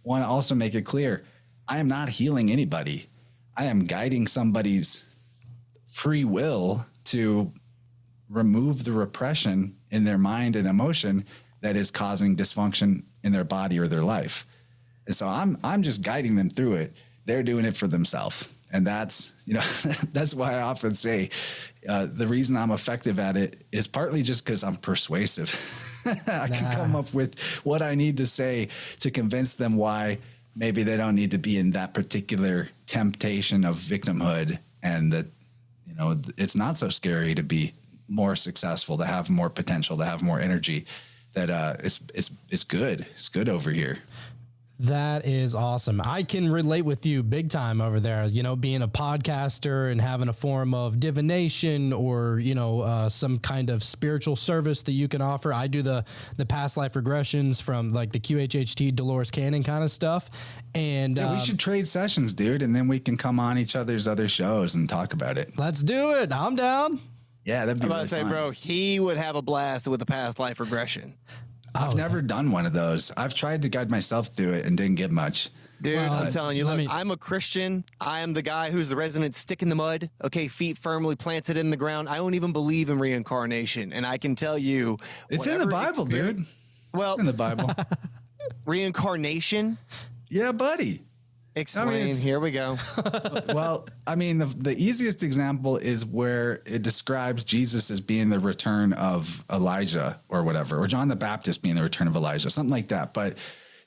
want to also make it clear, I am not healing anybody. I am guiding somebody's free will to remove the repression in their mind and emotion that is causing dysfunction in their body or their life. And so I'm just guiding them through it. They're doing it for themselves. And that's, you know, that's why I often say the reason I'm effective at it is partly just because I'm persuasive. I can come up with what I need to say to convince them why maybe they don't need to be in that particular temptation of victimhood, and that, you know, it's not so scary to be more successful, to have more potential, to have more energy, that it's good. It's good over here. That is awesome. I can relate with you big time over there, you know, being a podcaster and having a form of divination or, you know, some kind of spiritual service that you can offer. I do the past life regressions from like the QHHT Dolores Cannon kind of stuff. And yeah, we should trade sessions, dude. And then we can come on each other's other shows and talk about it. Let's do it. I'm down. Yeah, that'd be I'm really about to say, fun. bro, he would have a blast with the past life regression. I've never done one of those. I've tried to guide myself through it and didn't get much. Dude, I'm telling you, look, me- I'm a Christian. I am the guy who's the resident stick in the mud. Okay, feet firmly planted in the ground. I don't even believe in reincarnation. And I can tell you, It's in the whatever Bible, dude. Well, In the Bible. reincarnation. Yeah, buddy. Explain. Here we go. Well, I mean, the easiest example is where it describes Jesus as being the return of Elijah or whatever, or John the Baptist being the return of Elijah, something like that. But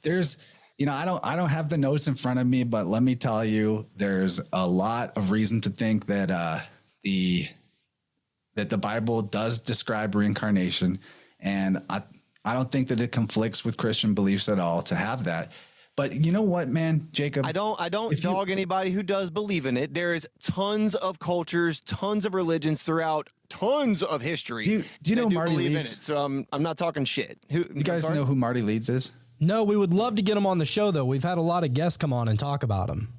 there's, I don't have the notes in front of me, but let me tell you, there's a lot of reason to think that the Bible does describe reincarnation, and I don't think that it conflicts with Christian beliefs at all to have that. But you know what, man, Jacob? I don't dog anybody who does believe in it. There is tons of cultures, tons of religions throughout tons of history. Do you know Marty believe Leeds? in it? So I'm not talking shit. You guys know who Marty Leeds is? No, we would love to get him on the show, though. We've had a lot of guests come on and talk about him.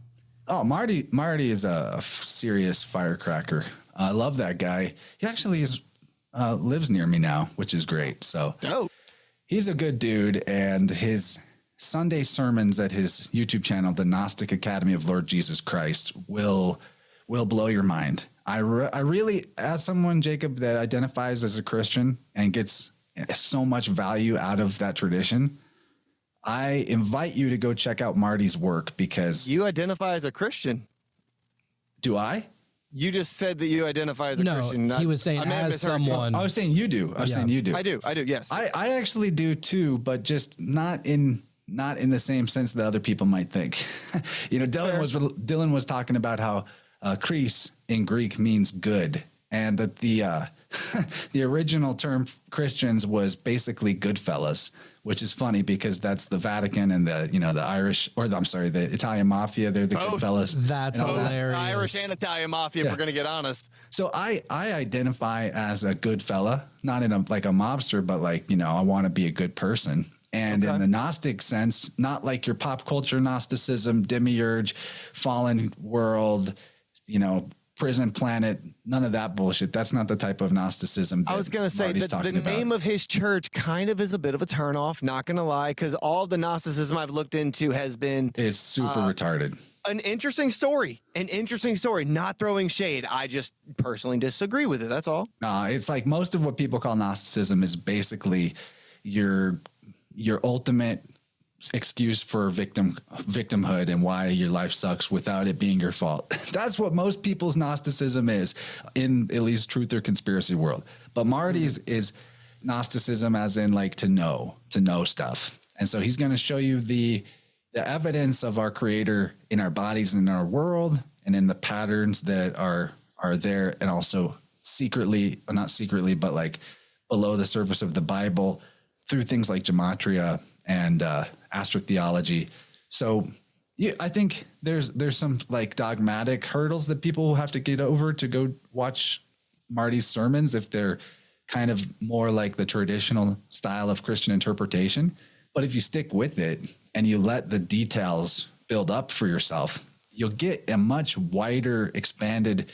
Oh, Marty is a serious firecracker. I love that guy. He actually lives near me now, which is great. So he's a good dude, and his Sunday sermons at his YouTube channel, the Gnostic Academy of Lord Jesus Christ, will blow your mind. I really, as someone, Jacob, that identifies as a Christian and gets so much value out of that tradition, I invite you to go check out Marty's work, because you identify as a Christian. Do I? You just said that you identify as a Christian. He was saying as someone. I was saying you do. I was saying you do. I do. Yes. I actually do too, but just not in the same sense that other people might think. Dylan was talking about how Chris in Greek means good, and that the original term Christians was basically good fellas, which is funny because that's the Vatican and the Irish, the Italian mafia. They're the good fellas. That's hilarious. Irish and Italian mafia, if we're going to get honest. So I identify as a good fella, not in a mobster, but I want to be a good person. And in the Gnostic sense, not like your pop culture Gnosticism, demiurge, fallen world, prison planet, none of that bullshit. That's not the type of Gnosticism that I was going to say the name of his church kind of is a bit of a turnoff, not going to lie, because all the Gnosticism I've looked into is super retarded. An interesting story, not throwing shade. I just personally disagree with it. That's all. It's like most of what people call Gnosticism is basically your ultimate excuse for victimhood and why your life sucks without it being your fault. That's what most people's Gnosticism is, in at least truth or conspiracy world. But Marty's is Gnosticism as in to know stuff. And so he's going to show you the evidence of our Creator in our bodies and in our world, and in the patterns that are there, and also not secretly, but below the surface of the Bible, through things like gematria and Astro-theology. So I think there's some dogmatic hurdles that people will have to get over to go watch Marty's sermons if they're kind of more like the traditional style of Christian interpretation. But if you stick with it and you let the details build up for yourself, you'll get a much wider, expanded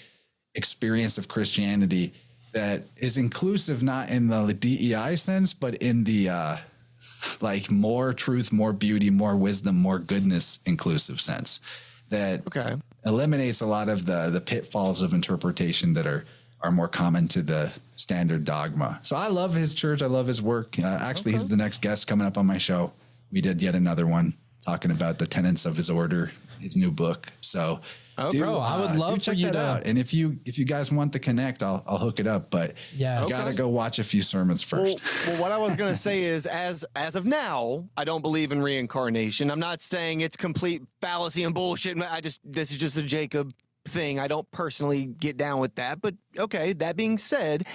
experience of Christianity that is inclusive, not in the DEI sense, but in the more truth, more beauty, more wisdom, more goodness inclusive sense that eliminates a lot of the pitfalls of interpretation that are more common to the standard dogma. So I love his church. I love his work. He's the next guest coming up on my show. We did yet another one talking about the tenets of his order, his new book. So I would love for you to out. And if you guys want to connect, I'll hook it up. But you gotta go watch a few sermons first. Well, what I was gonna say is, as of now, I don't believe in reincarnation. I'm not saying it's complete fallacy and bullshit. This is just a Jacob thing. I don't personally get down with that. But okay, that being said,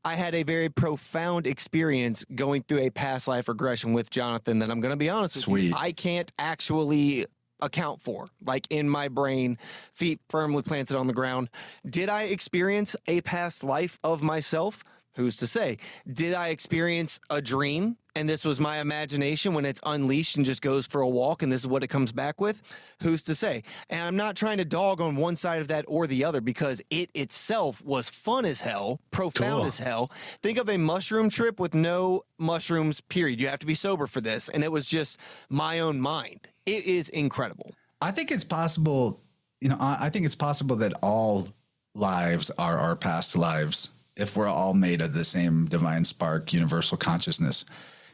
I had a very profound experience going through a past life regression with Jonathan that I'm going to be honest with you, I can't actually account for, in my brain, feet firmly planted on the ground. Did I experience a past life of myself? Who's to say? Did I experience a dream and this was my imagination when it's unleashed and just goes for a walk and this is what it comes back with? Who's to say? And I'm not trying to dog on one side of that or the other, because it itself was fun as hell, profound as hell. Think of a mushroom trip with no mushrooms, period. You have to be sober for this. And it was just my own mind. It is incredible. I think it's possible, I think it's possible that all lives are our past lives if we're all made of the same divine spark, universal consciousness.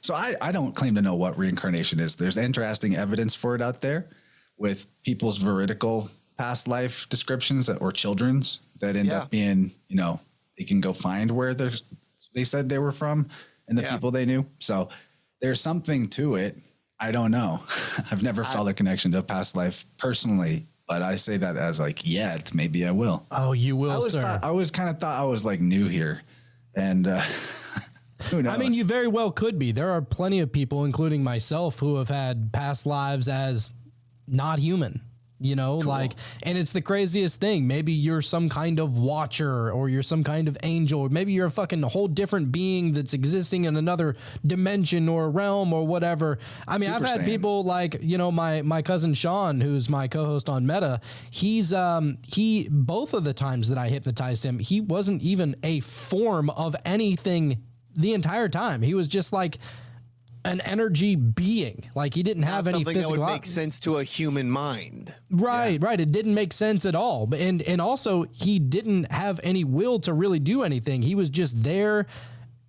So I don't claim to know what reincarnation is. There's interesting evidence for it out there, with people's veridical past life descriptions or children's that end up being, you know, they can go find where they said they were from and the people they knew. So there's something to it. I don't know. I've never felt a connection to a past life personally, but I say that as like, yet, maybe I will. Oh, you will, sir. I always kind of thought I was like new here, and who knows? I mean, you very well could be. There are plenty of people, including myself, who have had past lives as not human. You know, like, and it's the craziest thing. Maybe you're some kind of watcher, or you're some kind of angel, or maybe you're a fucking whole different being that's existing in another dimension or realm or whatever. I mean, I've had people like, you know, my cousin Sean, who's my co-host on Meta. He both of the times that I hypnotized him, he wasn't even a form of anything the entire time. He was just like an energy being. Like, he didn't have any physical. That would make sense to a human mind. Right. It didn't make sense at all. And also, he didn't have any will to really do anything. He was just there,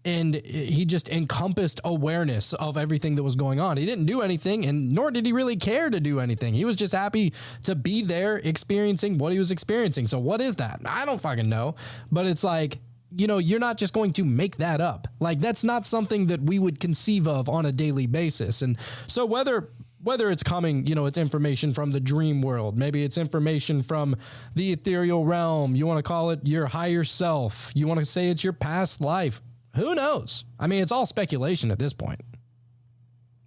and he just encompassed awareness of everything that was going on. He didn't do anything, and nor did he really care to do anything. He was just happy to be there experiencing what he was experiencing. So what is that? I don't fucking know. But it's like, you know, you're not just going to make that up. Like, that's not something that we would conceive of on a daily basis. And so whether it's coming, you know, it's information from the dream world, maybe it's information from the ethereal realm, you want to call it your higher self, you want to say it's your past life, who knows? I mean, it's all speculation at this point.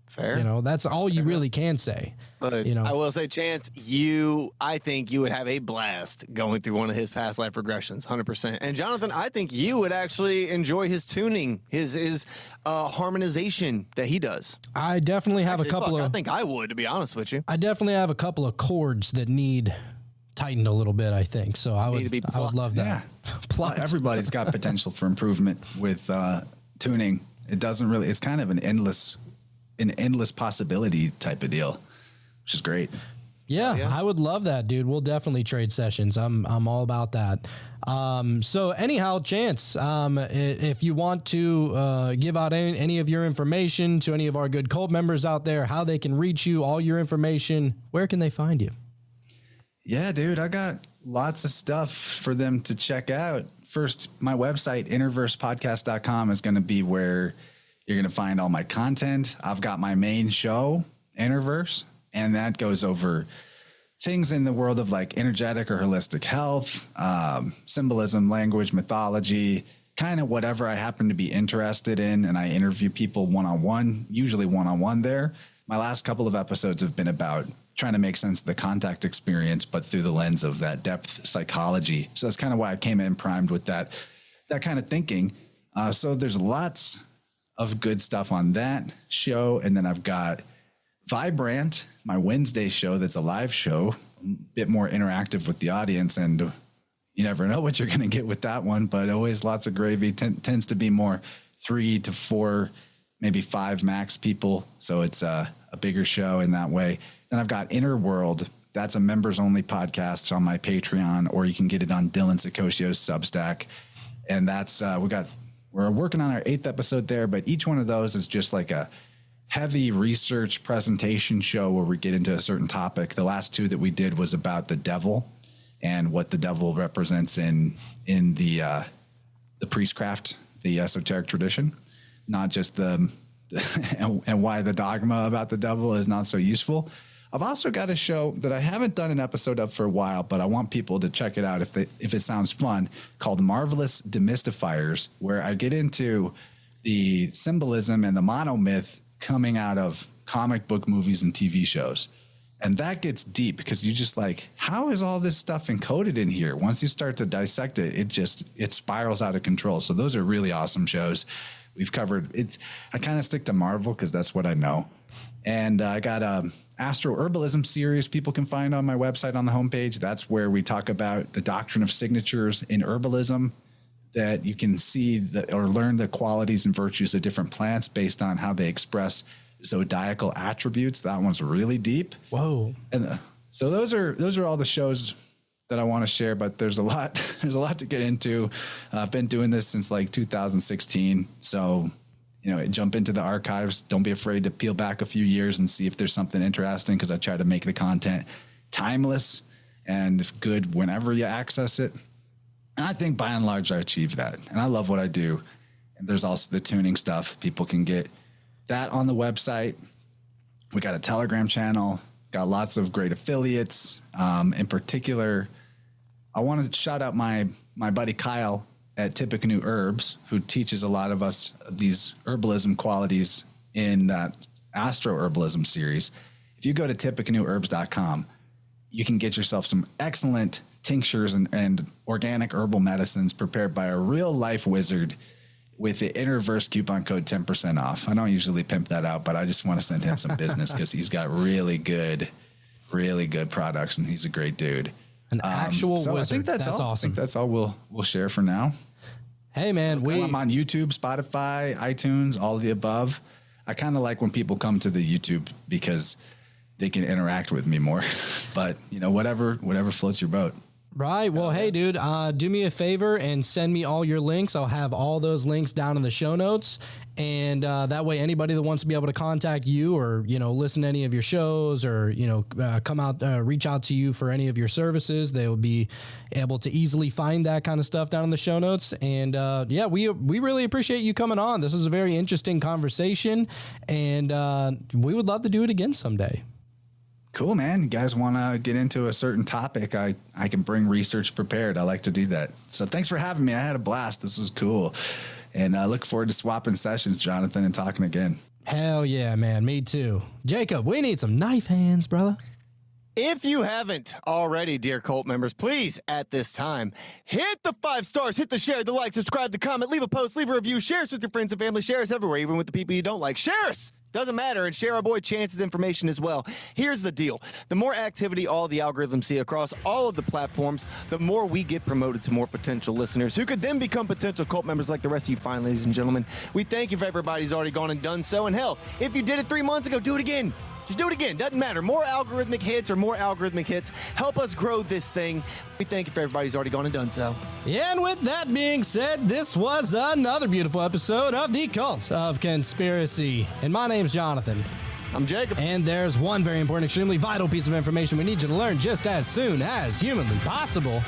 Fair. You know, that's all you really can say. But you know, I will say, Chance, I think you would have a blast going through one of his past life regressions, 100%. And Jonathan, I think you would actually enjoy his tuning, his harmonization that he does. I definitely have I think I would, to be honest with you. I definitely have a couple of chords that need tightened a little bit, I think. So I would love that. Yeah. Everybody's got potential for improvement with tuning. It doesn't really, it's kind of an endless possibility type of deal, which is great. Yeah, I would love that, dude. We'll definitely trade sessions. I'm all about that. So anyhow, Chance, if you want to give out any of your information to any of our good cult members out there, how they can reach you, all your information, where can they find you? Yeah, dude, I got lots of stuff for them to check out. First, my website, InnerVersePodcast.com, is going to be where you're going to find all my content. I've got my main show, InnerVerse, and that goes over things in the world of like energetic or holistic health, symbolism, language, mythology, kind of whatever I happen to be interested in. And I interview people one-on-one, usually one-on-one there. My last couple of episodes have been about trying to make sense of the contact experience, but through the lens of that depth psychology. So that's kind of why I came in primed with that kind of thinking. So there's lots of good stuff on that show. And then I've got Vibrant, my Wednesday show that's a live show, a bit more interactive with the audience. And you never know what you're going to get with that one, but always lots of gravy. Tends to be more 3 to 4, maybe 5 max people. So it's a bigger show in that way. Then I've got Inner World. That's a members only podcast on my Patreon, or you can get it on Dylan Sakoshio's Substack. And that's, we're working on our 8th episode there, but each one of those is just like a heavy research presentation show where we get into a certain topic. The last 2 that we did was about the devil and what the devil represents in the priestcraft, the esoteric tradition, not just and why the dogma about the devil is not so useful. I've also got a show that I haven't done an episode of for a while, but I want people to check it out if it sounds fun, called Marvelous Demystifiers, where I get into the symbolism and the monomyth coming out of comic book movies and TV shows. And that gets deep because you just like, how is all this stuff encoded in here? Once you start to dissect it, it spirals out of control. So those are really awesome shows. We've covered it. I kind of stick to Marvel because that's what I know. And I got a Astro-herbalism series people can find on my website on the homepage. That's where we talk about the doctrine of signatures in herbalism, that you can see or learn the qualities and virtues of different plants based on how they express zodiacal attributes. That one's really deep. Whoa. And so those are all the shows that I want to share, but there's a lot to get into. I've been doing this since like 2016. So jump into the archives. Don't be afraid to peel back a few years and see if there's something interesting, because I try to make the content timeless and good whenever you access it. And I think by and large I achieve that. And I love what I do. And there's also the tuning stuff. People can get that on the website. We got a Telegram channel, got lots of great affiliates. In particular, I want to shout out my buddy Kyle at Tippecanoe Herbs, who teaches a lot of us these herbalism qualities in that Astro-herbalism series. If you go to tippecanoeherbs.com, you can get yourself some excellent tinctures and organic herbal medicines prepared by a real life wizard with the InnerVerse coupon code 10% off. I don't usually pimp that out, but I just want to send him some business because he's got really good products, and he's a great dude. An actual wizard. I think that's all. Awesome. I think that's all we'll share for now. Hey man, I'm on YouTube, Spotify, iTunes, all of the above. I kind of like when people come to the YouTube because they can interact with me more. But whatever floats your boat. Right. Well, hey, dude, do me a favor and send me all your links. I'll have all those links down in the show notes. And that way, anybody that wants to be able to contact you or, listen to any of your shows or, come out, reach out to you for any of your services, they will be able to easily find that kind of stuff down in the show notes. And we really appreciate you coming on. This is a very interesting conversation, and we would love to do it again someday. Cool, man. You guys want to get into a certain topic? I can bring research prepared. I like to do that. So thanks for having me. I had a blast. This was cool. And I look forward to swapping sessions, Jonathan, and talking again. Hell yeah, man. Me too. Jacob, we need some knife hands, brother. If you haven't already, dear cult members, please, at this time, hit the 5 stars, hit the share, the like, subscribe, the comment, leave a post, leave a review, share us with your friends and family, share us everywhere, even with the people you don't like. Share us! Doesn't matter, and share our boy Chance's information as well. Here's the deal. The more activity all the algorithms see across all of the platforms, the more we get promoted to more potential listeners who could then become potential cult members like the rest of you fine ladies and gentlemen. We thank you for everybody who's already gone and done so, and hell, if you did it 3 months ago, do it again. Just do it again. Doesn't matter. More algorithmic hits help us grow this thing. We thank you for everybody who's already gone and done so. And with that being said, this was another beautiful episode of The Cult of Conspiracy. And my name's Jonathan. I'm Jacob. And there's one very important, extremely vital piece of information we need you to learn just as soon as humanly possible.